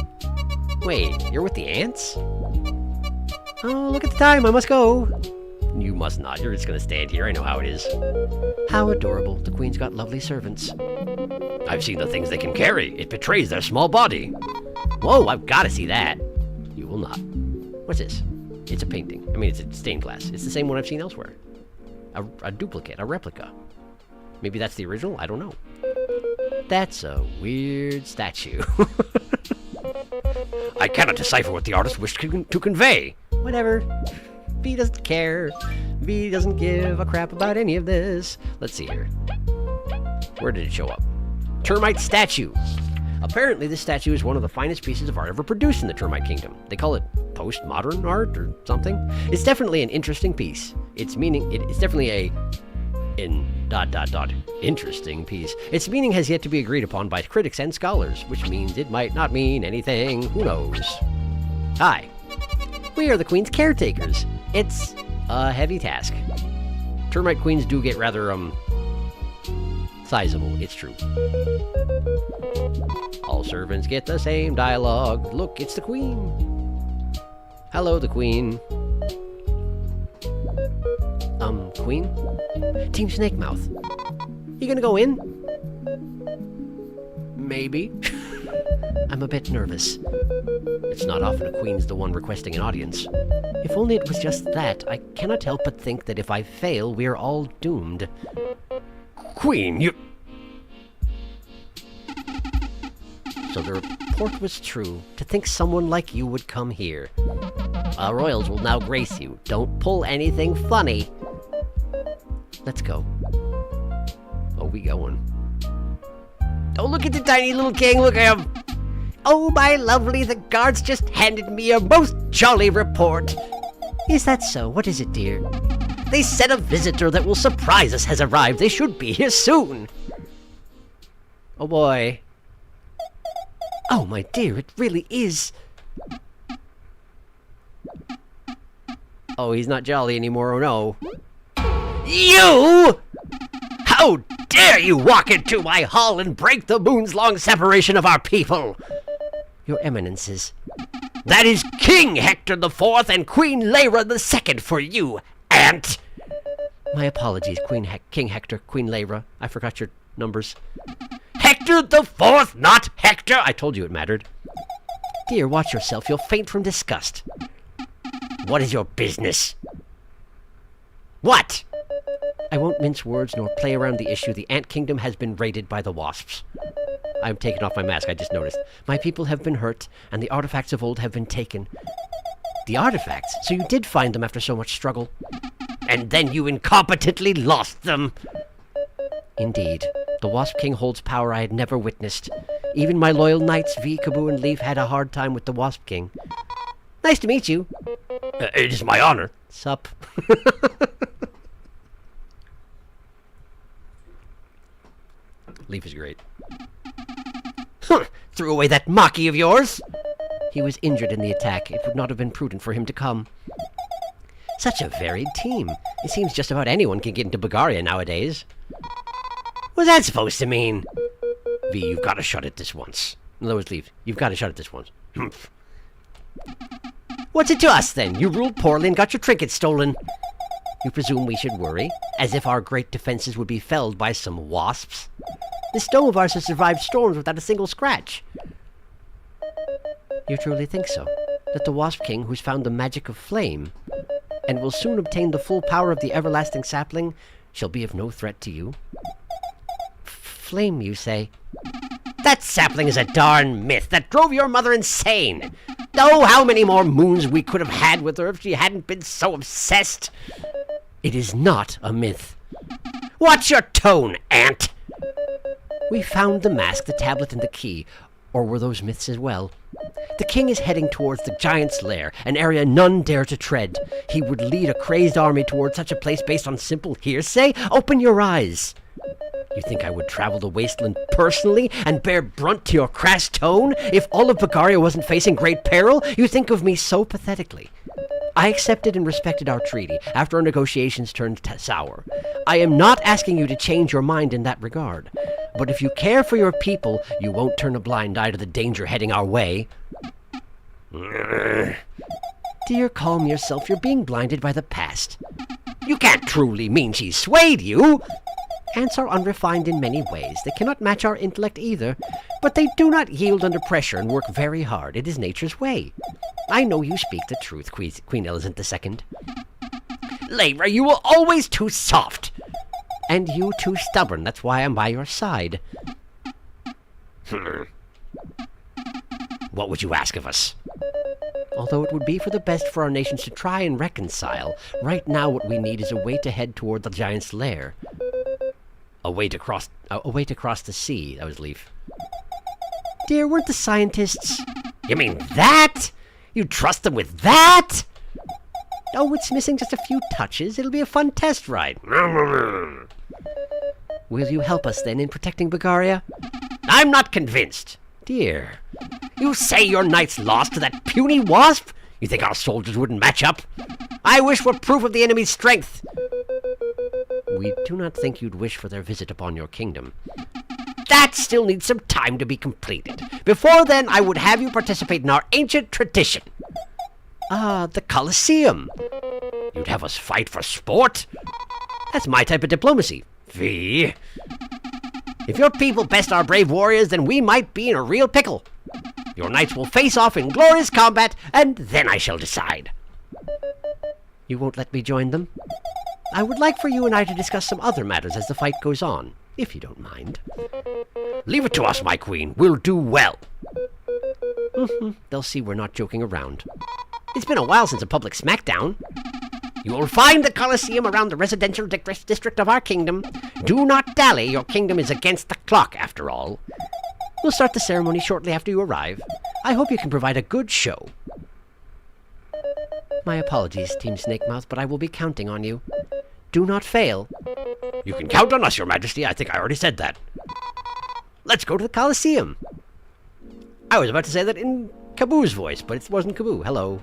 Wait, you're with the ants? Oh, look at the time. I must go. You must not. You're just gonna stand here. I know how it is. How adorable. The queen's got lovely servants. I've seen the things they can carry. It betrays their small body. Whoa, I've got to see that. You will not. What's this? It's a painting. I mean, it's a stained glass. It's the same one I've seen elsewhere. A duplicate, a replica. Maybe that's the original? I don't know. That's a weird statue. I cannot decipher what the artist wished to convey. Whatever. V doesn't care. V doesn't give a crap about any of this. Let's see here. Where did it show up? Termite statue. Apparently, this statue is one of the finest pieces of art ever produced in the Termite Kingdom. They call it postmodern art or something. It's definitely an interesting piece. It's definitely a interesting piece. Its meaning has yet to be agreed upon by critics and scholars, which means it might not mean anything. Who knows? Hi. We are the Queen's caretakers. It's a heavy task. Termite queens do get rather, sizable. It's true. All servants get the same dialogue. Look, it's the Queen. Hello, the Queen. Queen? Team Snakemouth. You gonna go in? Maybe. I'm a bit nervous. It's not often a queen's the one requesting an audience. If only it was just that. I cannot help but think that if I fail, we are all doomed. Queen, you... So the report was true. To think someone like you would come here. Our royals will now grace you. Don't pull anything funny. Let's go. Oh, we going. Oh, look at the tiny little king. Look at him. Oh, my lovely, the guards just handed me a most jolly report. Is that so? What is it, dear? They said a visitor that will surprise us has arrived. They should be here soon. Oh, boy. Oh, my dear, it really is. Oh, he's not jolly anymore, oh no. You! How dare you walk into my hall and break the moon's long separation of our people? Your Eminences. That is King Hector IV and Queen Lyra II for you, Aunt! My apologies, King Hector, Queen Lyra. I forgot your numbers. Hector IV, not Hector! I told you it mattered. Dear, watch yourself. You'll faint from disgust. What is your business? What? I won't mince words nor play around the issue. The Ant Kingdom has been raided by the wasps. I'm taking off my mask, I just noticed. My people have been hurt, and the artifacts of old have been taken. The artifacts? So you did find them after so much struggle? And then you incompetently lost them! Indeed. The Wasp King holds power I had never witnessed. Even my loyal knights, V, Kaboo, and Leaf, had a hard time with the Wasp King. Nice to meet you. It is my honor. Sup? Leaf is great. Huh! Threw away that Maki of yours! He was injured in the attack. It would not have been prudent for him to come. Such a varied team. It seems just about anyone can get into Bulgaria nowadays. What's that supposed to mean? V, you've got to shut it this once. In other words, Leaf, you've got to shut it this once. Humph. What's it to us, then? You ruled poorly and got your trinkets stolen. You presume we should worry? As if our great defenses would be felled by some wasps? This dome of ours has survived storms without a single scratch. You truly think so? That the Wasp King, who's found the magic of flame, and will soon obtain the full power of the everlasting sapling, shall be of no threat to you? Flame, you say? That sapling is a darn myth that drove your mother insane! Oh, how many more moons we could have had with her if she hadn't been so obsessed! It is not a myth. Watch your tone, Aunt! We found the mask, the tablet, and the key. Or were those myths as well? The king is heading towards the giant's lair, an area none dare to tread. He would lead a crazed army towards such a place based on simple hearsay? Open your eyes! You think I would travel the wasteland personally and bear brunt to your crass tone? If all of Bulgaria wasn't facing great peril, you think of me so pathetically. I accepted and respected our treaty after our negotiations turned sour. I am not asking you to change your mind in that regard. But if you care for your people, you won't turn a blind eye to the danger heading our way. Dear, calm yourself. You're being blinded by the past. You can't truly mean she swayed you. Ants are unrefined in many ways. They cannot match our intellect either. But they do not yield under pressure and work very hard. It is nature's way. I know you speak the truth, Queen Elizabeth II. Lyra, you were always too soft. And you too stubborn. That's why I'm by your side. What would you ask of us? Although it would be for the best for our nations to try and reconcile, right now what we need is a way to head toward the giant's lair. A way to cross the sea. That was Leaf. Dear, weren't the scientists... You mean that? You trust them with that? Oh, it's missing just a few touches. It'll be a fun test ride. Will you help us, then, in protecting Bulgaria? I'm not convinced. Dear, you say your knights lost to that puny wasp? You think our soldiers wouldn't match up? I wish for proof of the enemy's strength. We do not think you'd wish for their visit upon your kingdom. That still needs some time to be completed. Before then, I would have you participate in our ancient tradition. The Colosseum. You'd have us fight for sport? That's my type of diplomacy. V. If your people best our brave warriors, then we might be in a real pickle. Your knights will face off in glorious combat, and then I shall decide. You won't let me join them? I would like for you and I to discuss some other matters as the fight goes on, if you don't mind. Leave it to us, my queen. We'll do well. They'll see we're not joking around. It's been a while since a public smackdown. You will find the Colosseum around the residential district of our kingdom. Do not dally. Your kingdom is against the clock, after all. We'll start the ceremony shortly after you arrive. I hope you can provide a good show. My apologies, Team Snakemouth, but I will be counting on you. Do not fail. You can count on us, Your Majesty. I think I already said that. Let's go to the Colosseum. I was about to say that in Kaboo's voice, but it wasn't Kaboo. Hello.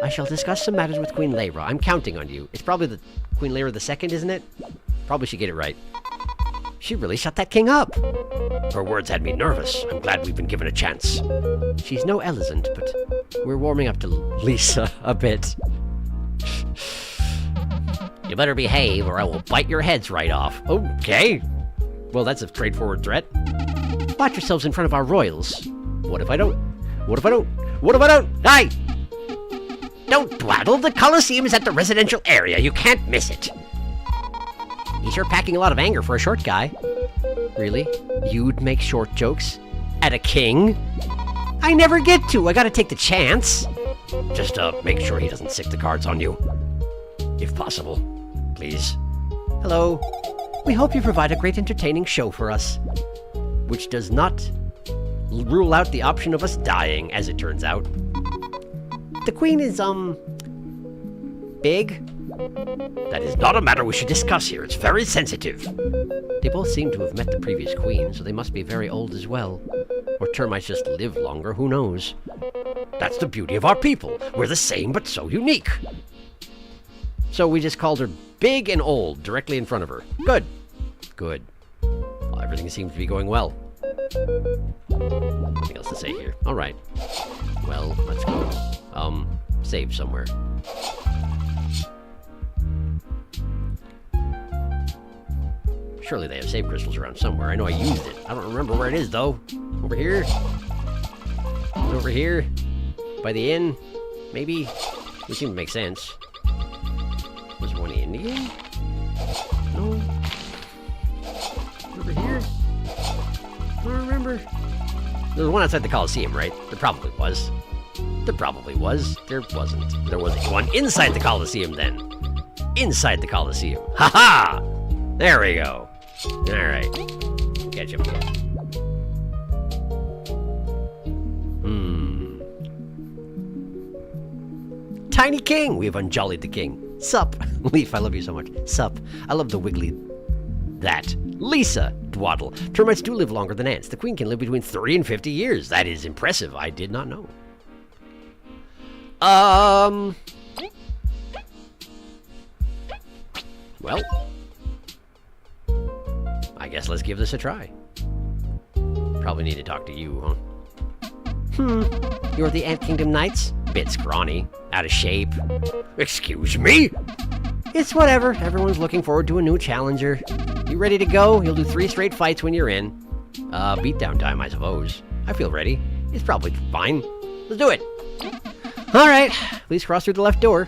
I shall discuss some matters with Queen Lyra. I'm counting on you. It's probably the Queen Lyra II, isn't it? Probably should get it right. She really shut that king up. Her words had me nervous. I'm glad we've been given a chance. She's no Elizant, but we're warming up to Lisa a bit. You better behave or I will bite your heads right off. Okay. Well, that's a straightforward threat. Watch yourselves in front of our royals. What if I don't? What if I don't? What if I don't? Hey! Don't dwaddle. The Colosseum is at the residential area. You can't miss it. He's sure packing a lot of anger for a short guy. Really? You'd make short jokes? At a king? I never get to. I gotta take the chance. Just make sure he doesn't sick the cards on you. If possible. Please. Hello. We hope you provide a great entertaining show for us. Which does not rule out the option of us dying, as it turns out. The queen is, big? That is not a matter we should discuss here. It's very sensitive. They both seem to have met the previous queen, so they must be very old as well. Or termites just live longer, who knows? That's the beauty of our people. We're the same, but so unique. So we just called her big and old directly in front of her. Good. Good. Well, everything seems to be going well. Nothing else to say here. All right. Well, let's go. Save somewhere. Surely they have save crystals around somewhere. I know I used it. I don't remember where it is, though. Over here? Over here? By the inn? Maybe? Would seem to make sense. Was there one in the inn? No? Over here? I don't remember. There was one outside the Colosseum, right? There probably was. There probably was. There wasn't. There was one inside the Colosseum, then. Inside the Colosseum. Ha-ha! There we go. Alright. Catch him. Tiny King! We have unjollied the king. Sup? Leaf, I love you so much. Sup? I love the wiggly... That. Lisa! Dwaddle. Termites do live longer than ants. The queen can live between 30 and 50 years. That is impressive. I did not know. Well... I guess let's give this a try. Probably need to talk to you, huh? You're the Ant Kingdom Knights? Bit scrawny. Out of shape. Excuse me? It's whatever. Everyone's looking forward to a new challenger. You ready to go? You'll do 3 straight fights when you're in. Beatdown time, I suppose. I feel ready. It's probably fine. Let's do it. Alright. Please cross through the left door.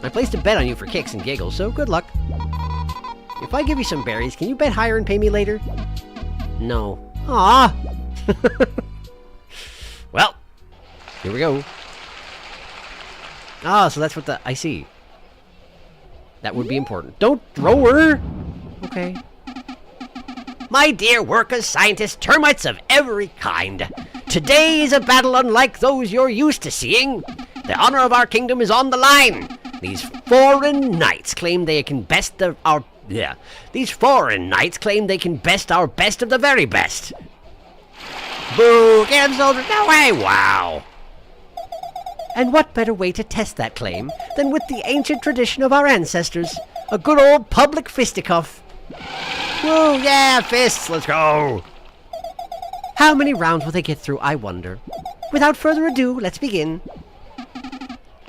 I placed a bet on you for kicks and giggles, so good luck. If I give you some berries, can you bet higher and pay me later? No. Ah. Well, here we go. Ah, so that's what I see. That would be important. Don't throw her! Okay. my dear workers, scientists, termites of every kind, today is a battle unlike those you're used to seeing. The honor of our kingdom is on the line. These foreign knights claim they can best our best of the very best. Boo! Get him, soldiers! No way! Wow! And what better way to test that claim than with the ancient tradition of our ancestors, a good old public fisticuff. Woo! Yeah, fists! Let's go! How many rounds will they get through, I wonder? Without further ado, let's begin.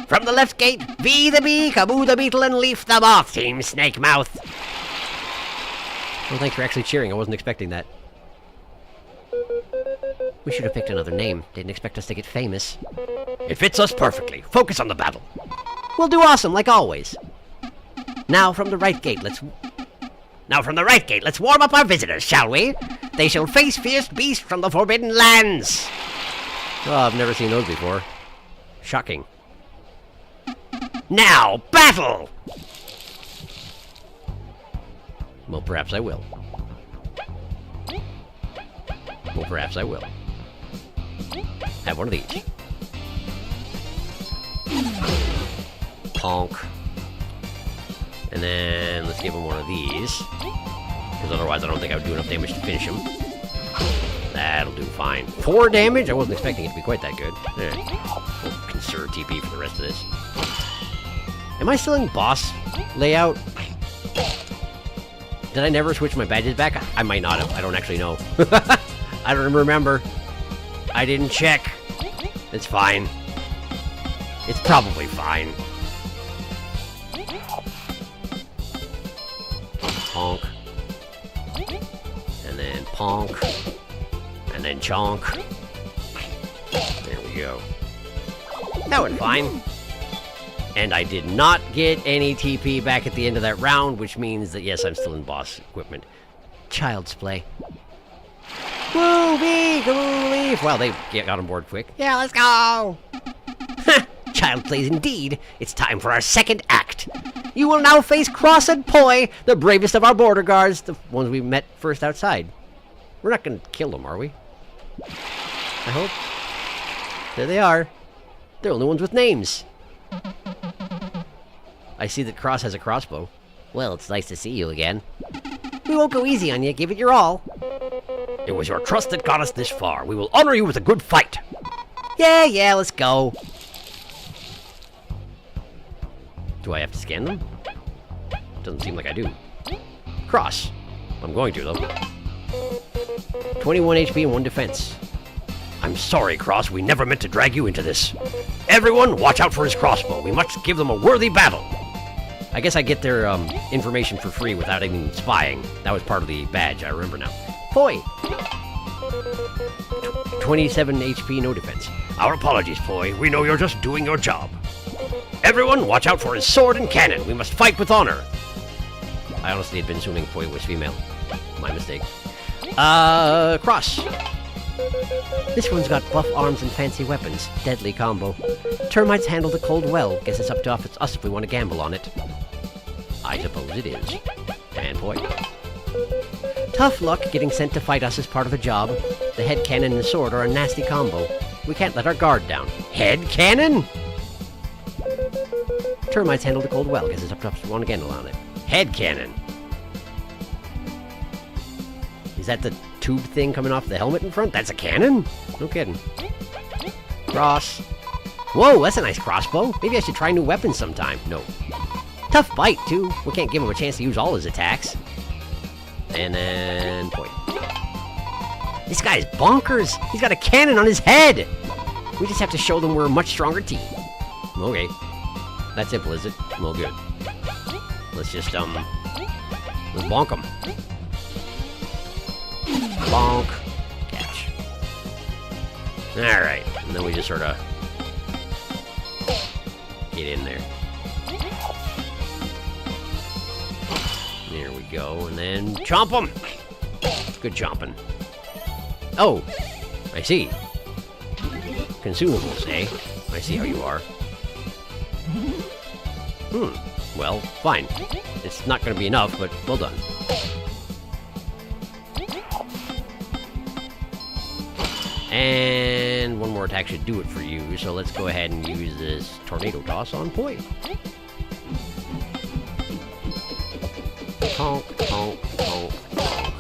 From the left gate, V the bee, Kaboo the beetle, and Leaf the moth, Team Snakemouth. Well, thanks for actually cheering. I wasn't expecting that. We should have picked another name. Didn't expect us to get famous. It fits us perfectly. Focus on the battle. We'll do awesome, like always. Now from the right gate, let's warm up our visitors, shall we? They shall face fierce beasts from the Forbidden Lands. Oh, I've never seen those before. Shocking. Now, battle! Well, perhaps I will. Well, perhaps I will. Have one of these. Honk. And then let's give him one of these. Because otherwise I don't think I would do enough damage to finish him. That'll do fine. 4 damage? I wasn't expecting it to be quite that good. We'll conserve TP for the rest of this. Am I still in boss layout? Did I never switch my badges back? I might not have. I don't actually know. I don't remember. I didn't check. It's fine. It's probably fine. Honk. And then ponk. And then chonk. There we go. That went fine. And I did not get any TP back at the end of that round, which means that, yes, I'm still in boss equipment. Child's play. Woo, big leaf! Well, they got on board quick. Yeah, let's go! Child plays indeed. It's time for our second act. You will now face Cross and Poi, the bravest of our border guards, the ones we met first outside. We're not going to kill them, are we? I hope. There they are. They're the only ones with names. I see that Cross has a crossbow. Well, it's nice to see you again. We won't go easy on you. Give it your all. It was your trust that got us this far. We will honor you with a good fight. Yeah, let's go. Do I have to scan them? Doesn't seem like I do. Cross. I'm going to, though. 21 HP and 1 defense. I'm sorry, Cross. We never meant to drag you into this. Everyone, watch out for his crossbow. We must give them a worthy battle. I guess I get their information for free without even spying. That was part of the badge, I remember now. Poi! 27 HP, no defense. Our apologies, Poi. We know you're just doing your job. Everyone, watch out for his sword and cannon. We must fight with honor. I honestly had been assuming Poi was female. My mistake. Cross. This one's got buff arms and fancy weapons. Deadly combo. Termites handle the cold well. Guess it's up to us if we want to gamble on it. I suppose it is. And Poi. Tough luck getting sent to fight us as part of a job. The head cannon and sword are a nasty combo. We can't let our guard down. Head cannon? Termites handle the cold well. Guess it's up to us if we want to gamble on it. Head cannon. Is that the tube thing coming off the helmet in front? That's a cannon? No kidding. Cross. Whoa, that's a nice crossbow. Maybe I should try new weapons sometime. No. Tough bite, too. We can't give him a chance to use all his attacks. And then... Point. This guy's bonkers. He's got a cannon on his head. We just have to show them we're a much stronger team. Okay. That simple, is it? Well, good. Let's just, let's bonk him. Bonk. Catch. Alright. And then we just sort of get in there. There we go. And then chomp him. Good chomping. Oh. I see. Consumables, eh? I see how you are. Well, fine. It's not going to be enough, but well done. And one more attack should do it for you, so let's go ahead and use this tornado toss on Poi. Honk, honk, honk, honk.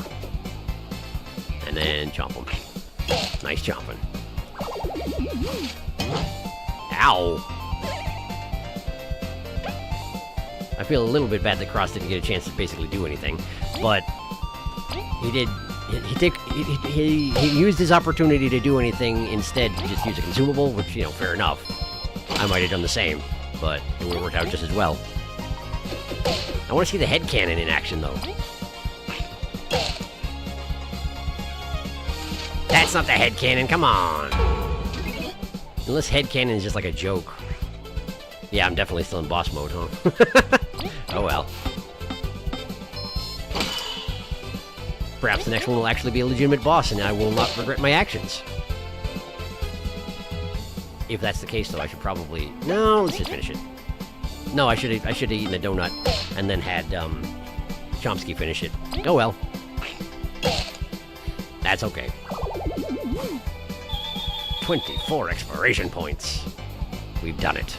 And then chomp him. Nice chomping. Ow! I feel a little bit bad that Cross didn't get a chance to basically do anything, but he did. He used his opportunity to do anything instead to just use a consumable, which, you know, fair enough. I might have done the same, but it would have worked out just as well. I want to see the head cannon in action, though. That's not the head cannon, come on. Unless head cannon is just like a joke. Yeah, I'm definitely still in boss mode, huh? Oh well. Perhaps the next one will actually be a legitimate boss and I will not regret my actions. If that's the case, though, I should probably... No, let's just finish it. No, I should have eaten a donut and then had Chomsky finish it. Oh well. That's okay. 24 exploration points. We've done it.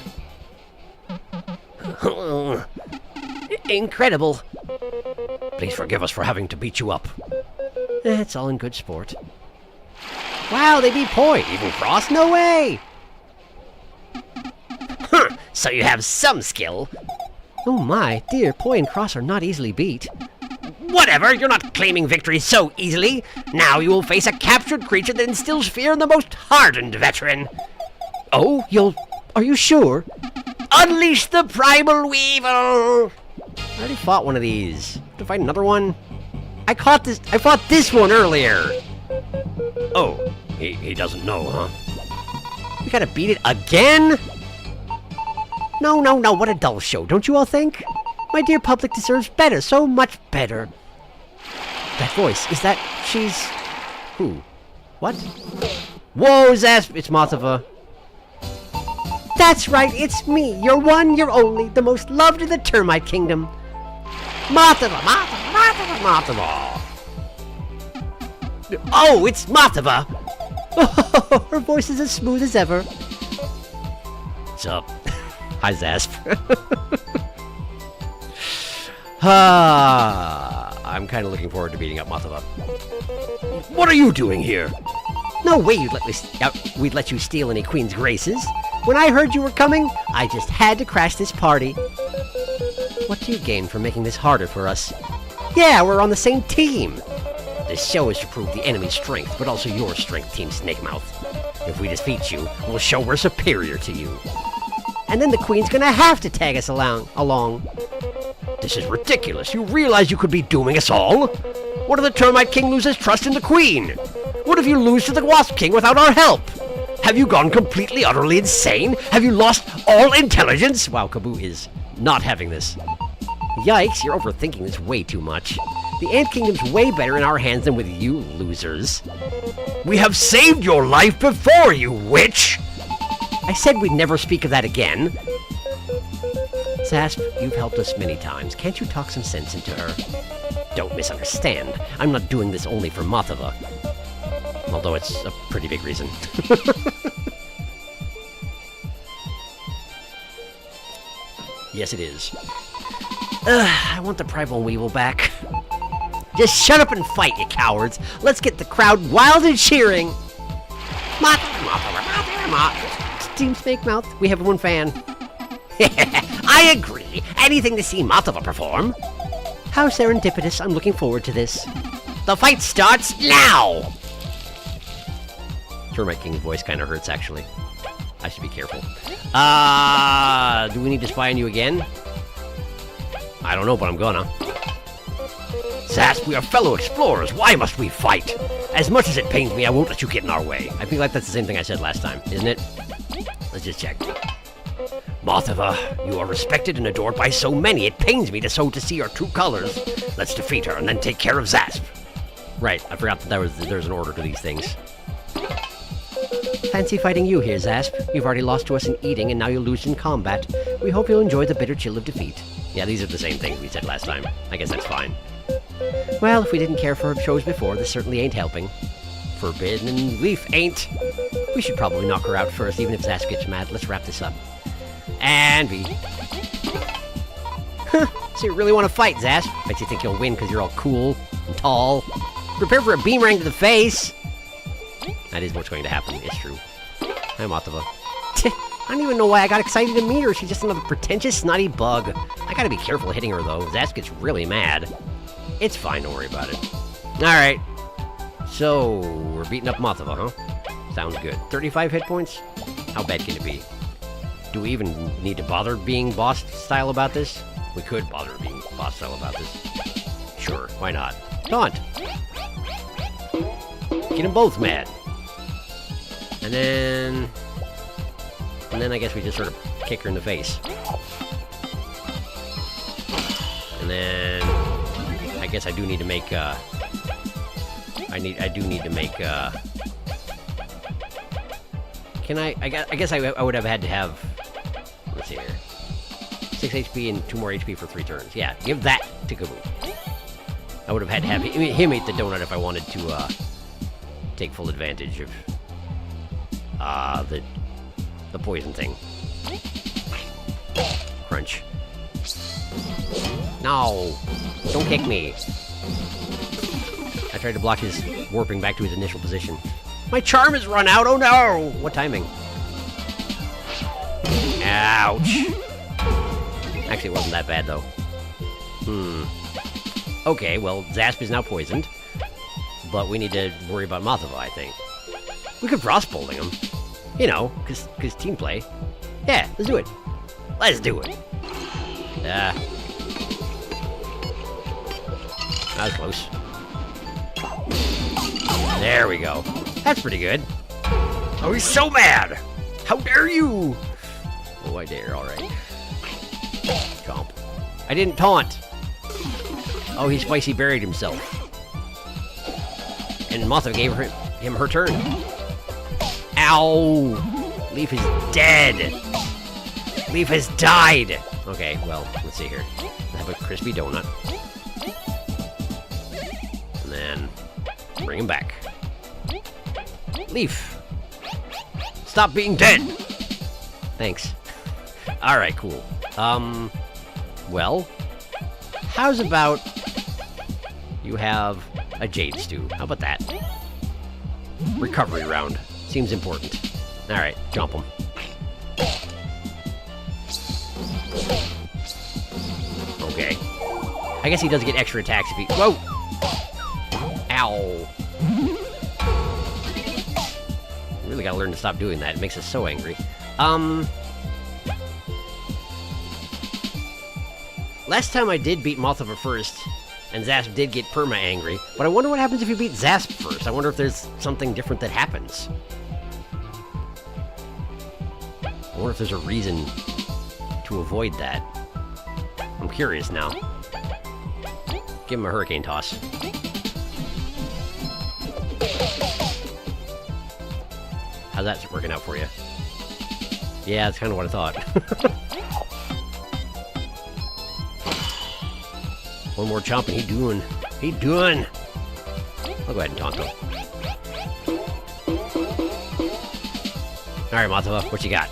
Incredible. Please forgive us for having to beat you up. It's all in good sport. Wow, they beat Poi. Even Frost? No way! Huh, so you have some skill. Oh my, dear, Poi and Cross are not easily beat. Whatever, you're not claiming victory so easily. Now you will face a captured creature that instills fear in the most hardened veteran. Oh, are you sure? Unleash the primal weevil! I already fought one of these. To fight another one? I fought this one earlier. Oh, he doesn't know, huh? We gotta beat it again? No, what a dull show, don't you all think? My dear public deserves better, so much better. That voice, is that... she's... who? What? Whoa, Zasp, it's Mothava. That's right, it's me, your one, your only, the most loved in the termite kingdom. Mothava! Oh, it's Mothava! Oh, her voice is as smooth as ever. What's up? Hi, Zasp. I'm kind of looking forward to beating up Mothava. What are you doing here? No way we'd let you steal any Queen's graces. When I heard you were coming, I just had to crash this party. What do you gain from making this harder for us? Yeah, we're on the same team. This show is to prove the enemy's strength, but also your strength, Team Snakemouth. If we defeat you, we'll show we're superior to you. And then the Queen's gonna have to tag us along. This is ridiculous. You realize you could be dooming us all? What if the Termite King loses trust in the Queen? What if you lose to the Wasp King without our help? Have you gone completely, utterly insane? Have you lost all intelligence? Wow, Kaboo is not having this. Yikes, you're overthinking this way too much. The Ant Kingdom's way better in our hands than with you, losers. We have saved your life before, you witch! I said we'd never speak of that again. Zasp, you've helped us many times. Can't you talk some sense into her? Don't misunderstand. I'm not doing this only for Mothava. Although it's a pretty big reason. Yes, it is. I want the Primal Weevil back. Just shut up and fight, you cowards. Let's get the crowd wild and cheering. Team Snakemouth, we have one fan. I agree. Anything to see Mothava perform. How serendipitous. I'm looking forward to this. The fight starts now! Termite King's voice kind of hurts, actually. I should be careful. Do we need to spy on you again? I don't know, but I'm gonna. Zasp, we are fellow explorers. Why must we fight? As much as it pains me, I won't let you get in our way. I feel like that's the same thing I said last time, isn't it? Let's just check. Mothava, you are respected and adored by so many, it pains me to see your true colors. Let's defeat her and then take care of Zasp. Right, I forgot that there's an order to these things. Fancy fighting you here, Zasp. You've already lost to us in eating, and now you'll lose in combat. We hope you'll enjoy the bitter chill of defeat. Yeah, these are the same things we said last time. I guess that's fine. Well, if we didn't care for her shows before, this certainly ain't helping. Forbidden Leaf ain't. We should probably knock her out first, even if Zasp gets mad. Let's wrap this up. And V. So you really want to fight, Zasp? Bet you think you'll win because you're all cool and tall. Prepare for a beamerang to the face. That is what's going to happen. It's true. Hi, Mothava. I don't even know why I got excited to meet her. She's just another pretentious, snotty bug. I gotta be careful hitting her, though. Zasp gets really mad. It's fine, don't worry about it. Alright. So, we're beating up Mothava, huh? Sounds good. 35 hit points? How bad can it be? Do we even need to bother being boss-style about this? We could bother being boss-style about this. Sure, why not? Taunt! making them both mad. And then I guess we just sort of kick her in the face. And then I guess I do need to make I do need to make can I guess I would have had to have, let's see here, 6 HP and 2 more HP for 3 turns. Yeah, give that to Kaboo. I would have had to have him eat the donut if I wanted to take full advantage of the poison thing. Crunch. No! Don't kick me! I tried to block his warping back to his initial position. My charm has run out! Oh no! What timing? Ouch! Actually, it wasn't that bad, though. Okay, well, Zasp is now poisoned. But we need to worry about Mothava, I think. We could Frostbolting him. You know, because team play. Yeah, let's do it. Let's do it. That was close. There we go. That's pretty good. Oh, he's so mad! How dare you! Oh, I dare, alright. Chomp. I didn't taunt! Oh, he spicy buried himself. And Mothava gave him her turn. Ow! Leaf is dead! Leaf has died! Okay, well, let's see here. I have a crispy donut. And then bring him back. Leaf! Stop being dead! Thanks. Alright, cool. Well, how's about you have a Jade Stew? How about that? Recovery round. Seems important. Alright, jump him. Okay. I guess he does get extra attacks if he... Whoa! Ow! Really gotta learn to stop doing that. It makes us so angry. Last time I did beat Mothava first, and Zasp did get perma-angry, but I wonder what happens if you beat Zasp first. I wonder if there's something different that happens. I wonder if there's a reason to avoid that. I'm curious now. Give him a Hurricane Toss. How's that working out for you? Yeah, that's kind of what I thought. One more chomp and he doing. He doing. I'll go ahead and taunt him. Alright, Mothava, what you got?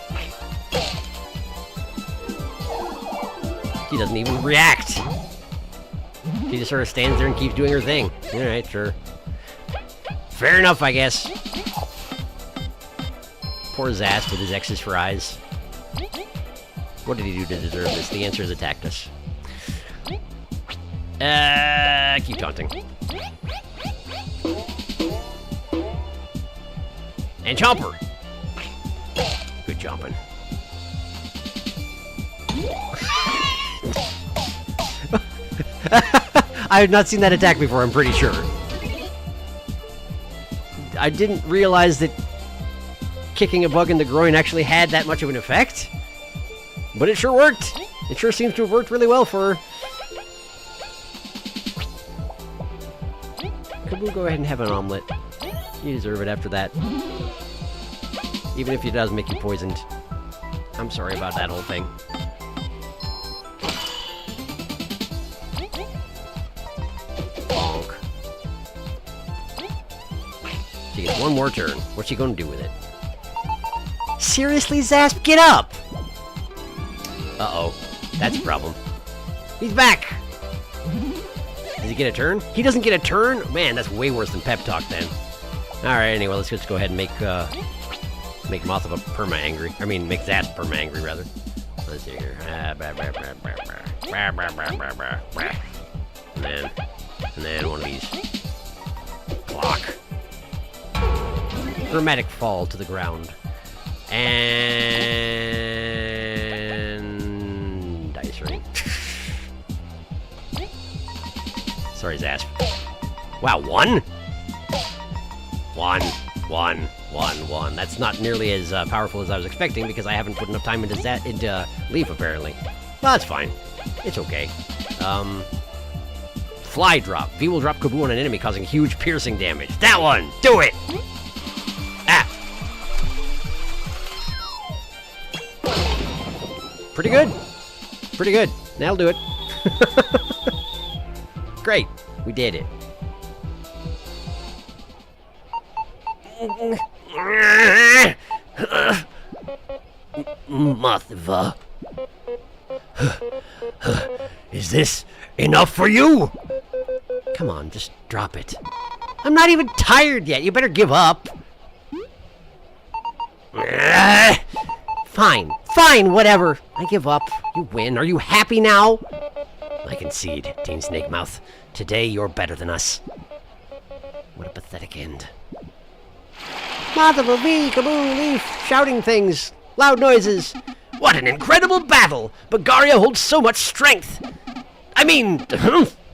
She doesn't even react. She just sort of stands there and keeps doing her thing. Alright, sure. Fair enough, I guess. Poor Zasp with his X's for eyes. What did he do to deserve this? The answer is attacked us. Keep taunting. And Chomper! Good chomping. I have not seen that attack before, I'm pretty sure. I didn't realize that kicking a bug in the groin actually had that much of an effect. But it sure worked. It sure seems to have worked really well for her. Kaboo, go ahead and have an omelet. You deserve it after that. Even if it does make you poisoned. I'm sorry about that whole thing. Bonk. She gets one more turn. What's she gonna do with it? Seriously, Zasp, get up! Uh-oh. That's a problem. He's back! Does he get a turn? He doesn't get a turn? Man, that's way worse than Pep Talk, then. Alright, anyway, let's just go ahead and make Mothava perma-angry. I mean, make Zasp perma-angry, rather. Let's see here. And then one of these. Clock. Dramatic fall to the ground. And... dice ring. Sorry, Zasp. Wow, one? One. That's not nearly as powerful as I was expecting because I haven't put enough time into Leaf, apparently. Well, that's fine. It's okay. Fly drop. V will drop Kaboo on an enemy, causing huge piercing damage. That one! Do it! Ah! Pretty good. Pretty good. That'll do it. Great. We did it. Mothva. Is this enough for you? Come on, just drop it. I'm not even tired yet. You better give up. Fine, whatever. I give up. You win. Are you happy now? I concede, Team Snake Mouth. Today you're better than us. What a pathetic end. Mothva, V, Kaboo, Leaf, shouting things, loud noises. What an incredible battle! Bagaria holds so much strength. I mean,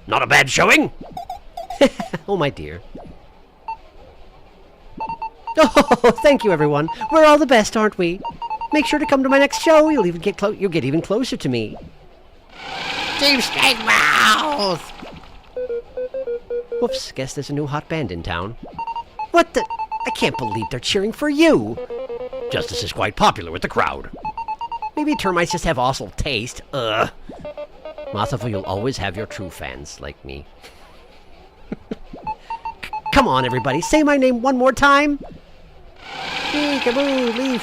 not a bad showing. Oh, my dear. Oh, thank you, everyone. We're all the best, aren't we? Make sure to come to my next show. You'll get even closer to me. Team Snake Mouth! Whoops, guess there's a new hot band in town. What the? I can't believe they're cheering for you. Justice is quite popular with the crowd. Maybe termites just have awful taste. Mothva, you'll always have your true fans, like me. Come on, everybody, say my name one more time. Peekaboo, Leaf,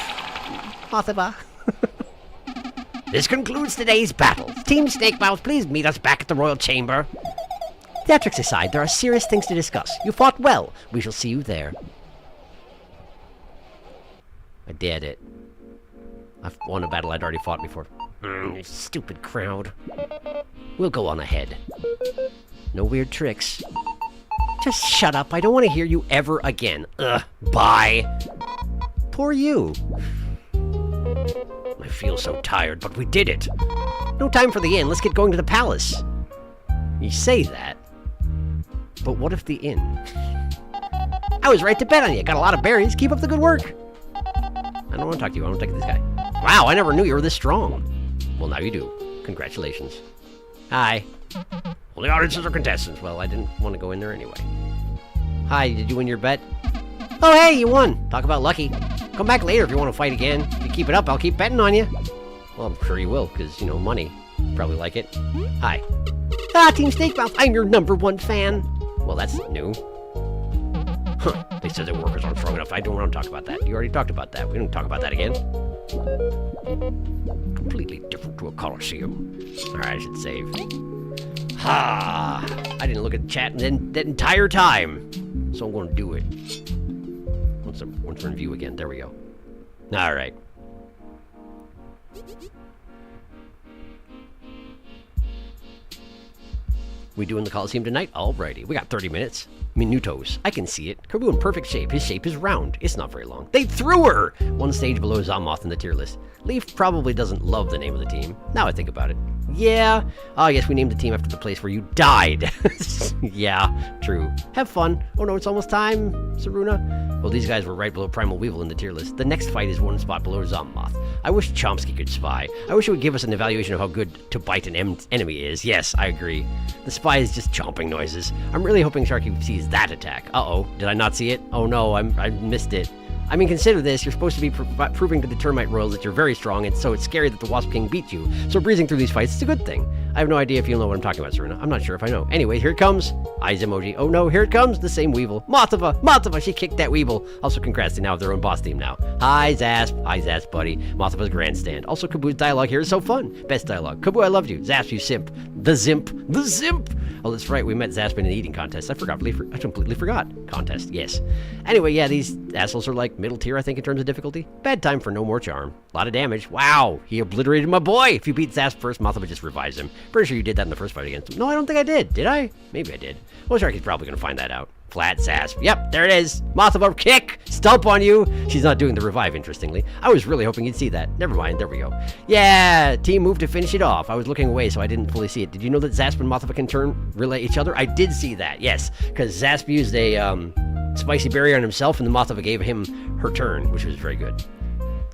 Mothva. This concludes today's battle. Team Snake Mouth, please meet us back at the Royal Chamber. Theatrics aside, there are serious things to discuss. You fought well. We shall see you there. I did it. I've won a battle I'd already fought before. Stupid crowd. We'll go on ahead. No weird tricks. Just shut up. I don't want to hear you ever again. Bye. Poor you. I feel so tired, but we did it. No time for the inn. Let's get going to the palace. You say that. But what if the inn? I was right to bet on you. Got a lot of berries. Keep up the good work. I don't want to talk to you. I want to talk to this guy. Wow, I never knew you were this strong. Well, now you do. Congratulations. Hi. Well, the audiences are contestants. Well, I didn't want to go in there anyway. Hi, did you win your bet? Oh, hey, you won. Talk about lucky. Come back later if you want to fight again. If you keep it up, I'll keep betting on you. Well, I'm sure you will, because, money. Probably like it. Hi. Team Snakemouth, I'm your #1 fan. Well, that's new. Huh, they said their workers aren't strong enough. I don't want to talk about that. You already talked about that. We don't talk about that again. Completely different to a coliseum. Alright, I should save. Ha! I didn't look at the chat that entire time. So I'm going to do it. Once we're in view again. There we go. Alright. We doing the Coliseum tonight? Alrighty. We got 30 minutes. Minutos. I can see it. Kaboo in perfect shape. His shape is round. It's not very long. They threw her! One stage below Zamoth in the tier list. Leaf probably doesn't love the name of the team. Now I think about it. Yeah. Oh, yes, we named the team after the place where you died. Yeah, true. Have fun. Oh no, it's almost time, Saruna. Well, these guys were right below Primal Weevil in the tier list. The next fight is one spot below Zamoth. I wish Chomsky could spy. I wish it would give us an evaluation of how good to bite an enemy is. Yes, I agree. The spy is just chomping noises. I'm really hoping Sharky sees that attack. Uh-oh, did I not see it? Oh no, I missed it. I mean, consider this. You're supposed to be proving to the Termite Royals that you're very strong, and so it's scary that the Wasp King beat you. So breezing through these fights is a good thing. I have no idea if you'll know what I'm talking about, Serena. I'm not sure if I know. Anyway, here it comes. Eyes emoji. Oh no, here it comes. The same Weevil. Mothva, she kicked that Weevil. Also, congrats, they now have their own boss team now. Hi, Zasp. Hi, Zasp, buddy. Mothva's grandstand. Also, Kaboo's dialogue here is so fun. Best dialogue. Kaboo, I loved you. Zasp, you simp. The Zimp. Oh, that's right. We met Zasp in an eating contest. I completely forgot. Contest, yes. Anyway, yeah, these assholes are like middle tier, I think, in terms of difficulty. Bad time for no more charm. A lot of damage. Wow, he obliterated my boy. If you beat Zasp first, Mothva just revives him. Pretty sure you did that in the first fight against him. No, I don't think I did. Did I? Maybe I did. Well, Sharky's probably going to find that out. Flat Zasp. Yep, there it is. Mothva, kick! Stomp on you! She's not doing the revive, interestingly. I was really hoping you'd see that. Never mind, there we go. Yeah, team moved to finish it off. I was looking away, so I didn't fully see it. Did you know that Zasp and Mothva can relay each other? I did see that, yes. Because Zasp used a spicy berry on himself, and the Mothova gave him her turn, which was very good.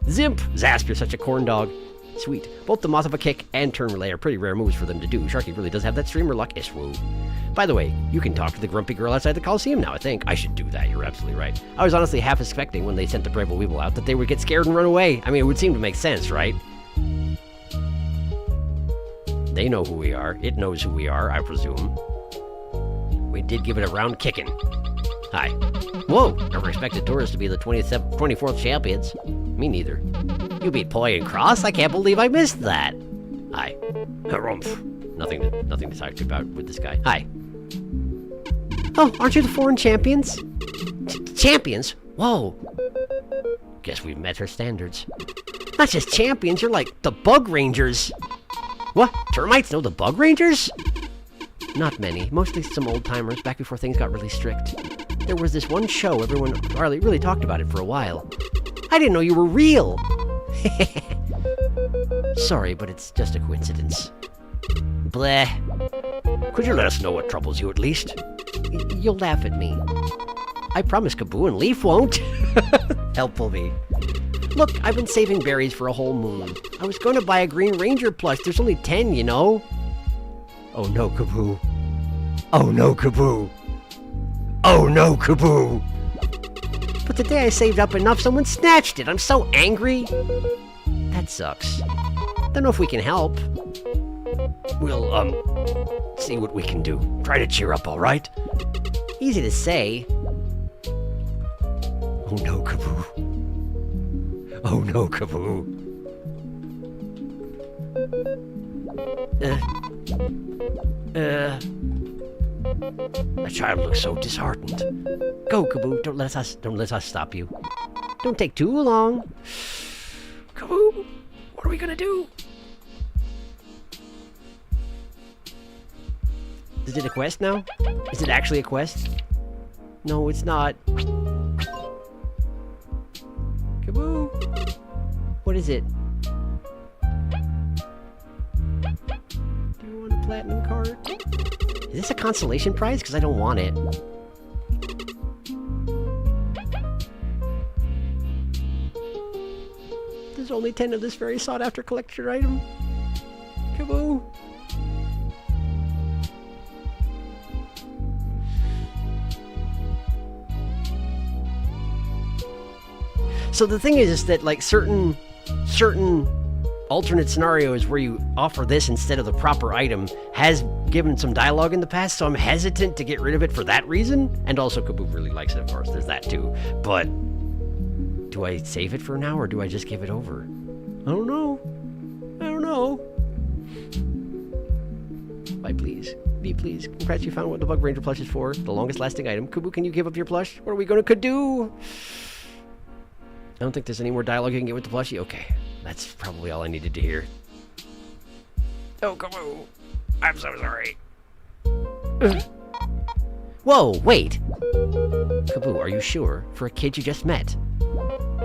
Zimp! Zasp, you're such a corn dog. Sweet. Both the Mothova kick and turn relay are pretty rare moves for them to do. Sharky really does have that streamer luck. Iswoo. By the way, you can talk to the grumpy girl outside the Coliseum now, I think. I should do that, you're absolutely right. I was honestly half expecting when they sent the Brave Weevil out that they would get scared and run away. I mean, it would seem to make sense, right? They know who we are. It knows who we are, I presume. We did give it a round kicking. Hi. Whoa! Never expected tourists to be the 24th champions. Me neither. You beat Poi and Cross? I can't believe I missed that. Hi. Harumph. Nothing to talk to about with this guy. Hi. Oh, aren't you the foreign champions? Champions? Whoa. Guess we've met her standards. Not just champions, you're like the Bug Rangers. What? Termites know the Bug Rangers? Not many. Mostly some old-timers back before things got really strict. There was this one show everyone really talked about it for a while. I didn't know you were real. Sorry, but it's just a coincidence. Bleh. Could you let us know what troubles you at least? You'll laugh at me. I promise Kaboo and Leaf won't. Helpful me. Look, I've been saving berries for a whole moon. I was going to buy a Green Ranger plush. There's only 10, you know. Oh no, Kaboo. Oh no, Kaboo. Oh no, Kaboo. But the day I saved up enough, someone snatched it. I'm so angry. That sucks. Don't know if we can help. We'll, see what we can do. Try to cheer up, all right? Easy to say. Oh no, Kaboo. Oh no, Kaboo. The child looks so disheartened. Go, Kaboo. Don't let us stop you. Don't take too long. Kaboo, what are we gonna do? Is it a quest now? Is it actually a quest? No, it's not. Kaboo. What is it? Do you want a platinum card? Is this a consolation prize? Because I don't want it. There's only 10 of this very sought-after collector item. Kaboo. So the thing is that like certain alternate scenarios where you offer this instead of the proper item has given some dialogue in the past, so I'm hesitant to get rid of it for that reason. And also Kaboo really likes it, of course, there's that too. But do I save it for now or do I just give it over? I don't know. Bye, please. Be please. Congrats, you found what the Bug Ranger plush is for. The longest lasting item. Kaboo, can you give up your plush? What are we gonna do? I don't think there's any more dialogue you can get with the plushie. Okay, that's probably all I needed to hear. Oh, Kaboo, I'm so sorry. Whoa, wait. Kaboo, are you sure? For a kid you just met?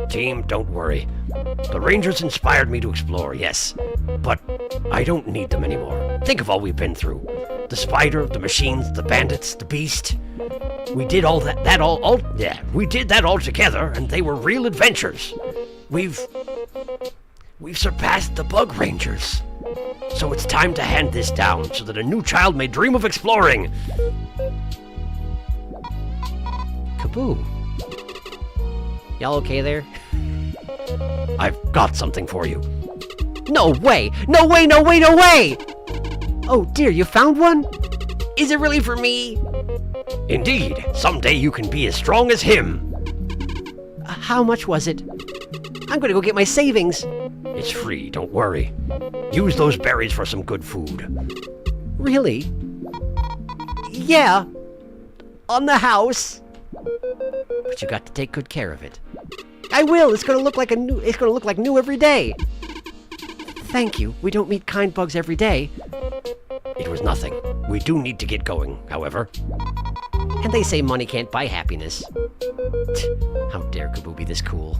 Team, don't worry. The Rangers inspired me to explore, yes. But I don't need them anymore. Think of all we've been through. The spider, the machines, the bandits, the beast. We did all we did that all together, and they were real adventures. We've surpassed the Bug Rangers. So it's time to hand this down so that a new child may dream of exploring. Kaboo. Y'all okay there? I've got something for you. No way! No way, no way, no way! Oh dear, you found one? Is it really for me? Indeed, someday you can be as strong as him. How much was it? I'm gonna go get my savings. It's free, don't worry. Use those berries for some good food. Really? Yeah. On the house. But you got to take good care of it. I will. It's gonna look like new every day. Thank you. We don't meet kind bugs every day. It was nothing. We do need to get going, however. And they say money can't buy happiness. How dare Kaboo be this cool?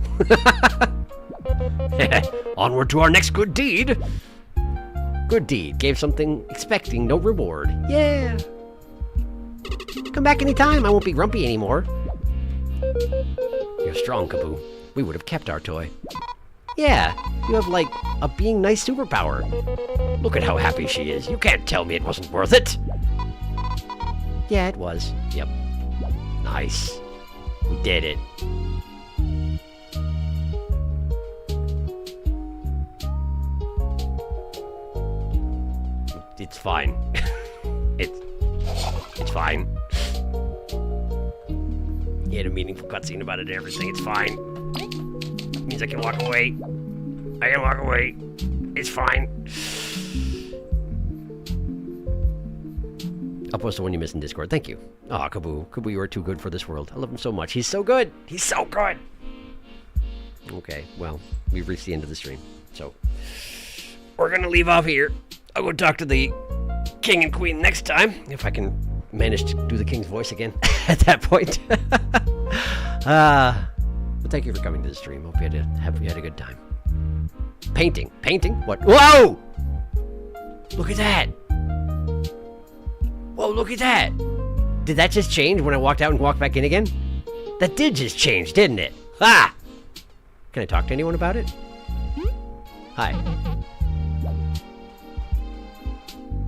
Onward to our next good deed. Good deed. Gave something expecting no reward. Yeah. Come back anytime. I won't be grumpy anymore. You're strong, Kaboo. We would have kept our toy. Yeah, you have, like, a being nice superpower. Look at how happy she is. You can't tell me it wasn't worth it. Yeah, it was. Yep. Nice. We did it. It's fine. It's fine. He had a meaningful cutscene about it and everything. It's fine. Means I can walk away. I can walk away. It's fine. I'll post the one you missed in Discord. Thank you. Aw, Kaboo. Kaboo, you are too good for this world. I love him so much. He's so good. He's so good. Okay, well, we've reached the end of the stream. So, we're gonna leave off here. I'll go talk to the king and queen next time. if I can manage to do the king's voice again at that point. But thank you for coming to the stream. Hope you had a good time. Painting. Painting? What? Whoa! Look at that! Whoa, look at that! Did that just change when I walked out and walked back in again? That did just change, didn't it? Ah! Can I talk to anyone about it? Hi.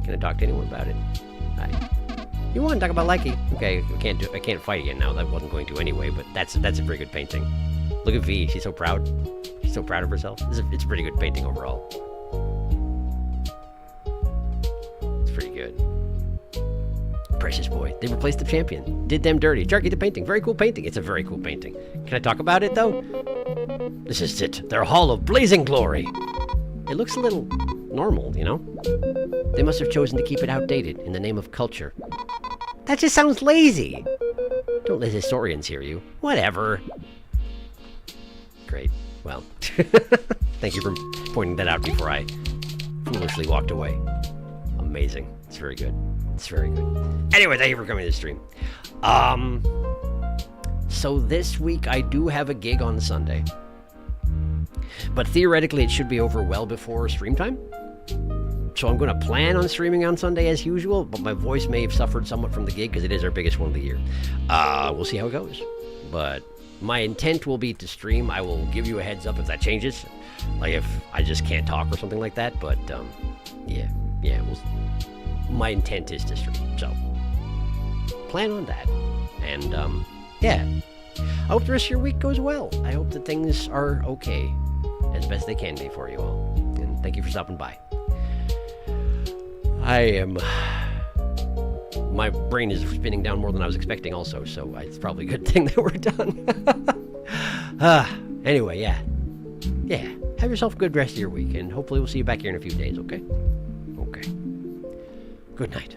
Can I talk to anyone about it? Hi. You want to talk about Likey? Okay, I can't fight again now. That wasn't going to anyway, but that's a very good painting. Look at V, she's so proud. She's so proud of herself. It's a pretty good painting overall. It's pretty good. Precious boy. They replaced the champion. Did them dirty. Sharky the painting. Very cool painting. It's a very cool painting. Can I talk about it, though? This is it. Their hall of blazing glory. It looks a little normal, you know? They must have chosen to keep it outdated in the name of culture. That just sounds lazy. Don't let historians hear you. Whatever. Great. Well, thank you for pointing that out before I foolishly walked away. Amazing. It's very good. It's very good. Anyway, thank you for coming to the stream. So this week I do have a gig on Sunday. But theoretically it should be over well before stream time. So I'm going to plan on streaming on Sunday as usual, but my voice may have suffered somewhat from the gig because it is our biggest one of the year. We'll see how it goes. But my intent will be to stream. I will give you a heads up if that changes. Like if I just can't talk or something like that. But yeah. My intent is to stream. So plan on that. And yeah. I hope the rest of your week goes well. I hope that things are okay as best they can be for you all. And thank you for stopping by. My brain is spinning down more than I was expecting also, so it's probably a good thing that we're done. Anyway, yeah. Have yourself a good rest of your week, and hopefully we'll see you back here in a few days, okay? Okay. Good night.